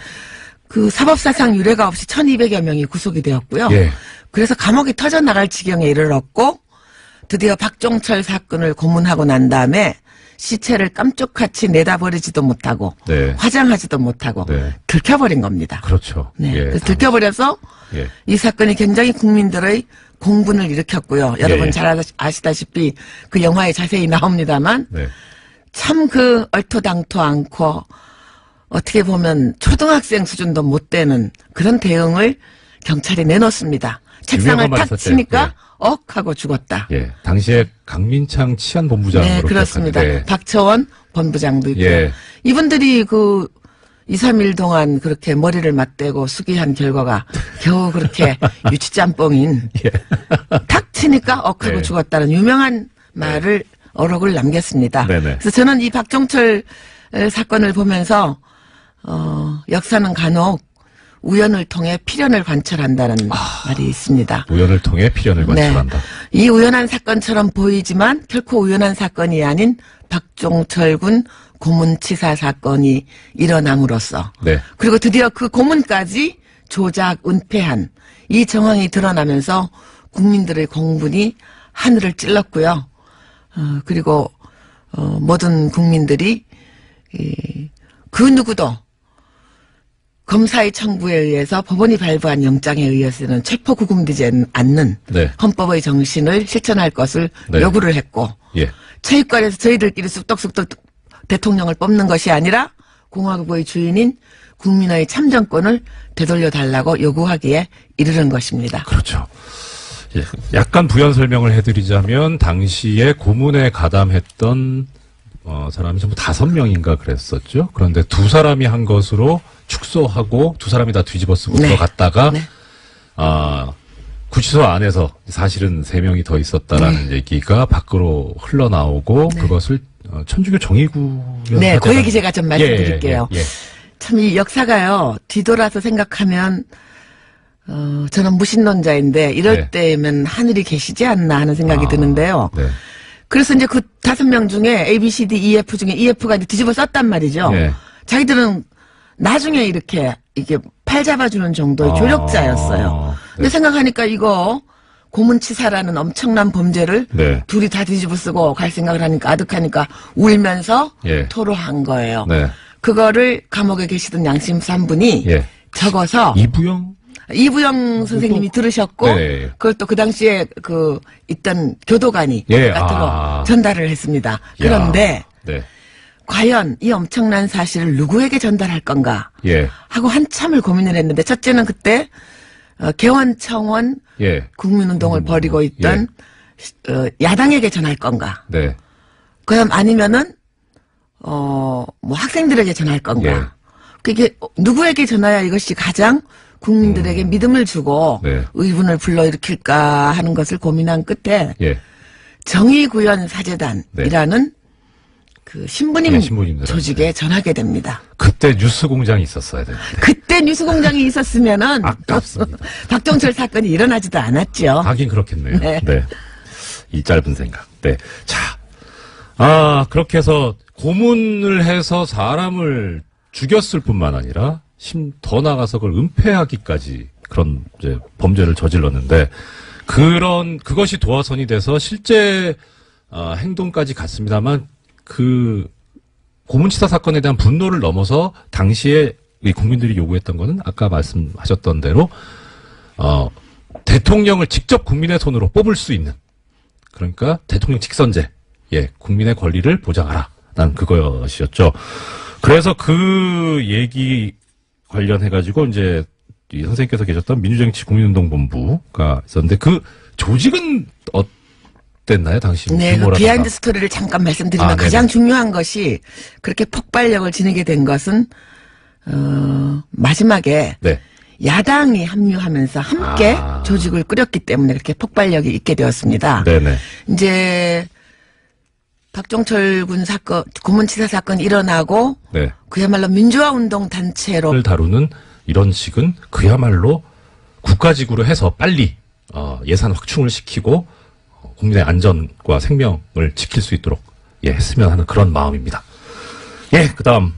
그 사법사상 유례가 없이 1,200여 명이 구속이 되었고요. 예. 그래서 감옥이 터져나갈 지경에 이르렀고 드디어 박정철 사건을 고문하고 난 다음에 시체를 깜짝같이 내다버리지도 못하고 네. 화장하지도 못하고 네. 들켜버린 겁니다. 그렇죠. 네. 예. 그래서 들켜버려서 예. 이 사건이 굉장히 국민들의 공분을 일으켰고요. 여러분 예. 잘 아시다시피 그 영화에 자세히 나옵니다만 네. 참 그 얼토당토 않고 어떻게 보면 초등학생 수준도 못 되는 그런 대응을 경찰이 내놓습니다. 책상을 유명한 말 탁 있었죠. 치니까 예. 억 하고 죽었다. 예. 당시에 강민창 치안본부장으로 네, 그렇습니다. 기억하는데. 박처원 본부장도 있고요. 예. 이분들이 그 2, 3일 동안 그렇게 머리를 맞대고 수기한 결과가 겨우 그렇게 유치짬뽕인 탁 치니까 억하고 네. 죽었다는 유명한 말을 어록을 남겼습니다. 네네. 그래서 저는 이 박정철 사건을 보면서 역사는 간혹 우연을 통해 필연을 관철한다는 말이 있습니다. 우연을 통해 필연을 관철한다. 네. 이 우연한 사건처럼 보이지만 결코 우연한 사건이 아닌 박종철 군 고문치사 사건이 일어남으로써 네. 그리고 드디어 그 고문까지 조작, 은폐한 이 정황이 드러나면서 국민들의 공분이 하늘을 찔렀고요. 그리고 모든 국민들이 그 누구도 검사의 청구에 의해서 법원이 발부한 영장에 의해서는 체포 구금되지 않는 네. 헌법의 정신을 실천할 것을 네. 요구를 했고 예. 체육관에서 저희들끼리 쑥덕쑥덕 대통령을 뽑는 것이 아니라 공화국의 주인인 국민의 참정권을 되돌려 달라고 요구하기에 이르는 것입니다. 그렇죠. 예, 약간 부연 설명을 해드리자면 당시에 고문에 가담했던 사람이 전부 5명인가 그랬었죠. 그런데 2사람이 한 것으로 축소하고 2사람이 다 뒤집어 쓰고 네. 들어갔다가 네. 구치소 안에서 사실은 3명이 더 있었다라는 얘기가 밖으로 흘러나오고 네. 그것을 천주교 정의구현 네, 그 사제단- 얘기 제가 좀 말씀드릴게요. 예. 참 이 역사가요, 뒤돌아서 생각하면 저는 무신론자인데 이럴 네. 때면 하늘이 계시지 않나 하는 생각이 드는데요. 네. 그래서 이제 그 5명 중에 A, B, C, D, E, F 중에 EF가 이제 뒤집어 썼단 말이죠. 예. 자기들은 나중에 이렇게 이게 팔 잡아주는 정도의 조력자였어요. 근데 네. 생각하니까 이거 고문치사라는 엄청난 범죄를 네. 둘이 다 뒤집어 쓰고 갈 생각을 하니까 아득하니까 울면서 예. 토로한 거예요. 네. 그거를 감옥에 계시던 양심사 한 분이 예. 적어서 이부영? 이부영 선생님이 들으셨고 네. 그걸 또 그 당시에 그 있던 교도관이 예, 들어 전달을 했습니다. 그런데 네. 과연 이 엄청난 사실을 누구에게 전달할 건가 예. 하고 한참을 고민을 했는데 첫째는 그때 개원청원 예. 국민운동을 벌이고 있던 야당에게 전할 건가? 네. 그다음 아니면은 뭐 학생들에게 전할 건가? 예. 그게 누구에게 전해야 이것이 가장 국민들에게 믿음을 주고 네. 의분을 불러일으킬까 하는 것을 고민한 끝에 예. 정의구현 사제단이라는 그 신부님 네, 신부님들한테. 조직에 전하게 됩니다. 그때 뉴스 공장이 있었어야 되는데. 그때 뉴스공장이 있었으면은 아깝습니다. 박정철 사건이 일어나지도 않았죠. 하긴 그렇겠네요. 네. 네. 이 짧은 생각. 네. 자. 그렇게 해서 고문을 해서 사람을 죽였을 뿐만 아니라 더 나가서 그걸 은폐하기까지 그런 이제 범죄를 저질렀는데 그것이 도화선이 돼서 실제 행동까지 갔습니다만 그 고문치사 사건에 대한 분노를 넘어서 당시에 이 국민들이 요구했던 거는 아까 말씀하셨던 대로 대통령을 직접 국민의 손으로 뽑을 수 있는 그러니까 대통령 직선제 국민의 권리를 보장하라 난 그것이었죠. 그래서 그 얘기 관련해가지고 이제 이 선생님께서 계셨던 민주정치 국민운동본부가 있었는데 그 조직은 어땠나요 당시? 네, 그 규모라든가. 비하인드 스토리를 잠깐 말씀드리면 네네. 가장 중요한 것이 그렇게 폭발력을 지니게 된 것은 마지막에 네. 야당이 합류하면서 함께 조직을 꾸렸기 때문에 그렇게 폭발력이 있게 되었습니다. 네네. 이제 박종철 군 사건, 고문치사 사건이 일어나고 네. 그야말로 민주화운동 단체로 를 다루는 이런 식은 그야말로 국가직으로 해서 빨리 예산 확충을 시키고 국민의 안전과 생명을 지킬 수 있도록 했으면 하는 그런 마음입니다. 그다음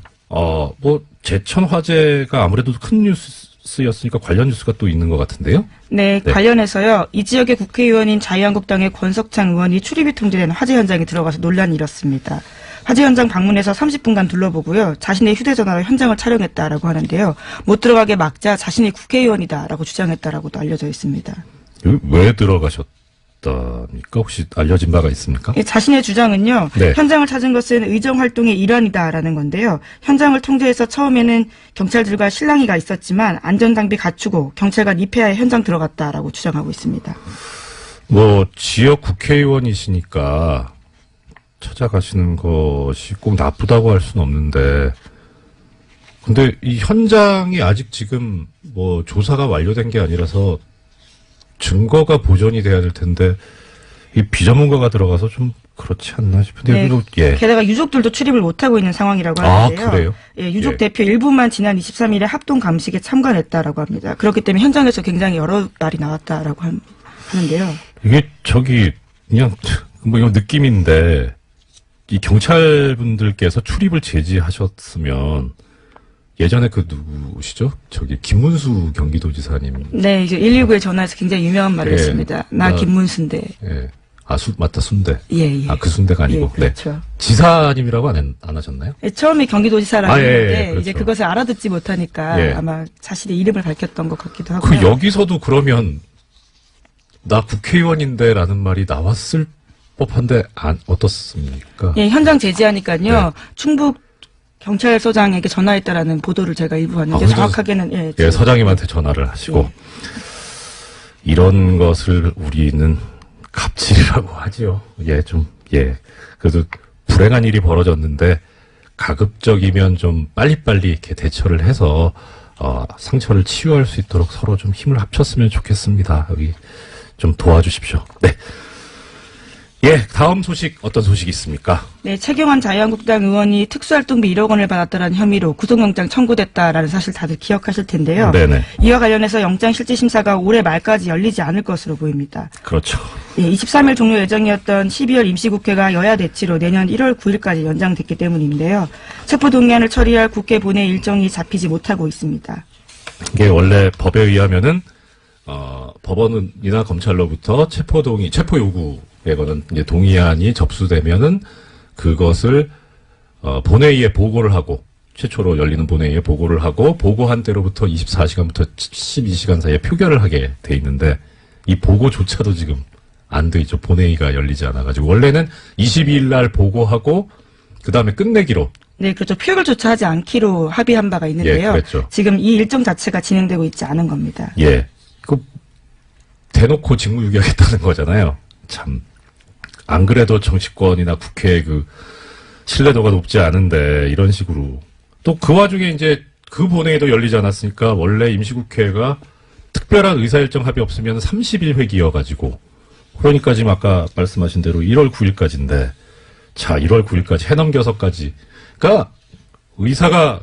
제천 화재가 아무래도 큰 뉴스였으니까 관련 뉴스가 또 있는 것 같은데요. 네, 관련해서요. 이 지역의 국회의원인 자유한국당의 권석창 의원이 출입이 통제된 화재 현장에 들어가서 논란이 일었습니다. 화재 현장 방문해서 30분간 둘러보고요. 자신의 휴대전화로 현장을 촬영했다라고 하는데요. 못 들어가게 막자 자신이 국회의원이다라고 주장했다라고도 알려져 있습니다. 여기 왜 들어가셨답니까? 혹시 알려진 바가 있습니까? 자신의 주장은요. 네. 현장을 찾은 것은 의정활동의 일환이다라는 건데요. 현장을 통제해서 처음에는 경찰들과 실랑이가 있었지만 안전장비 갖추고 경찰관 입회하에 현장 들어갔다라고 주장하고 있습니다. 지역 국회의원이시니까 찾아가시는 것이 꼭 나쁘다고 할 수는 없는데, 근데 이 현장이 아직 지금 조사가 완료된 게 아니라서 증거가 보존이 돼야 될 텐데, 이 비전문가가 들어가서 좀 그렇지 않나 싶은데, 네. 게다가 유족들도 출입을 못하고 있는 상황이라고 하는데요. 그래요? 유족 대표 일부만 지난 23일에 합동 감식에 참관했다라고 합니다. 그렇기 때문에 현장에서 굉장히 여러 날이 나왔다라고 하는데요. 이게 그냥 이거 느낌인데, 이 경찰분들께서 출입을 제지하셨으면 예전에 그 누구시죠? 저기 김문수 경기도지사님. 네, 이제 119에 전화해서 굉장히 유명한 말을 했습니다. 나 김문수인데. 예. 아, 맞다, 순대. 예. 아, 그 순대가 아니고. 예, 그렇죠. 네. 지사님이라고 안 하셨나요? 예, 처음에 경기도지사라고 했는데 그렇죠. 이제 그것을 알아듣지 못하니까 아마 자신의 이름을 밝혔던 것 같기도 하고요. 그 여기서도 그러면 나 국회의원인데라는 말이 나왔을 법한데 어떻습니까? 예, 현장 제지하니까요. 충북 경찰서장에게 전화했다라는 보도를 제가 일부 봤는데 정확하게는 예, 서장님한테 전화를 하시고 이런 것을 우리는 갑질이라고 하지요. 그래도 불행한 일이 벌어졌는데 가급적이면 좀 빨리빨리 이렇게 대처를 해서 상처를 치유할 수 있도록 서로 좀 힘을 합쳤으면 좋겠습니다. 여기 좀 도와주십시오. 네. 예, 다음 소식 어떤 소식이 있습니까? 네, 최경환 자유한국당 의원이 특수활동비 1억 원을 받았다는 혐의로 구속영장 청구됐다라는 사실 다들 기억하실 텐데요. 네네. 이와 관련해서 영장실질심사가 올해 말까지 열리지 않을 것으로 보입니다. 그렇죠. 예, 23일 종료 예정이었던 12월 임시국회가 여야 대치로 내년 1월 9일까지 연장됐기 때문인데요. 체포동의안을 처리할 국회 본회 일정이 잡히지 못하고 있습니다. 이게 원래 법에 의하면은 법원이나 검찰로부터 체포 요구에 관한 이제 동의안이 접수되면은 그것을 본회의에 보고를 하고 최초로 열리는 본회의에 보고를 하고 보고한 때로부터 24시간부터 12시간 사이에 표결을 하게 돼 있는데 이 보고조차도 지금 안 돼 있죠. 본회의가 열리지 않아가지고 원래는 22일 날 보고하고 그 다음에 끝내기로. 네, 그렇죠. 표결조차 하지 않기로 합의한 바가 있는데요. 그랬죠. 지금 이 일정 자체가 진행되고 있지 않은 겁니다. 예, 대놓고 직무유기하겠다는 거잖아요. 참. 안 그래도 정치권이나 국회의 그 신뢰도가 높지 않은데 이런 식으로 또 그 와중에 이제 그 본회의도 열리지 않았으니까 원래 임시국회가 특별한 의사일정 합의 없으면 30일 회기여가지고 그러니까 지금 아까 말씀하신 대로 1월 9일까지인데 자 1월 9일까지 해넘겨서까지 그러니까 의사가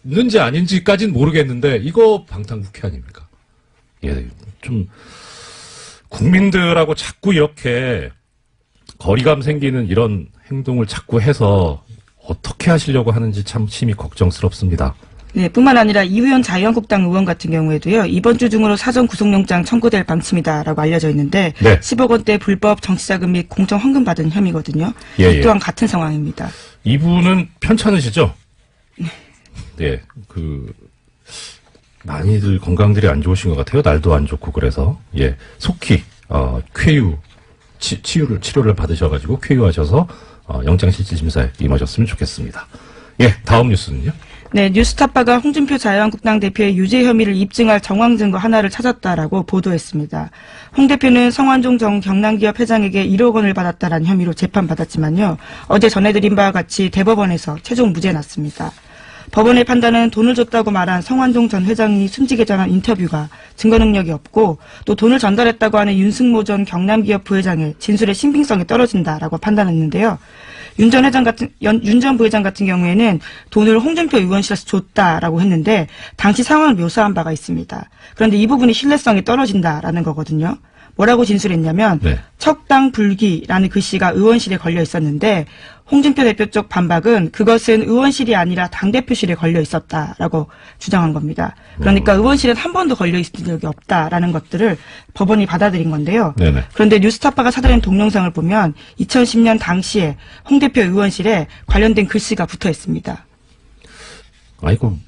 있는지 아닌지까지는 모르겠는데 이거 방탄국회 아닙니까? 예, 좀 국민들하고 자꾸 이렇게 거리감 생기는 이런 행동을 자꾸 해서 어떻게 하시려고 하는지 참 심히 걱정스럽습니다. 네, 뿐만 아니라 이우현 자유한국당 의원 같은 경우에도요. 이번 주 중으로 사전 구속영장 청구될 방침이다라고 알려져 있는데 10억 원대 불법 정치자금 및 공천 헌금 받은 혐의거든요. 이 또한 같은 상황입니다. 이분은 편찮으시죠? 네, 많이들 건강들이 안 좋으신 것 같아요. 날도 안 좋고 그래서 속히 쾌유 치료를 받으셔가지고 쾌유하셔서 영장실질심사에 임하셨으면 좋겠습니다. 예, 다음 뉴스는요? 네, 뉴스타파가 홍준표 자유한국당 대표의 유죄 혐의를 입증할 정황 증거 하나를 찾았다라고 보도했습니다. 홍 대표는 성완종 전 경남기업 회장에게 1억 원을 받았다라는 혐의로 재판받았지만요. 어제 전해드린 바와 같이 대법원에서 최종 무죄 났습니다. 법원의 판단은 돈을 줬다고 말한 성완종 전 회장이 순직에 전한 인터뷰가 증거 능력이 없고 또 돈을 전달했다고 하는 윤승모 전 경남기업 부회장의 진술의 신빙성이 떨어진다라고 판단했는데요. 윤 전 부회장 같은 경우에는 돈을 홍준표 의원실에서 줬다라고 했는데 당시 상황을 묘사한 바가 있습니다. 그런데 이 부분이 신뢰성이 떨어진다라는 거거든요. 뭐라고 진술했냐면 척당 불기라는 글씨가 의원실에 걸려 있었는데 홍준표 대표 쪽 반박은 그것은 의원실이 아니라 당대표실에 걸려 있었다라고 주장한 겁니다. 그러니까 의원실엔 한 번도 걸려 있은 적이 없다라는 것들을 법원이 받아들인 건데요. 그런데 뉴스타파가 찾아낸 동영상을 보면 2010년 당시에 홍 대표 의원실에 관련된 글씨가 붙어 있습니다. 아이고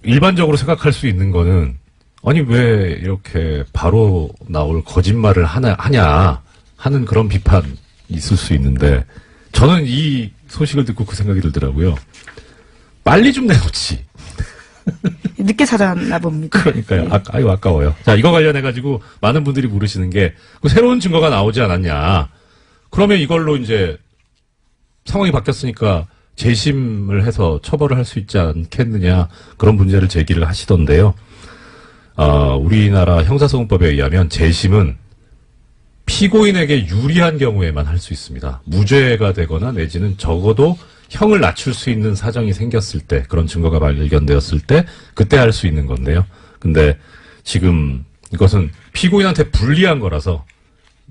일반적으로 생각할 수 있는 거는 아니 왜 이렇게 바로 나올 거짓말을 하냐 하는 그런 비판이 있을 수 있는데 저는 이 소식을 듣고 그 생각이 들더라고요. 빨리 좀 내놓지. 늦게 찾아왔나 봅니다. 그러니까요. 아유 아까워요. 자 이거 관련해가지고 많은 분들이 물으시는 게 새로운 증거가 나오지 않았냐. 그러면 이걸로 이제 상황이 바뀌었으니까 재심을 해서 처벌을 할 수 있지 않겠느냐 그런 문제를 제기를 하시던데요. 우리나라 형사소송법에 의하면 재심은 피고인에게 유리한 경우에만 할 수 있습니다. 무죄가 되거나 내지는 적어도 형을 낮출 수 있는 사정이 생겼을 때, 그런 증거가 발견되었을 때, 그때 할 수 있는 건데요. 근데 지금 이것은 피고인한테 불리한 거라서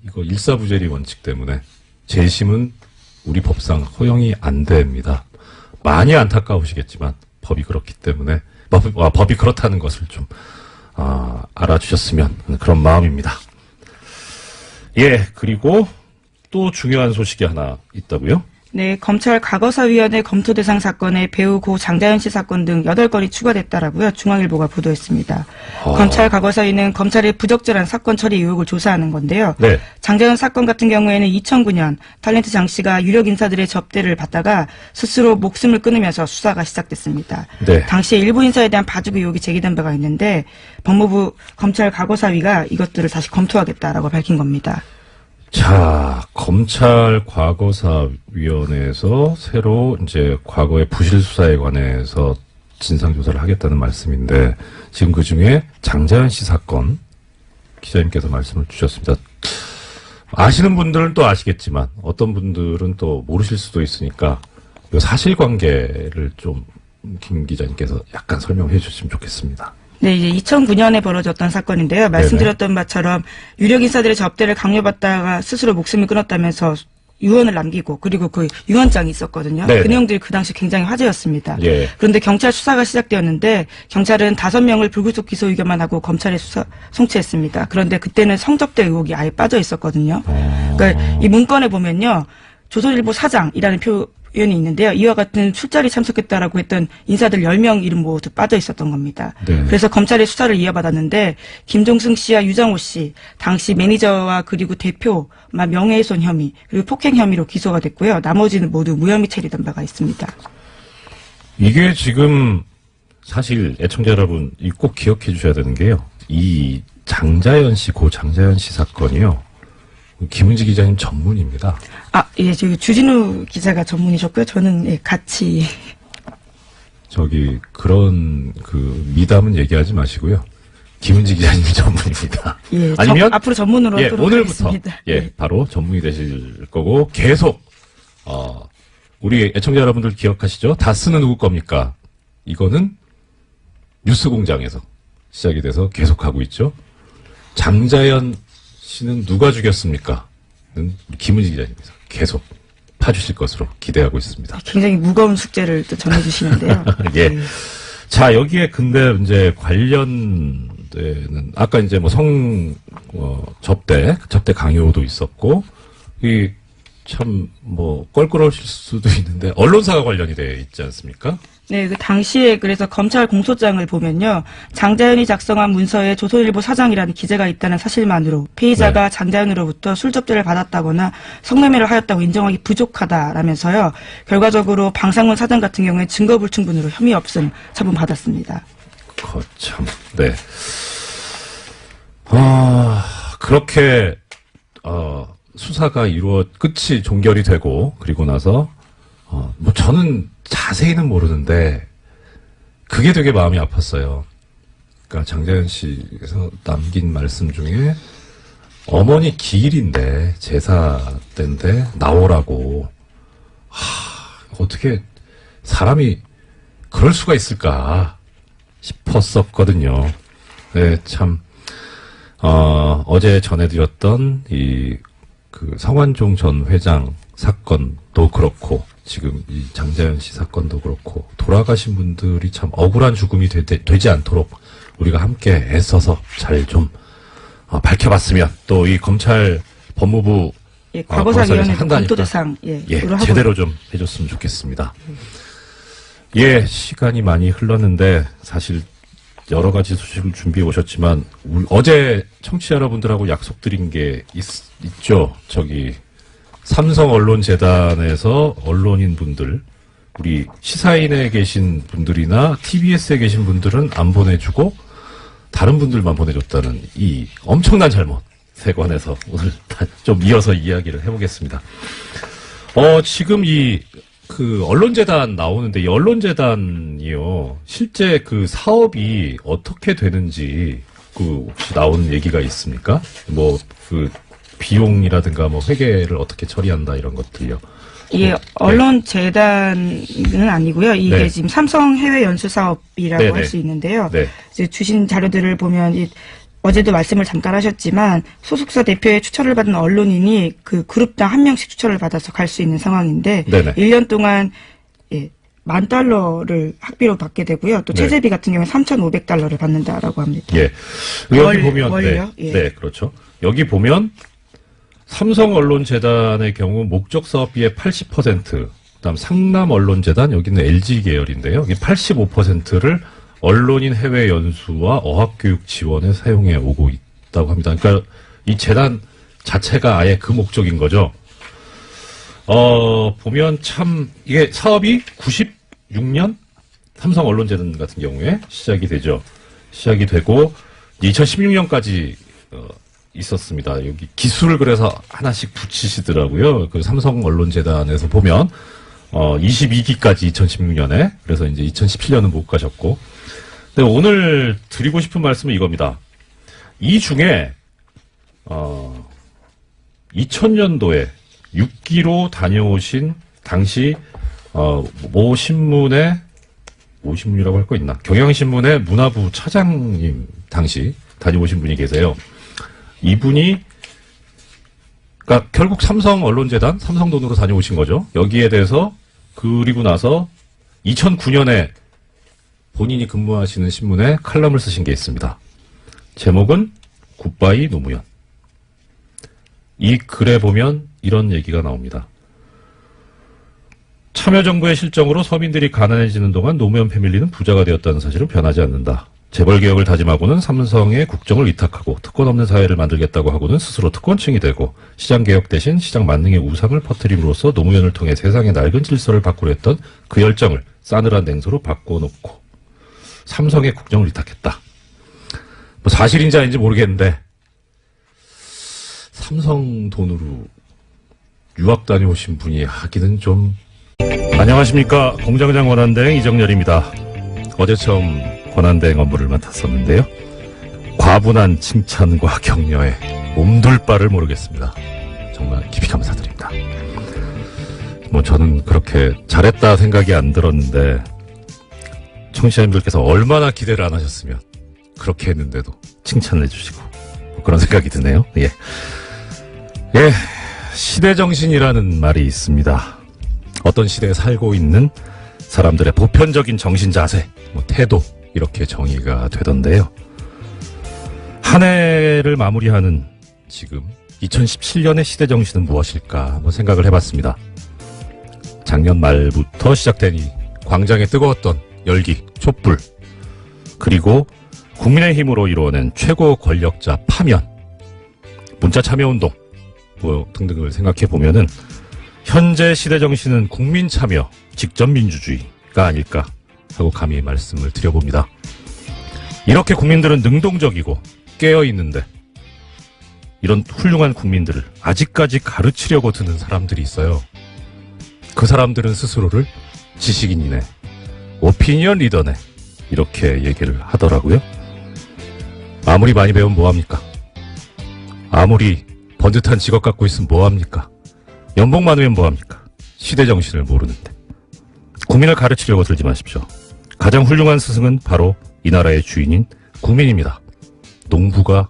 이거 일사부재리 원칙 때문에 재심은 우리 법상 허용이 안 됩니다. 많이 안타까우시겠지만 법이 그렇기 때문에 법이 그렇다는 것을 좀 알아주셨으면 하는 그런 마음입니다. 예, 그리고 또 중요한 소식이 하나 있다고요? 네, 검찰 과거사위원회 검토 대상 사건에 배우 고 장자연 씨 사건 등 8건이 추가됐다라고요. 중앙일보가 보도했습니다. 검찰 과거사위는 검찰의 부적절한 사건 처리 의혹을 조사하는 건데요. 네. 장자연 사건 같은 경우에는 2009년 탤런트 장 씨가 유력 인사들의 접대를 받다가 스스로 목숨을 끊으면서 수사가 시작됐습니다. 네. 당시에 일부 인사에 대한 봐주기 의혹이 제기된 바가 있는데 법무부 검찰 과거사위가 이것들을 다시 검토하겠다라고 밝힌 겁니다. 자, 검찰 과거사위원회에서 새로 이제 과거의 부실 수사에 관해서 진상조사를 하겠다는 말씀인데 지금 그 중에 장자연 씨 사건 기자님께서 말씀을 주셨습니다. 아시는 분들은 또 아시겠지만 어떤 분들은 또 모르실 수도 있으니까 이 사실관계를 좀 김 기자님께서 약간 설명해 주시면 좋겠습니다. 네, 이제 2009년에 벌어졌던 사건인데요. 말씀드렸던 바처럼 유력 인사들의 접대를 강요받다가 스스로 목숨을 끊었다면서 유언을 남기고 그리고 그 유언장이 있었거든요. 네네. 그 내용들이 그 당시 굉장히 화제였습니다. 예. 그런데 경찰 수사가 시작되었는데 경찰은 5명을 불구속 기소 의견만 하고 검찰에 송치했습니다. 그런데 그때는 성접대 의혹이 아예 빠져 있었거든요. 그러니까 이 문건에 보면요. 조선일보 사장이라는 표현이 있는데요. 이와 같은 술자리 참석했다라고 했던 인사들 10명 이름 모두 빠져 있었던 겁니다. 네. 그래서 검찰의 수사를 이어받았는데 김종승 씨와 유정호 씨 당시 매니저와 그리고 대표 명예훼손 혐의 그리고 폭행 혐의로 기소가 됐고요. 나머지는 모두 무혐의 처리된 바가 있습니다. 이게 지금 사실 애청자 여러분 꼭 기억해 주셔야 되는 게요. 이 장자연 씨, 고 장자연 씨 사건이요. 김은지 기자님 전문입니다. 예, 저기 주진우 기자가 전문이셨고요. 저는 예, 같이 그런 미담은 얘기하지 마시고요. 김은지 기자님 전문입니다. 예, 아니면 앞으로 전문으로 예, 하도록 오늘부터 하겠습니다. 바로 전문이 되실 거고 계속 우리 애청자 여러분들 기억하시죠? 다스는 누구 겁니까? 이거는 뉴스공장에서 시작이 돼서 계속 가고 있죠. 장자연 씨는 누가 죽였습니까? 는 김은지 기자님께서 계속 파주실 것으로 기대하고 있습니다. 굉장히 무거운 숙제를 또 전해주시는데요. 예. 자, 여기에 근데 이제 관련되는, 아까 이제 접대 강요도 있었고, 껄끄러우실 수도 있는데, 언론사가 관련이 되어 있지 않습니까? 네, 그 당시에 그래서 검찰 공소장을 보면요. 장자연이 작성한 문서에 조선일보 사장이라는 기재가 있다는 사실만으로 피의자가 장자연으로부터 술 접대를 받았다거나 성매매를 하였다고 인정하기 부족하다라면서요. 결과적으로 방상문 사장 같은 경우에 증거 불충분으로 혐의 없음 처분받았습니다. 거참, 네. 그렇게 수사가 끝이 종결이 되고 그리고 나서 저는 자세히는 모르는데 그게 되게 마음이 아팠어요. 그러니까 장자연 씨께서 남긴 말씀 중에 어머니 기일인데 제사 때인데 나오라고. 어떻게 사람이 그럴 수가 있을까 싶었었거든요. 네, 참 어제 전해드렸던 성완종 전 회장 사건도 그렇고 지금 이 장자연 씨 사건도 그렇고 돌아가신 분들이 참 억울한 죽음이 되지 않도록 우리가 함께 애써서 잘 좀 밝혀봤으면 또 이 검찰 법무부 과거사위원회도 검토 대상 제대로 좀 해줬으면 좋겠습니다. 예, 시간이 많이 흘렀는데 사실 여러 가지 소식을 준비해 오셨지만 어제 청취자 여러분들하고 약속드린 게 있죠. 삼성언론재단에서 언론인 분들, 우리 시사인에 계신 분들이나 TBS에 계신 분들은 안 보내주고 다른 분들만 보내줬다는 이 엄청난 잘못에 관해서 오늘 좀 이어서 이야기를 해보겠습니다. 지금 언론재단 나오는데 이 언론재단이요. 실제 사업이 어떻게 되는지 혹시 나온 얘기가 있습니까? 비용이라든가 회계를 어떻게 처리한다 이런 것들요. 이게 언론재단은 아니고요. 이게 지금 삼성 해외 연수 사업이라고 할 수 있는데요. 이제 주신 자료들을 보면 어제도 말씀을 잠깐 하셨지만 소속사 대표의 추천을 받은 언론인이 그 그룹당 한 명씩 추천을 받아서 갈 수 있는 상황인데 1년 동안 $10,000를 학비로 받게 되고요. 또 체제비 같은 경우에 $3,500를 받는다라고 합니다. 예. 여기 보면 월요? 네, 예. 네, 그렇죠. 여기 보면 삼성언론재단의 경우 목적 사업비의 80%, 그다음 상남언론재단 여기는 LG 계열인데요. 여기 85%를 언론인 해외 연수와 어학교육 지원에 사용해 오고 있다고 합니다. 그러니까 이 재단 자체가 아예 그 목적인 거죠. 보면 참 이게 사업이 96년 삼성언론재단 같은 경우에 시작이 되죠. 시작이 되고 2016년까지 있었습니다. 여기 기술을 그래서 하나씩 붙이시더라고요. 그 삼성언론재단에서 보면 22기까지 2016년에 그래서 이제 2017년은 못 가셨고. 근데 오늘 드리고 싶은 말씀은 이겁니다. 이 중에 2000년도에 6기로 다녀오신 당시 모 신문의 모 신문이라고 할 거 있나? 경향신문의 문화부 차장님 당시 다녀오신 분이 계세요. 이분이 그러니까 결국 삼성언론재단 삼성 돈으로 다녀오신 거죠. 여기에 대해서 그리고 나서 2009년에 본인이 근무하시는 신문에 칼럼을 쓰신 게 있습니다. 제목은 굿바이 노무현. 이 글에 보면 이런 얘기가 나옵니다. 참여정부의 실정으로 서민들이 가난해지는 동안 노무현 패밀리는 부자가 되었다는 사실은 변하지 않는다. 재벌개혁을 다짐하고는 삼성에 국정을 위탁하고 특권 없는 사회를 만들겠다고 하고는 스스로 특권층이 되고 시장개혁 대신 시장 만능의 우상을 퍼뜨림으로써 노무현을 통해 세상의 낡은 질서를 바꾸려 했던 그 열정을 싸늘한 냉소로 바꿔놓고 삼성에 국정을 위탁했다. 뭐 사실인지 아닌지 모르겠는데 삼성 돈으로 유학 다녀오신 분이 하기는 좀... 안녕하십니까. 공장장 권한대행 이정렬입니다. 어제 처음 권한대행 업무를 맡았었는데요. 과분한 칭찬과 격려에 몸둘 바를 모르겠습니다. 정말 깊이 감사드립니다. 뭐 저는 그렇게 잘했다 생각이 안 들었는데 청취자님들께서 얼마나 기대를 안 하셨으면 그렇게 했는데도 칭찬을 해주시고 뭐 그런 생각이 드네요. 예. 시대정신이라는 말이 있습니다. 어떤 시대에 살고 있는 사람들의 보편적인 정신 자세, 뭐 태도 이렇게 정의가 되던데요. 한 해를 마무리하는 지금 2017년의 시대정신은 무엇일까 한번 생각을 해봤습니다. 작년 말부터 시작된 이 광장에 뜨거웠던 열기, 촛불, 그리고 국민의힘으로 이루어낸 최고 권력자 파면, 문자 참여운동 뭐 등등을 생각해 보면은 현재 시대 정신은 국민 참여, 직접 민주주의가 아닐까 하고 감히 말씀을 드려봅니다. 이렇게 국민들은 능동적이고 깨어 있는데 이런 훌륭한 국민들을 아직까지 가르치려고 드는 사람들이 있어요. 그 사람들은 스스로를 지식인이네, 오피니언 리더네 이렇게 얘기를 하더라고요. 아무리 많이 배우면 뭐합니까? 아무리 번듯한 직업 갖고 있으면 뭐합니까? 연봉 많으면 뭐합니까? 시대정신을 모르는데. 국민을 가르치려고 들지 마십시오. 가장 훌륭한 스승은 바로 이 나라의 주인인 국민입니다. 농부가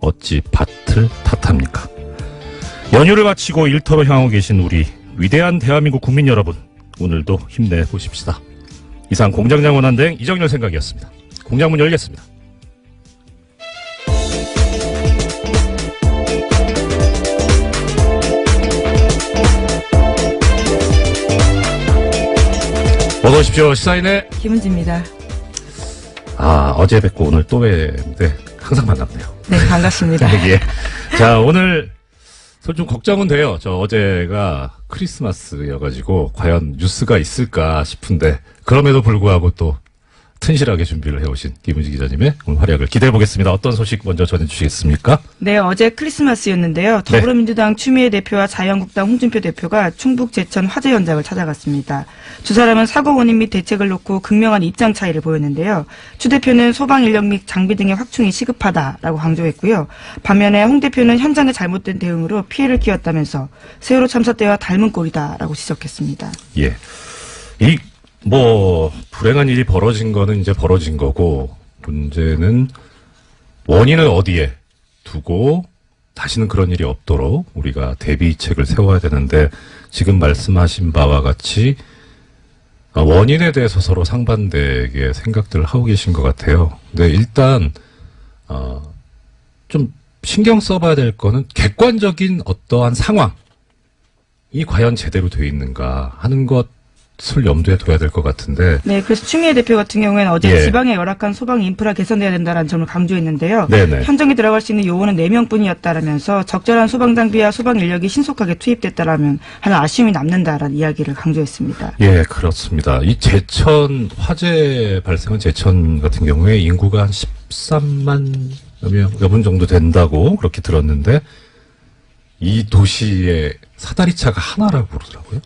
어찌 밭을 탓합니까? 연휴를 마치고 일터로 향하고 계신 우리 위대한 대한민국 국민 여러분, 오늘도 힘내보십시다. 이상 공장장 원한대행 이정렬 생각이었습니다. 공장문 열겠습니다. 어서 오십시오. 시사인의 김은지입니다. 어제 뵙고 오늘 또 뵙는데 항상 반갑네요. 네, 반갑습니다. 예. 자, 오늘 좀 걱정은 돼요. 저 어제가 크리스마스여가지고 과연 뉴스가 있을까 싶은데 그럼에도 불구하고 또 튼실하게 준비를 해오신 김은지 기자님의 오늘 활약을 기대해보겠습니다. 어떤 소식 먼저 전해주시겠습니까? 네, 어제 크리스마스였는데요. 더불어민주당 추미애 대표와 자유한국당 홍준표 대표가 충북 제천 화재 현장을 찾아갔습니다. 두 사람은 사고 원인 및 대책을 놓고 극명한 입장 차이를 보였는데요. 추 대표는 소방 인력 및 장비 등의 확충이 시급하다라고 강조했고요. 반면에 홍 대표는 현장의 잘못된 대응으로 피해를 키웠다면서 세월호 참사 때와 닮은 꼴이다라고 지적했습니다. 예. 불행한 일이 벌어진 거는 이제 벌어진 거고, 문제는 원인을 어디에 두고 다시는 그런 일이 없도록 우리가 대비책을 세워야 되는데, 지금 말씀하신 바와 같이, 원인에 대해서 서로 상반되게 생각들을 하고 계신 것 같아요. 근데 일단 좀 신경 써봐야 될 거는 객관적인 어떠한 상황이 과연 제대로 돼 있는가 하는 것을 염두에 둬야 될 것 같은데. 네, 그래서 추미애 대표 같은 경우에는 어제 예. 지방의 열악한 소방 인프라 개선돼야 된다는 점을 강조했는데요. 네네. 현장에 들어갈 수 있는 요원은 4명뿐이었다라면서 적절한 소방 장비와 소방 인력이 신속하게 투입됐다라면 하는 아쉬움이 남는다라는 이야기를 강조했습니다. 예, 그렇습니다. 이 제천 화재 발생한 제천 같은 경우에 인구가 한 13만 여분 정도 된다고 그렇게 들었는데 이 도시의 사다리차가 하나라고 그러더라고요.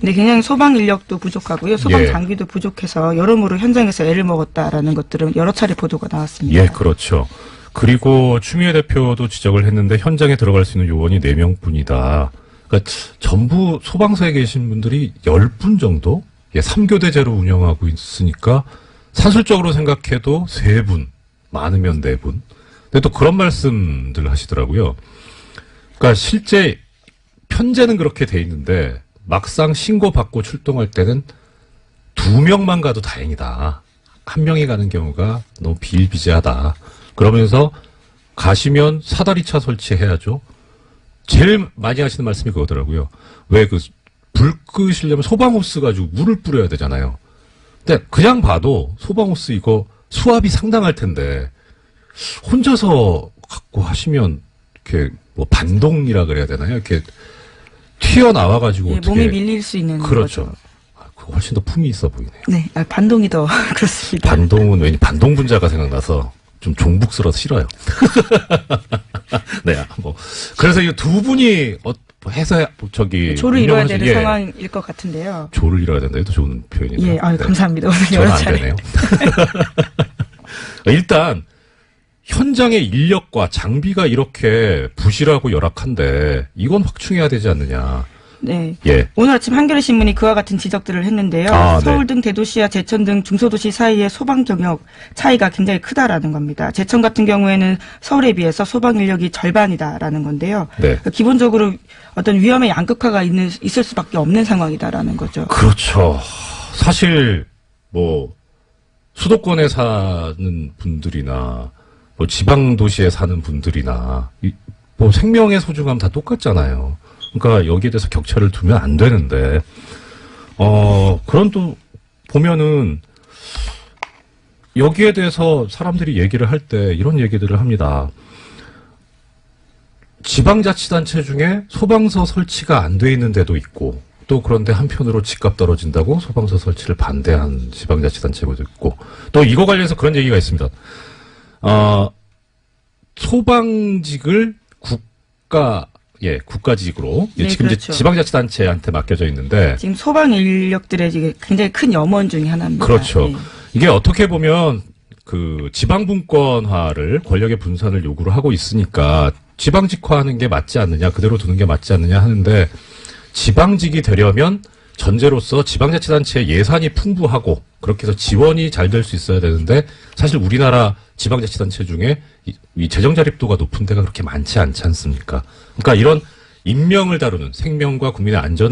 네, 굉장히 소방 인력도 부족하고요. 소방 예. 장비도 부족해서 여러모로 현장에서 애를 먹었다라는 것들은 여러 차례 보도가 나왔습니다. 예, 그렇죠. 그리고 추미애 대표도 지적을 했는데 현장에 들어갈 수 있는 요원이 4명뿐이다. 그러니까 전부 소방서에 계신 분들이 10분 정도? 예, 3교대제로 운영하고 있으니까 산술적으로 생각해도 3분, 많으면 4분. 근데 또 그런 말씀들 하시더라고요. 그러니까 실제 편제는 그렇게 돼 있는데 막상 신고받고 출동할 때는 2명만 가도 다행이다. 1명이 가는 경우가 너무 비일비재하다. 그러면서 가시면 사다리차 설치해야죠. 제일 많이 하시는 말씀이 그거더라고요. 왜 불 끄시려면 소방호스 가지고 물을 뿌려야 되잖아요. 근데 그냥 봐도 소방호스 이거 수압이 상당할 텐데 혼자서 갖고 하시면 이렇게 뭐 반동이라 그래야 되나요? 이렇게 튀어나와가지고 예, 어떻게 몸이 밀릴 수 있는 그렇죠. 거죠. 그거 훨씬 더 품이 있어 보이네요. 네, 반동이 더 그렇습니다. 반동은 왠지 반동 분자가 생각나서 좀 종북스러워서 싫어요. 네, 뭐 그래서 이 두 분이 해서 조를 이뤄야 되는 예, 상황일 것 같은데요. 조를 이뤄야 된다. 이것도 좋은 표현이네요. 예, 아유, 네. 감사합니다. 오늘 저는 여러 안 차례. 되네요. 일단 현장의 인력과 장비가 이렇게 부실하고 열악한데 이건 확충해야 되지 않느냐. 네. 예. 오늘 아침 한겨레 신문이 그와 같은 지적들을 했는데요. 아, 서울 네. 등 대도시와 제천 등 중소도시 사이의 소방 경력 차이가 굉장히 크다라는 겁니다. 제천 같은 경우에는 서울에 비해서 소방 인력이 절반이다라는 건데요. 네. 그러니까 기본적으로 어떤 위험의 양극화가 있을 수밖에 없는 상황이다라는 거죠. 그렇죠. 사실 뭐 수도권에 사는 분들이나 뭐 지방 도시에 사는 분들이나 뭐 생명의 소중함 다 똑같잖아요. 그러니까 여기에 대해서 격차를 두면 안 되는데 그런 또 보면은 여기에 대해서 사람들이 얘기를 할 때 이런 얘기들을 합니다. 지방자치단체 중에 소방서 설치가 안 돼 있는 데도 있고 또 그런데 한편으로 집값 떨어진다고 소방서 설치를 반대한 지방자치단체도 있고 또 이거 관련해서 그런 얘기가 있습니다. 소방직을 국가직으로 네, 지금 그렇죠. 이제 지방자치단체한테 맡겨져 있는데 지금 소방 인력들의 지금 굉장히 큰 염원 중에 하나입니다. 그렇죠. 네. 이게 어떻게 보면 그 지방분권화를 권력의 분산을 요구를 하고 있으니까 지방직화하는 게 맞지 않느냐, 그대로 두는 게 맞지 않느냐 하는데 지방직이 되려면 전제로서 지방자치단체의 예산이 풍부하고 그렇게 해서 지원이 잘 될 수 있어야 되는데 사실 우리나라 지방자치단체 중에 이 재정 자립도가 높은 데가 그렇게 많지 않지 않습니까? 그러니까 이런 인명을 다루는 생명과 국민의 안전